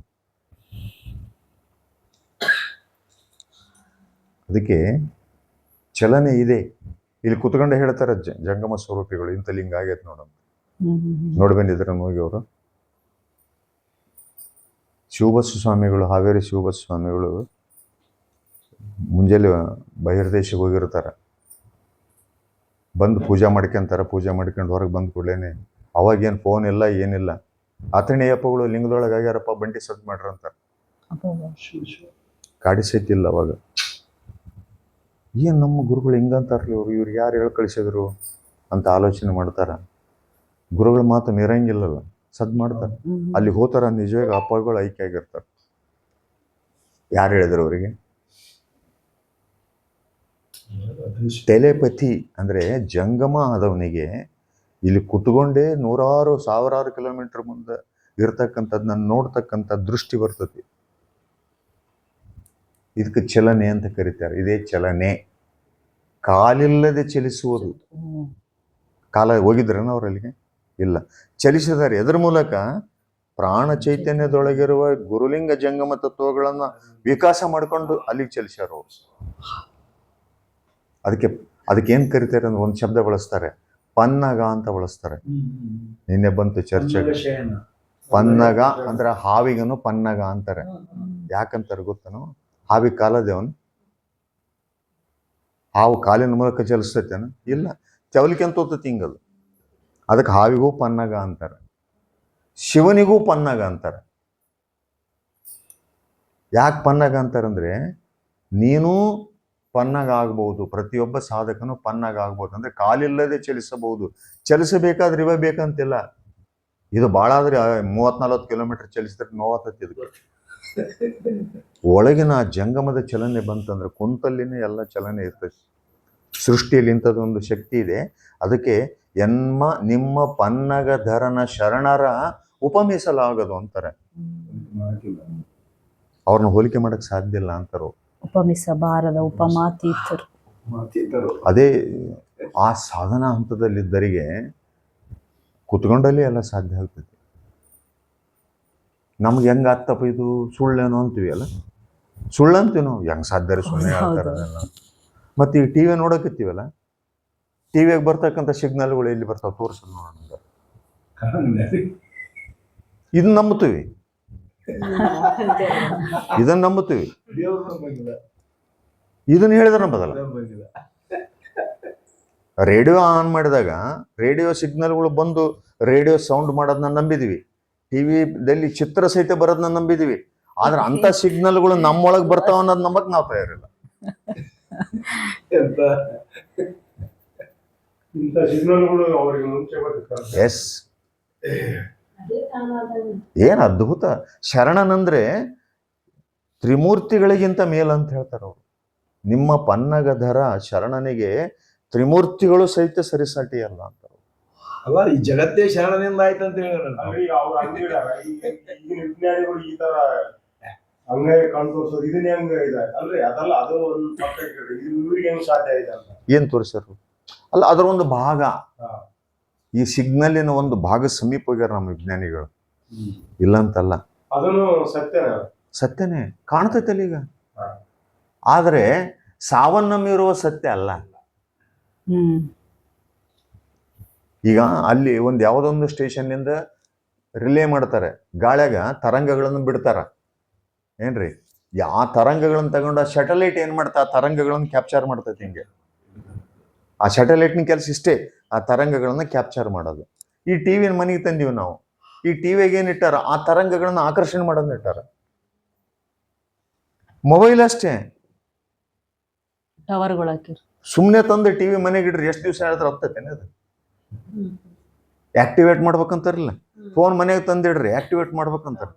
S6: ಅದಕ್ಕೆ ಚಲನೆ ಇದೆ. ಇಲ್ಲಿ ಕುತ್ಕೊಂಡು ಹೇಳ್ತಾರೆ ಜಂಗಮ ಸ್ವರೂಪಿಗಳು ಇಂಥ ಲಿಂಗ ಆಗೈತೆ ನೋಡಮ್ಮ, ನೋಡಿ ಬಂದಿದ್ರ ಹೋಗಿ ಅವರು. ಶಿವಬಸ್ಸು ಸ್ವಾಮಿಗಳು, ಹಾವೇರಿ ಶಿವಬಸ್ಸು ಸ್ವಾಮಿಗಳು ಮುಂಜಾನೆ ಬಹಿರ್ದೇಶಕ್ಕೆ ಹೋಗಿರ್ತಾರೆ. ಬಂದು ಪೂಜೆ ಮಾಡ್ಕೊಂತಾರೆ. ಪೂಜೆ ಮಾಡ್ಕೊಂಡು ಹೊರಗೆ ಬಂದ ಕೂಡಲೇ ಅವಾಗೇನು ಫೋನ್ ಇಲ್ಲ ಏನಿಲ್ಲ. ಆತಣಿಯಪ್ಪಗಳು ಲಿಂಗದೊಳಗೆ ಆಗ್ಯಾರಪ್ಪ ಬಂಡಿ ಸದ್ ಮಾಡ್ರಿ ಅಂತಾರೆ. ಕಾಡಿ ಸೈತಿಲ್ಲ ಅವಾಗ. ಏನು ನಮ್ಮ ಗುರುಗಳು ಹಿಂಗಂತಾರ್ಲಿ ಇವ್ರು ಯಾರು ಹೇಳಿ ಕಳಿಸಿದ್ರು ಅಂತ ಆಲೋಚನೆ ಮಾಡ್ತಾರ. ಗುರುಗಳ ಮಾತು ನಿರಂಗಿಲ್ಲಲ್ಲ, ಸದ್ ಮಾಡ್ತಾರೆ. ಅಲ್ಲಿ ಹೋತಾರ ನಿಜವಾಗಿ ಅಪ್ಪಗಳು ಐಕ್ಯ ಆಗಿರ್ತಾರೆ. ಯಾರು ಹೇಳಿದ್ರು ಅವರಿಗೆ? ಟೆಲೆಪತಿ ಅಂದ್ರೆ ಜಂಗಮ ಆದವನಿಗೆ ಇಲ್ಲಿ ಕುತ್ಕೊಂಡೇ ಸಾವಿರಾರು ಕಿಲೋಮೀಟರ್ ಮುಂದೆ ಇರ್ತಕ್ಕಂಥದ್ದು ನೋಡ್ತಕ್ಕಂಥ ದೃಷ್ಟಿ ಬರ್ತತಿ. ಇದಕ್ಕೆ ಚಲನೆ ಅಂತ ಕರೀತಾರೆ. ಇದೇ ಚಲನೆ, ಕಾಲಿಲ್ಲದೆ ಚಲಿಸುವುದು. ಕಾಲ ಹೋಗಿದ್ರೇನ ಅವರಲ್ಲಿಗೆ? ಇಲ್ಲ, ಚಲಿಸಿದ್ದಾರೆ. ಎದ್ರ ಮೂಲಕ? ಪ್ರಾಣ ಚೈತನ್ಯದೊಳಗಿರುವ ಗುರುಲಿಂಗ ಜಂಗಮ ತತ್ವಗಳನ್ನ ವಿಕಾಸ ಮಾಡಿಕೊಂಡು ಅಲ್ಲಿಗೆ ಚಲಿಸ್ಯಾರ ಅವರು. ಅದಕ್ಕೇನ್ ಕರಿತಾರೆ ಅಂದ್ರೆ ಒಂದು ಶಬ್ದ ಬಳಸ್ತಾರೆ, ಪನ್ನಗ ಅಂತ ಬಳಸ್ತಾರೆ. ನಿನ್ನೆ ಬಂತು ಚರ್ಚೆಗೆ. ಪನ್ನಗ ಅಂದ್ರೆ ಹಾವಿಗನು ಪನ್ನಗ ಅಂತಾರೆ. ಯಾಕಂತಾರೆ ಗೊತ್ತನು? ಹಾವಿ ಕಾಲದೇವನ್, ಹಾವು ಕಾಲಿನ ಮೂಲಕ ಚಲಿಸ್ತೈತೇನ? ಇಲ್ಲ, ತೆವಲಿಕೆ ಅಂತ ಹೋಗ್ತೈತಿ ಹಿಂಗದು. ಅದಕ್ಕೆ ಹಾವಿಗೂ ಪನ್ನಗ ಅಂತಾರೆ, ಶಿವನಿಗೂ ಪನ್ನಗ ಅಂತಾರೆ. ಯಾಕೆ ಪನ್ನಗ ಅಂತಾರಂದ್ರೆ ನೀನು ಪನ್ನಗ ಆಗ್ಬಹುದು, ಪ್ರತಿಯೊಬ್ಬ ಸಾಧಕನು ಪನ್ನಗ ಆಗ್ಬಹುದು. ಅಂದ್ರೆ ಕಾಲಿಲ್ಲದೆ ಚಲಿಸಬಹುದು. ಚಲಿಸಬೇಕಾದ್ರೆ ಇವ ಬೇಕಂತಿಲ್ಲ. ಇದು ಭಾಳ ಆದ್ರೆ 30-40 ಕಿಲೋಮೀಟರ್ ಚಲಿಸಿದ್ರೆ ನೋವಾತತಿ. ಇದಕ್ಕೆ ಒಳಗಿನ ಜಂಗಮದ ಚಲನೆ ಬಂತಂದ್ರೆ ಕುಂತಲ್ಲಿನೇ ಎಲ್ಲ ಚಲನೆ ಇರ್ತೈತಿ. ಸೃಷ್ಟಿಯಲ್ಲಿ ಇಂಥದ್ದೊಂದು ಶಕ್ತಿ ಇದೆ. ಅದಕ್ಕೆ ನಿಮ್ಮ ಪನ್ನಗಧರನ ಶರಣರ ಉಪಮಿಸಲಾಗದು ಅಂತಾರೆ. ಅವ್ರನ್ನ ಹೋಲಿಕೆ ಮಾಡಕ್ ಸಾಧ್ಯ ಇಲ್ಲ ಅಂತಾರು.
S1: ಉಪಮಿಸಬಾರದ ಉಪಮಾತೀತರು.
S6: ಅದೇ ಆ ಸಾಧನಾ ಹಂತದಲ್ಲಿದ್ದರಿಗೆ ಕುತ್ಕೊಂಡಲ್ಲಿ ಎಲ್ಲ ಸಾಧ್ಯ ಆಗ್ತೈತಿ. ನಮ್ಗೆ ಹೆಂಗ ಆತ್ತಪ್ಪ ಇದು ಸುಳ್ಳೇನೋ ಅಂತೀವಿ ಅಲ್ಲ, ಸುಳ್ಳಂತೀವಿ ನಾವು. ಹೆಂಗ್ ಸಾಧ್ಯ ಸುಮ್ಮನೆ ಹೇಳ್ತಾರೆ ಅದೆಲ್ಲ. ಮತ್ತೆ ಈ ಟಿವಿ ನೋಡಕತ್ತೀವಲ್ಲ, ಟಿವಿಯಾಗ ಬರ್ತಕ್ಕಂಥ ಸಿಗ್ನಲ್ಗಳು ಎಲ್ಲಿ ಬರ್ತಾವ ತೋರಿಸೋದು ನೋಡೋಣ. ಇದನ್ನ ನಂಬುತ್ತೀವಿ, ಇದನ್ನ ನಂಬುತ್ತೀವಿ. ಇದನ್ನ ಹೇಳಿದ್ರೆ ನಂಬದಲ್ಲ. ರೇಡಿಯೋ ಆನ್ ಮಾಡಿದಾಗ ರೇಡಿಯೋ ಸಿಗ್ನಲ್ಗಳು ಬಂದು ರೇಡಿಯೋ ಸೌಂಡ್ ಮಾಡೋದನ್ನ ನಂಬಿದೀವಿ. ಟಿವಿದಲ್ಲಿ ಚಿತ್ರ ಸಹಿತ ಬರೋದನ್ನ ನಂಬಿದೀವಿ. ಆದ್ರೆ ಅಂತ ಸಿಗ್ನಲ್ಗಳು ನಮ್ಮೊಳಗೆ ಬರ್ತಾವ ಅನ್ನೋದು ನಂಬಕ್ ನಾವು ತಯಾರಿಲ್ಲ. ಎಸ್, ಏನ್ ಅದ್ಭುತ. ಶರಣನಂದ್ರೆ ತ್ರಿಮೂರ್ತಿಗಳಿಗಿಂತ ಮೇಲಂತ ಹೇಳ್ತಾರೆ ಅವರು. ನಿಮ್ಮ ಪನ್ನಗಧರ ಶರಣನಿಗೆ ತ್ರಿಮೂರ್ತಿಗಳು ಸಹಿತ ಸರಿಸಾಟಿ ಅಲ್ಲ ಅಂತ.
S3: ಅಲ್ಲ, ಈ ಜಗತ್ತೇ ಶರಣನಿಂದ ಆಯ್ತಂತ ಹೇಳಿದ್ರೆ
S2: ಹಂಗೆ ಕಣ್ ತೋರ್ಸೋದು ಇದನ್ನ ಹೆಂಗ ಇದೆ ಅಲ್ರಿ ಅದಲ್ಲ ಅದು ಒಂದು ಪಕ್ಕ ಇವ್ರಿಗೆ ಹೆಂಗ್ ಸಾಧ್ಯ ಇದೆ ಅಂತ
S6: ಏನ್ ತೋರಿಸ್ಯಾರ ಅಲ್ಲ ಅದರ ಒಂದು ಭಾಗ
S2: ಹಾ.
S6: ಈ ಸಿಗ್ನಲಿನ ಒಂದು ಭಾಗ ಸಮೀಪ ಹೋಗ್ಯಾರ ನಮ್ಮ ವಿಜ್ಞಾನಿಗಳು ಇಲ್ಲಂತಲ್ಲ
S2: ಅದನ್ನು ಸತ್ಯನ
S6: ಸತ್ಯನೇ ಕಾಣ್ತೈತಲ್ಲ ಈಗ
S2: ಹಾ.
S6: ಆದ್ರೆ ಸಾವನ್ನಮ್ಮಿರುವ ಸತ್ಯ ಅಲ್ಲ.
S1: ಹ್ಮ್
S6: ಈಗ ಅಲ್ಲಿ ಒಂದು ಯಾವುದೊಂದು ಸ್ಟೇಷನ್ನಿಂದ ರಿಲೇ ಮಾಡ್ತಾರೆ, ಗಾಳ್ಯಾಗ ತರಂಗಗಳನ್ನು ಬಿಡ್ತಾರ ಏನ್ರಿ, ಆ ತರಂಗಗಳನ್ನು ತಗೊಂಡು ಆ ಸ್ಯಾಟಲೈಟ್ ಏನ್ ಮಾಡ್ತಾ ಆ ತರಂಗಗಳನ್ನು ಕ್ಯಾಪ್ಚರ್ ಮಾಡ್ತೈತಿ. ಹಿಂಗೆ ಆ ಸ್ಯಾಟಲೈಟ್ನ ಕೆಲಸ ಇಷ್ಟೇ, ಆ ತರಂಗಗಳನ್ನ ಕ್ಯಾಪ್ಚರ್ ಮಾಡೋದು. ಈ ಟಿವಿನ ಮನೆಗೆ ತಂದೀವಿ ನಾವು, ಈ ಟಿವಿಗೆ ಏನ್ ಇಟ್ಟಾರ ಆ ತರಂಗಗಳನ್ನ ಆಕರ್ಷಣೆ ಮಾಡೋದನ್ನ ಇಟ್ಟಾರ. ಮೊಬೈಲ್ ಅಷ್ಟೇ,
S1: ಟವರ್ಗಳು ಹಾಕಿರ್
S6: ಸುಮ್ಮನೆ ತಂದು ಟಿವಿ ಮನೆಗೆ ಇಡ್ರಿ ಎಷ್ಟು ದಿವಸ ಹೇಳಿದ್ರೆ ಹತ್ತೈತೇನೆ ಅದು. ಆಕ್ಟಿವೇಟ್ ಮಾಡ್ಬೇಕಂತಾರಲ್ಲ, ಫೋನ್ ಮನೆಗೆ ತಂದಿಡ್ರಿ ಆಕ್ಟಿವೇಟ್ ಮಾಡ್ಬೇಕಂತಾರ.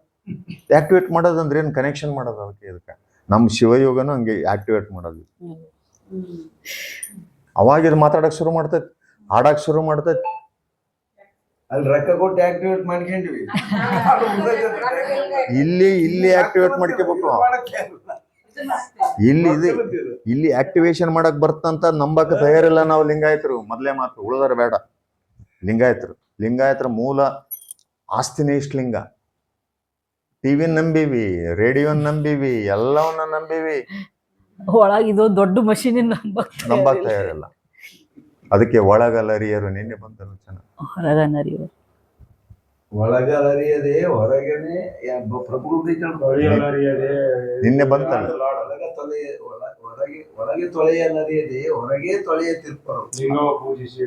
S6: ಆಕ್ಟಿವೇಟ್ ಮಾಡೋದಂದ್ರೆ ಏನು, ಕನೆಕ್ಷನ್ ಮಾಡೋದು ಅದಕ್ಕೆ. ಇದಕ್ಕೆ ನಮ್ಮ ಶಿವಯೋಗನು ಹಂಗೆ ಆಕ್ಟಿವೇಟ್ ಮಾಡೋದು. ಅವಾಗ ಇದು ಮಾತಾಡಕ್ ಶುರು ಮಾಡ್ತೈತಿ, ಹಾಡಕ್ ಶುರು ಮಾಡ್ತೈತಿ.
S3: ಅಲ್ಲಿ ರೊಕ್ಕ ಕೊಟ್ಟು ಆಕ್ಟಿವೇಟ್ ಮಾಡ್ಕೊಂಡಿವಿ.
S6: ಇಲ್ಲಿ ಆಕ್ಟಿವೇಟ್ ಮಾಡ್ಕೋಬೇಕು. ಇಲ್ಲಿ ಆಕ್ಟಿವೇಶನ್ ಮಾಡಕ್ ಬರ್ತಂತ ನಂಬಕ್ ತಯಾರಿಲ್ಲ ನಾವು ಲಿಂಗಾಯತರು. ಮೊದಲೇ ಮಾತು ಉಳಿದಾರ ಬೇಡ. ಲಿಂಗಾಯತರ ಮೂಲ ಆಸ್ತಿನೇ ಇಷ್ಟ ಲಿಂಗ. ಟಿವಿ ನಂಬಿವಿ, ರೇಡಿಯೋ ನಂಬಿವಿ, ಎಲ್ಲವನ್ನ ನಂಬಿವಿ,
S1: ಒಳಗೆ ಇದು ದೊಡ್ಡ ಮಷೀನ್
S6: ನಂಬಕ್ ತಯಾರಿಲ್ಲ. ಅದಕ್ಕೆ ಒಳಗಲರಿಯರು ನಿನ್ನೆ ಬಂತಲ್ಲ ಚೆನ್ನಾಗಿ.
S3: ಒಳಗಲರಿಯದೆ ಹೊರಗನೆ ಪ್ರಭು
S6: ನಿನ್ನೆ ಬಂತಲ್ಲ,
S3: ಒಳಗೆ ತೊಳೆಯಲರಿಯದೆ ಹೊರಗೆ ತೊಳೆಯ ತಿರ್ಪರು.
S2: ಲಿಂಗವ ಪೂಜಿಸಿ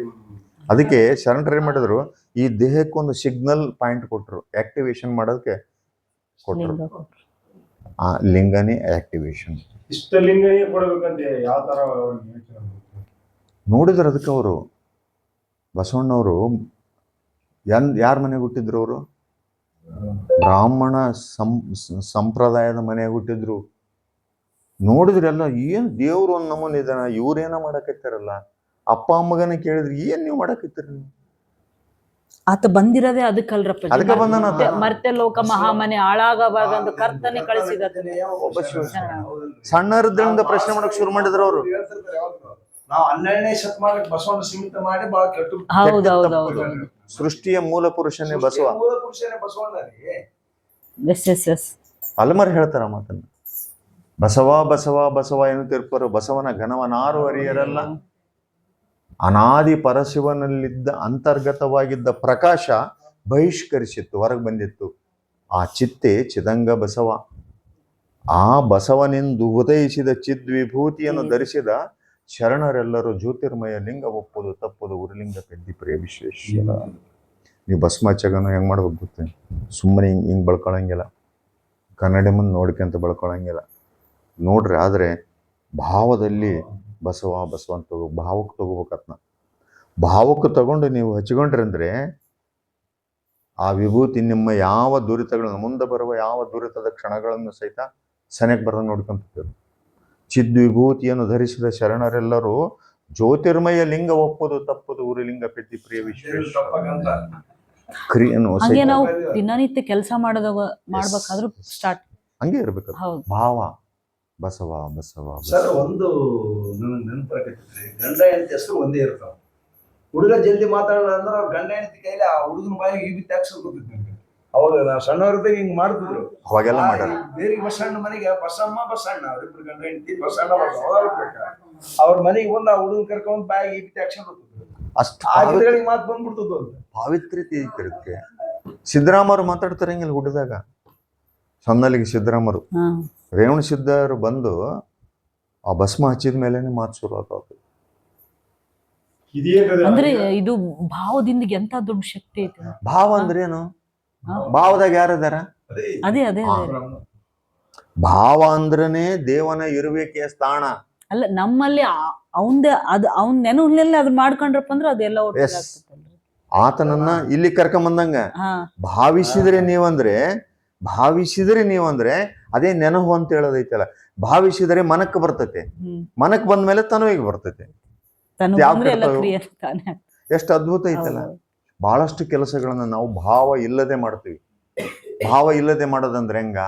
S6: ಅದಕ್ಕೆ ಶರಣರು ಏನ್ ಮಾಡಿದ್ರು, ಈ ದೇಹಕ್ಕೊಂದು ಸಿಗ್ನಲ್ ಪಾಯಿಂಟ್ ಕೊಟ್ರು, ಆಕ್ಟಿವೇಶನ್ ಮಾಡೋದಕ್ಕೆ ಕೊಟ್ರು. ಆ ಲಿಂಗನೇ ಆಕ್ಟಿವೇಶನ್.
S2: ಇಷ್ಟ ಲಿಂಗನೇ ಕೊಡ್ಬೇಕಂತೆ ಯಾವ ತರ
S6: ನೋಡಿದ್ರು. ಅದಕ್ಕೆ ಅವರು ಬಸವಣ್ಣವರು ಯಾರ ಮನೆಗೆ ಹುಟ್ಟಿದ್ರು? ಅವರು ಬ್ರಾಹ್ಮಣ ಸಂಪ್ರದಾಯದ ಮನೆಗೆ ಹುಟ್ಟಿದ್ರು. ನೋಡಿದ್ರೆಲ್ಲ ಏನ್ ದೇವ್ರು ಒಂದ್ ನಮೂನಿ ಇದಾನ, ಇವ್ರೇನ ಮಾಡಕತ್ತಾರಲ್ಲ. ಅಪ್ಪ ಅಮ್ಮಗನ ಕೇಳಿದ್ರಿ ಏನ್ ನೀವು ಮಾಡಕತ್ತೀರಿ ನೀವು?
S1: ಆತ ಬಂದಿರೋದೇ ಅದಕ್ಕಲ್ರಪ್ಪ,
S6: ಅದಕ್ಕೆ ಬಂದಾನ ಆತ.
S1: ಮರ್ತ್ಯ ಲೋಕ ಮಹಾಮನೆ ಹಾಳಾಗಬಾರ್ದಂದು ಕರ್ತನೆ ಕಳಿಸಿದ.
S6: ಒಬ್ಬ ಸಣ್ಣರದ್ರಿಂದ ಪ್ರಶ್ನೆ ಮಾಡಕ್ ಶುರು ಮಾಡಿದ್ರು ಅವರು.
S3: ನಾವು 12ನೇ ಶತಮಾನಕ್ಕೆ ಬಸವಣ್ಣ ಸೀಮಿತ ಮಾಡಿ ಬಹಳ ಕೆಟ್ಟು.
S1: ಹೌದೌದೌದು.
S6: ಸೃಷ್ಟಿಯ ಮೂಲ ಪುರುಷನೇ ಬಸವ.
S3: ಮೂಲ ಪುರುಷನೇ ಬಸವಣ್ಣ ರೀ.
S1: ಎಸ್
S6: ಅಲ್ಮರ್ ಹೇಳ್ತಾರ ಮಾತನ್ನ. ಬಸವ ಬಸವ ಬಸವ ಎನ್ನುತ್ತಿರ್ಪರು, ಬಸವನ ಘನವನಾರು ಅರಿಯರಲ್ಲ. ಅನಾದಿ ಪರಶಿವನಲ್ಲಿದ್ದ ಅಂತರ್ಗತವಾಗಿದ್ದ ಪ್ರಕಾಶ ಬಹಿಷ್ಕರಿಸಿತ್ತು, ಹೊರಗೆ ಬಂದಿತ್ತು. ಆ ಚಿತ್ತೆ ಚಿದಂಗ ಬಸವ. ಆ ಬಸವನೆಂದು ಉದಯಿಸಿದ ಚಿದ್ವಿಭೂತಿಯನ್ನು ಧರಿಸಿದ ಶರಣರೆಲ್ಲರೂ ಜ್ಯೋತಿರ್ಮಯ ಲಿಂಗ ಒಪ್ಪುದು ತಪ್ಪುದು ಉರುಲಿಂಗ ಪೆದ್ದಿ ಪ್ರಿಯ ವಿಶ್ವೇಶ್ವರ. ನೀವು ಭಸ್ಮ ಹಚ್ಚಗನು ಹೆಂಗ್ ಮಾಡ್ಬೇಕು ಗೊತ್ತೇ, ಸುಮ್ಮನೆ ಹಿಂಗ್ ಬಳ್ಕೊಳಂಗಿಲ್ಲ, ಕನ್ನಡಿ ಮುಂದೆ ನೋಡ್ಕೊಂತ ಬಳ್ಕೊಳಂಗಿಲ್ಲ. ನೋಡ್ರಿ, ಆದ್ರೆ ಭಾವದಲ್ಲಿ ಬಸವ ಬಸವ ಅಂತ ಭಾವಕ್ಕೆ ತಗೋಬೇಕತ್ನ. ಭಾವಕ್ಕೆ ತಗೊಂಡು ನೀವು ಹಚ್ಕೊಂಡ್ರಿ ಅಂದ್ರೆ ಆ ವಿಭೂತಿ ನಿಮ್ಮ ಯಾವ ದುರಿತಗಳನ್ನು, ಮುಂದೆ ಬರುವ ಯಾವ ದುರಿತದ ಕ್ಷಣಗಳನ್ನು ಸಹಿತ ಸನಿಯಕ್ಕೆ ಬರೋದು ನೋಡ್ಕೊಂತಿದ್ರು. ಚಿದ್ವಿಭೂತಿಯನ್ನು ಧರಿಸಿದ ಶರಣರೆಲ್ಲರೂ ಜ್ಯೋತಿರ್ಮಯ ಲಿಂಗ ಒಪ್ಪುದು ತಪ್ಪುದು ಉರುಲಿಂಗ ಪೆದ್ದಿ ಪ್ರಿಯ ವಿಶ್ವೇಶ್ವರ.
S1: ಹಂಗೆ ನಾವು ದಿನನಿತ್ಯ ಕೆಲಸ ಮಾಡ್ಬೇಕಾದ್ರೂ ಸ್ಟಾರ್ಟ್
S6: ಹಂಗೆ ಇರ್ಬೇಕು.
S1: ಹೌದು.
S6: ಭಾವ ಬಸವ ಬಸವ
S3: ಸರ್, ಒಂದು ನನಗೆ ನೆನಪಾಗತ್ತೈತ್ರಿ, ಗಂಡ ಹೆಂಡತಿ ಹೆಸರು ಒಂದೇ ಇರ್ತಾವ. ಹುಡುಗ ಜಲ್ದಿ ಮಾತಾಡಲ್ಲ ಅಂದ್ರೆ ಅವ್ರ ಗಂಡ ಹೆಂಡತಿ ಕೈಲಿ ಆ ಹುಡುಗನ ಬಾಯಿಗೆ ಈ ಬಿತ್ತು ಹಾಕ್ಸೋದು ಗೊತ್ತಿತ್ತು ನನಗೆ. ಅವಾಗ ನಾವು ಸಣ್ಣವ್ರದಾಗ ಹಿಂಗ್ ಮಾಡ್ತಿದ್ರು.
S6: ಅವಾಗೆಲ್ಲ ಮಾಡ್ಯಾರ.
S3: ಬೇರೆ ಬಸಣ್ಣ ಮನೆಗೆ ಬಸಮ್ಮ ಬಸಣ್ಣ ಅವ್ರಿಬ್ರು ಗಂಡ ಹೆಂಡತಿ ಬಸಣ್ಣ ಅವ್ರ ಮನೆಗೆ ಬಂದು ಆ ಹುಡುಗನ್ ಕರ್ಕೊಂಡ್ ಬಾಯಿಗೆ ಈ ಬಿತ್ತು ಹಾಕ್ಸೋದು ಗೊತ್ತಿದ್ರು.
S6: ಅಷ್ಟು
S3: ಆ ಗಿಡಗಳಿಗೆ ಮಾತು ಬಂದ್ಬಿಡ್ತದ ಅಂತ
S6: ಪಾವಿತ್ರ್ಯತೆ ಐತಿರುತ್ತೆ. ಸಿದ್ದರಾಮರು ಮಾತಾಡ್ತಾರಂಗಿಲ್ಲ ಹುಟ್ಟಿದಾಗ. ಸಣ್ಣಲ್ಲಿಗೆ ಸಿದ್ದರಾಮರು, ರೇವಣ ಸಿದ್ಧರು ಬಂದು ಆ ಭಸ್ಮ ಹಚ್ಚಿದ ಮೇಲೆನೆ ಮಾತು ಶುರು ಆಗ್ತದೆ.
S1: ಅಂದ್ರೆ ಇದು ಭಾವದಿಂದ ಎಂತ ದೊಡ್ಡ ಶಕ್ತಿ ಐತಿ.
S6: ಭಾವ ಅಂದ್ರೆ ಏನು? ಭಾವದಾಗ ಯಾರದಾರ?
S1: ಅದೇ ಅದೇ
S6: ಭಾವ ಅಂದ್ರನೇ ದೇವನ ಇರುವಿಕೆಯ ಸ್ಥಾನ.
S1: ಅಲ್ಲ, ನಮ್ಮಲ್ಲಿ ಅವಂದೇ ಅವ್ನ ನೆನಹಲ್ಲಿ ಅದ್ ಮಾಡ್ಕೊಂಡ್ರಪ್ಪ ಅಂದ್ರೆ ಅದೆಲ್ಲ
S6: ಆತನನ್ನ ಇಲ್ಲಿ ಕರ್ಕೊಂಬಂದಂಗ ಭಾವಿಸಿದ್ರೆ ನೀವಂದ್ರೆ ಅದೇ ನೆನಹು ಅಂತ ಹೇಳೋದೈತಲ್ಲ. ಭಾವಿಸಿದರೆ ಮನಕ್ಕೆ ಬರ್ತೈತೆ, ಮನಕ್ ಬಂದ್ಮೇಲೆ ತನುವಿಗೆ ಬರ್ತೈತೆ. ಎಷ್ಟು ಅದ್ಭುತ ಐತಲ್ಲ. ಬಹಳಷ್ಟು ಕೆಲಸಗಳನ್ನ ನಾವು ಭಾವ ಇಲ್ಲದೆ ಮಾಡ್ತೀವಿ. ಭಾವ ಇಲ್ಲದೆ ಮಾಡೋದಂದ್ರೆ ಹೆಂಗ?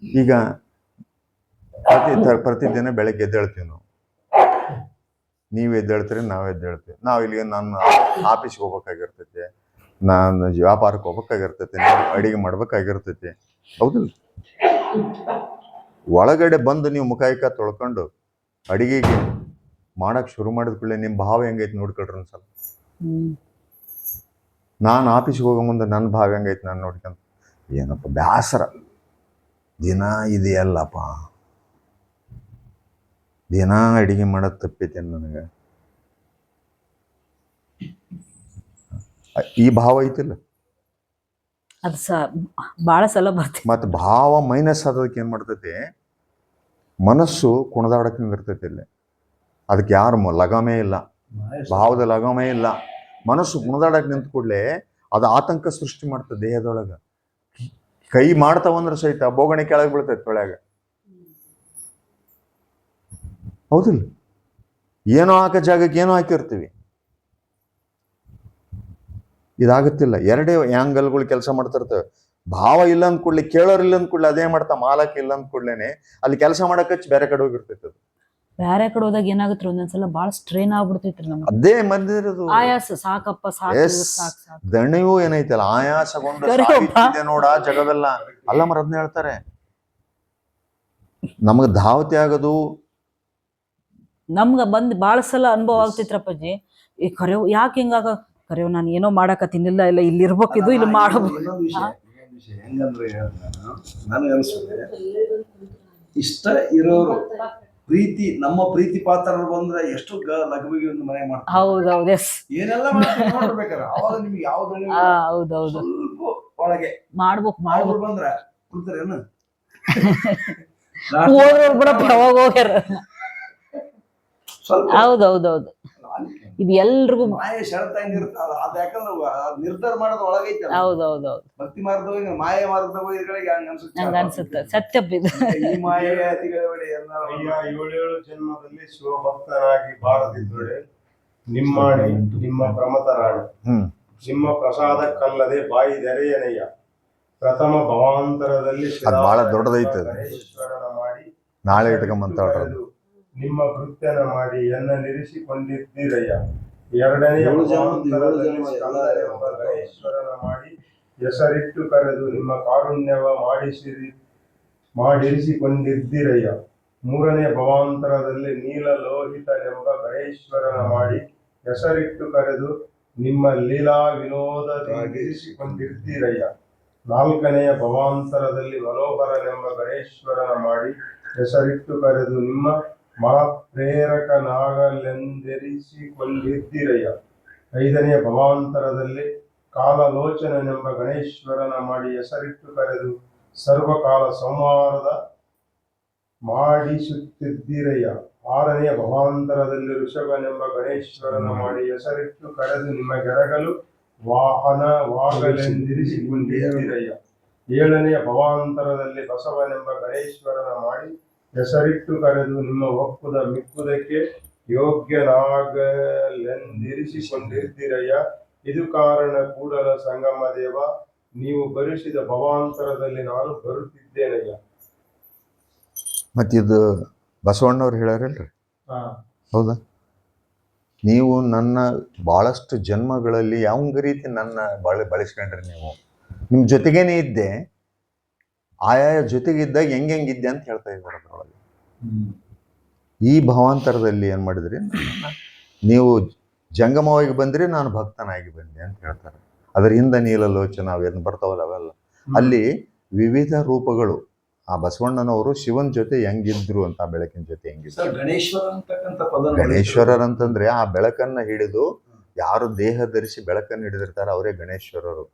S6: ಈಗ ಪ್ರತಿದಿನ ಬೆಳಗ್ಗೆ ಎದ್ದೇಳ್ತೀವಿ ನಾವು. ನೀವು ಎದ್ದೇಳ್ತೀರಿ, ನಾವು ಎದ್ದೇಳ್ತೀವಿ. ನಾವು ಇಲ್ಲಿಗೆ ನಾನು ಆಫೀಸ್ಗೆ ಹೋಗ್ಬೇಕಾಗಿರ್ತೈತಿ, ನಾನು ವ್ಯಾಪಾರಕ್ಕೆ ಹೋಗ್ಬೇಕಾಗಿರ್ತೈತಿ, ನೀವು ಅಡಿಗೆ ಮಾಡ್ಬೇಕಾಗಿರ್ತೈತಿ, ಹೌದಿಲ್ಲ? ಒಳಗಡೆ ಬಂದು ನೀವು ಮುಖಾಯಿಕ ತೊಳ್ಕೊಂಡು ಅಡಿಗೆಗೆ ಮಾಡಕ್ ಶುರು ಮಾಡಿದ ಕೂಡಲೇ ನಿಮ್ಮ ಭಾವ ಹೆಂಗೈತಿ ನೋಡ್ಕೊಳ್ರಿ ಒಂದ್ಸಲ. ನಾನು ಆಫೀಸ್ಗೆ ಹೋಗೋ ಮುಂದೆ ನನ್ನ ಭಾವ ಹೆಂಗೈತಿ ನಾನು ನೋಡ್ಕೊಂತ, ಏನಪ್ಪ ಬೇಸರ, ದಿನ ಇದೆಯಲ್ಲಪ್ಪ, ದಿನ ಅಡಿಗೆ ಮಾಡೋದು ತಪ್ಪೈತೆ ನನಗೆ, ಈ ಭಾವ ಐತಿಲ್ಲ.
S1: ಅದು ಭಾಳ ಸಲ ಬರ್ತೀವಿ.
S6: ಮತ್ತು ಭಾವ ಮೈನಸ್ ಆದದಕ್ಕೆ ಏನು ಮಾಡ್ತೈತಿ, ಮನಸ್ಸು ಕುಣದಾಡಕ್ಕೆ ನಿಂದಿರ್ತೈತಿ ಇಲ್ಲಿ. ಅದಕ್ಕೆ ಯಾರು ಲಗಾಮೇ ಇಲ್ಲ, ಭಾವದ ಲಗಾಮೇ ಇಲ್ಲ. ಮನಸ್ಸು ಕುಣದಾಡಕ್ಕೆ ನಿಂತ ಕೂಡಲೇ ಅದು ಆತಂಕ ಸೃಷ್ಟಿ ಮಾಡ್ತದೆ ದೇಹದೊಳಗೆ. ಕೈ ಮಾಡ್ತಾವಂದ್ರೆ ಸಹಿತ ಬೋಗಣೆ ಕೆಳಗೆ ಬೀಳ್ತೈತೆ ತೊಳ್ಯಾಗ, ಹೌದಿಲ್ಲ? ಏನೋ ಹಾಕೋ ಜಾಗಕ್ಕೆ ಏನೋ ಹಾಕಿರ್ತೀವಿ, ಇದಾಗುತ್ತಿಲ್ಲ. ಎರಡೇ ಆ್ಯಂಗಲ್ಗಳು ಕೆಲಸ ಮಾಡ್ತಿರ್ತವೆ. ಭಾವ ಇಲ್ಲ ಅಂದ ಕೂಡಲೇ, ಕೇಳೋರು ಇಲ್ಲ ಅಂದ ಕೂಡಲೇ ಅದೇ ಮಾಡ್ತಾ, ಮಾಲಕ್ ಇಲ್ಲ ಅಂದ ಕೂಡಲೇ ಅಲ್ಲಿ ಕೆಲಸ ಮಾಡಕ್ಕೆ ಹಚ್ಚಿ ಬೇರೆ ಕಡೆ ಹೋಗಿರ್ತೈತೆ. ಅದು
S1: ಬೇರೆ ಕಡೆ ಹೋದಾಗ ಏನಾಗುತ್ತೆ ಒಂದೊಂದ್ಸಲ ಭಾಳ ಸ್ಟ್ರೇನ್ ಆಗ್ಬಿಡ್ತೈತ್ರಿ ನಮ್ಗೆ.
S6: ಅದೇ ಮಂದಿರದು
S1: ಆಯಾಸ, ಸಾಕಪ್ಪ ಸಾಕು ಸಾಕು.
S6: ದಣಿವು ಏನೈತಲ್ಲ, ಆಯಾಸಗೊಂಡು ಸಾಯ್ತಿದೆ ನೋಡ ಜಗವೆಲ್ಲ. ಅಲ್ಲ ಮರ ಅದನ್ನ ಹೇಳ್ತಾರೆ, ನಮಗ್ ಧಾವತಿ ಆಗೋದು
S1: ನಮ್ಗ ಬಂದ್ ಭಾಳ ಸಲ ಅನುಭವ ಆಗ್ತೈತ್ರಪ್ಪಜ್ಜಿ. ಈ ಕರೆವ್ ಯಾಕೆ ಹಿಂಗಾಗ, ಕರೆವ್ ನಾನು ಏನೋ ಮಾಡಕತ್ತೀನಿಲ್ಲ, ಇಲ್ಲ ಇಲ್ಲಿ ಇರ್ಬೇಕಿದು, ಇಲ್ಲಿ ಮಾಡಬೇಕು.
S3: ಇನ್ನೊಂದು ವಿಷಯ ಹೆಂಗಂದ್ರೆ ನನಗೆ ಅನಿಸ್ತದೆ, ಇಷ್ಟ ಇರೋರು ಪ್ರೀತಿ, ನಮ್ಮ ಪ್ರೀತಿ ಪಾತ್ರರು ಬಂದ್ರೆ ಎಷ್ಟು ಲಘುವಿಗೆ ಒಂದು ಮನೆ ಮಾಡ್ತಾರೆ.
S1: ಹೌದೌದು, ಎಸ್,
S3: ಏನೆಲ್ಲ ನೋಡ್ಬೇಕಾರೆ ಅವಾಗ ನಿಮ್ಗೆ ಯಾವ್ದು
S1: ಹೌದೌದು,
S3: ಸ್ವಲ್ಪ ಒಳಗೆ
S1: ಮಾಡ್ಬೇಕು
S3: ಅವ್ರು ಬಂದ್ರೆ ಕುಡ್ತಾರೇನು
S1: ಹೋಗೋರು ಕೂಡ ಯಾವಾಗ ಹೋಗ್ಯಾರ.
S3: ಸ್ವಲ್ಪ
S1: ಹೌದೌದೌದು, ಇದು ಎಲ್ರಿಗೂ
S3: ಮಾಯೆ ಸೆಳೆತಂಗಿರುತ್ತೆ. ಅದು ಯಾಕಂದ್ರೆ ನಿರ್ಧಾರ ಮಾಡೋದು ಒಳಗೈತೆ.
S1: ಹೌದೌದೌದು,
S3: ಭಕ್ತಿ ಮಾರ್ಗದಾಗ ಮಾಯೆ ಮಾರ್ಗದಾಗ ಹೋಗಿಗಳಿಗೆ
S1: ಹಂಗ ಅನ್ಸುತ್ತೆ. ಸತ್ಯಪ್ಪ ಇದು.
S3: ಈ ಮಾಯೆ ಅತಿಗಳವಡೆ ಎಲ್ಲ
S2: ಅಯ್ಯ 7 ಜನ್ಮದಲ್ಲಿ ಶಿವಭಕ್ತನಾಗಿ ಬಾರದಿದ್ದರೆ ನಿಮ್ಮಾಣಿ ನಿಮ್ಮ ಪ್ರಮತರಾಣಿ, ನಿಮ್ಮ ಪ್ರಸಾದಕ್ಕಲ್ಲದೆ ಬಾಯಿ ದೆರೆಯನಯ್ಯ. ಪ್ರಥಮ ಭವಾಂತರದಲ್ಲಿ
S6: ಅದು ಬಹಳ ದೊಡ್ಡದೈತೆ ಅದು.
S2: ಗಣೇಶ್ವರನ ಮಾಡಿ
S6: ನಾಳೆ ಇಟ್ಕೊಂಬಂತಾಳ್ರಿ.
S2: ನಿಮ್ಮ ಕೃತ್ಯನ ಮಾಡಿ ಎನ್ನ ನಿರಿಸಿಕೊಂಡಿದ್ದೀರಯ್ಯ. ಎರಡನೆಯ ಭವಾಂತರದಲ್ಲಿ ಸ್ಕಂದನೆಂಬ ಗಣೇಶ್ವರನ ಮಾಡಿ ಹೆಸರಿಟ್ಟು ಕರೆದು ನಿಮ್ಮ ಕಾರುಣ್ಯವ ಮಾಡಿರಿಸಿಕೊಂಡಿದ್ದೀರಯ್ಯ. ಮೂರನೇ ಭವಾಂತರದಲ್ಲಿ ನೀಲಲೋಹಿತನೆಂಬ ಗಣೇಶ್ವರನ ಮಾಡಿ ಹೆಸರಿಟ್ಟು ಕರೆದು ನಿಮ್ಮ ಲೀಲಾ ವಿನೋದದಿಂದಿರಿಸಿಕೊಂಡಿದ್ದೀರಯ್ಯ. ನಾಲ್ಕನೆಯ ಭವಾಂತರದಲ್ಲಿ ಮನೋಹರನೆಂಬ ಗಣೇಶ್ವರನ ಮಾಡಿ ಹೆಸರಿಟ್ಟು ಕರೆದು ನಿಮ್ಮ ಮಹಾಪ್ರೇರಕನಾಗಲೆಂದೆರಿಸಿಕೊಂಡಿದ್ದೀರಯ್ಯ. ಐದನೆಯ ಭವಾಂತರದಲ್ಲಿ ಕಾಲಲೋಚನನೆಂಬ ಗಣೇಶ್ವರನ ಮಾಡಿ ಹೆಸರಿಟ್ಟು ಕರೆದು ಸರ್ವಕಾಲ ಸಂಹಾರದ ಮಾಡಿಸುತ್ತಿದ್ದೀರಯ್ಯ. ಆರನೆಯ ಭವಾಂತರದಲ್ಲಿ ಋಷಭನೆಂಬ ಗಣೇಶ್ವರನ ಮಾಡಿ ಹೆಸರಿಟ್ಟು ಕರೆದು ನಿಮ್ಮ ಗೆರಗಲು ವಾಹನವಾಗಲೆಂದಿರಿಸಿಕೊಂಡಿದ್ದೀರಯ್ಯ. ಏಳನೆಯ ಭವಾಂತರದಲ್ಲಿ ಬಸವನೆಂಬ ಗಣೇಶ್ವರನ ಮಾಡಿ ಹೆಸರಿಟ್ಟು ಕರೆದು ನಿಮ್ಮ ಒಕ್ಕುದ ಮಿಕ್ಕುದಕ್ಕೆ ಯೋಗ್ಯನಾಗಲೆಂದಿರಿಸಿಕೊಂಡಿದ್ದೀರಯ್ಯ. ಇದು ಕಾರಣ ಕೂಡಲ ಸಂಗಮ ದೇವ, ನೀವು ಭರಿಸಿದ ಭವಾಂತರದಲ್ಲಿ ನಾನು ಬರುತ್ತಿದ್ದೇನಯ್ಯ.
S6: ಮತ್ತಿದು ಬಸವಣ್ಣವ್ರು ಹೇಳ್ಯಾರಲ್ರಿ, ಹೌದಾ? ನೀವು ನನ್ನ ಭಾಳಷ್ಟು ಜನ್ಮಗಳಲ್ಲಿ ಯಾವ ರೀತಿ ನನ್ನ ಬಳಸ್ಕೊಂಡ್ರಿ, ನೀವು ನಿಮ್ಮ ಜೊತೆಗೇನೆ ಇದ್ದೆ, ಆಯಾ ಜೊತೆಗಿದ್ದಾಗ ಹೆಂಗಿದ್ದೆ ಅಂತ ಹೇಳ್ತಾ ಇದ್ದಾರೆ ಅದರೊಳಗೆ. ಈ ಭಾವಾಂತರದಲ್ಲಿ ಏನು ಮಾಡಿದ್ರಿ, ನೀವು ಜಂಗಮವಾಗಿ ಬಂದ್ರಿ, ನಾನು ಭಕ್ತನಾಗಿ ಬಂದೆ ಅಂತ ಹೇಳ್ತಾರೆ. ಅದರ ಹಿಂದೆ ನೀಲಲೋಚನ ಅವೇನು ಬರ್ತಾವಲ್ಲ ಅವೆಲ್ಲ, ಅಲ್ಲಿ ವಿವಿಧ ರೂಪಗಳು. ಆ ಬಸವಣ್ಣನವರು ಶಿವನ ಜೊತೆ ಹೆಂಗಿದ್ರು ಅಂತ, ಆ ಬೆಳಕಿನ ಜೊತೆ ಹೆಂಗಿದ್ರು.
S3: ಗಣೇಶ್ವರ ಅಂತಕ್ಕಂಥ ಪದ,
S6: ಗಣೇಶ್ವರರಂತಂದ್ರೆ ಆ ಬೆಳಕನ್ನ ಹಿಡಿದು ಯಾರು ದೇಹ ಧರಿಸಿ ಬೆಳಕನ್ನು ಹಿಡಿದಿರ್ತಾರೆ ಅವರೇ ಗಣೇಶ್ವರರು.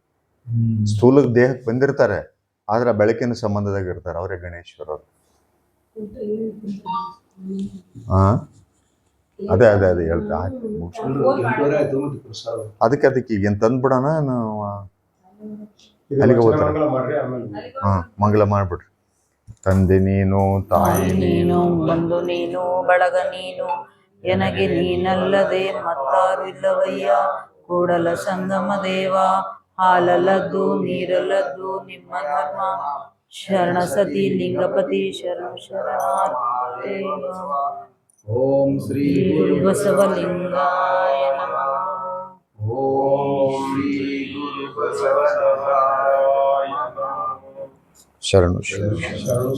S6: ಸ್ಥೂಲ ದೇಹಕ್ಕೆ ಬಂದಿರ್ತಾರೆ, ಆದ್ರೆ ಆ ಬೆಳಕಿನ ಸಂಬಂಧದಾಗ ಇರ್ತಾರೆ, ಅವರೇ ಗಣೇಶ್ವರರು. ಅದೇ ಅದೇ ಅದೇ ಹೇಳ್ತಾ ಅದಕ್ಕೆ ಈಗ ಏನು ತಂದ್ಬಿಡೋಣ ನಾವು ಅಲ್ಲಿಗೆ ಹೋಗ್ತಾರೆ. ಮಂಗಳ ಮಾಡ್ಬಿಡ್ರಿ. ತಂದೆ ನೀನು, ತಾಯಿ
S1: ನೀನು, ಬಂದು ನೀನು, ಬಳಗ ನೀನು, ಎನಗೆ ನೀನಲ್ಲದೆ ಮತ್ತಾರು ಇಲ್ಲವಯ್ಯ. ಕೂಡಲ ಸಂಗಮ ದೇವ, ಹಾಲಲ್ಲದ್ದು ನೀರಲ್ಲದ್ದು ನಿಮ್ಮ ಧರ್ಮ. ಶರಣ ಸತಿ ಲಿಂಗಪತಿ ಶರಣ ಶರಣಾರ್ಥಿ
S3: ಓಂ ಶ್ರೀ
S1: ಗುರು ಬಸವಲಿಂಗಾಯ ನಮಃ.
S3: ಓಂ ಶ್ರೀ ಗುರು ಬಸವಲಿಂಗಾಯ ನಮಃ.
S6: ಶರಣು
S2: ಶರಣು ಶರಣು.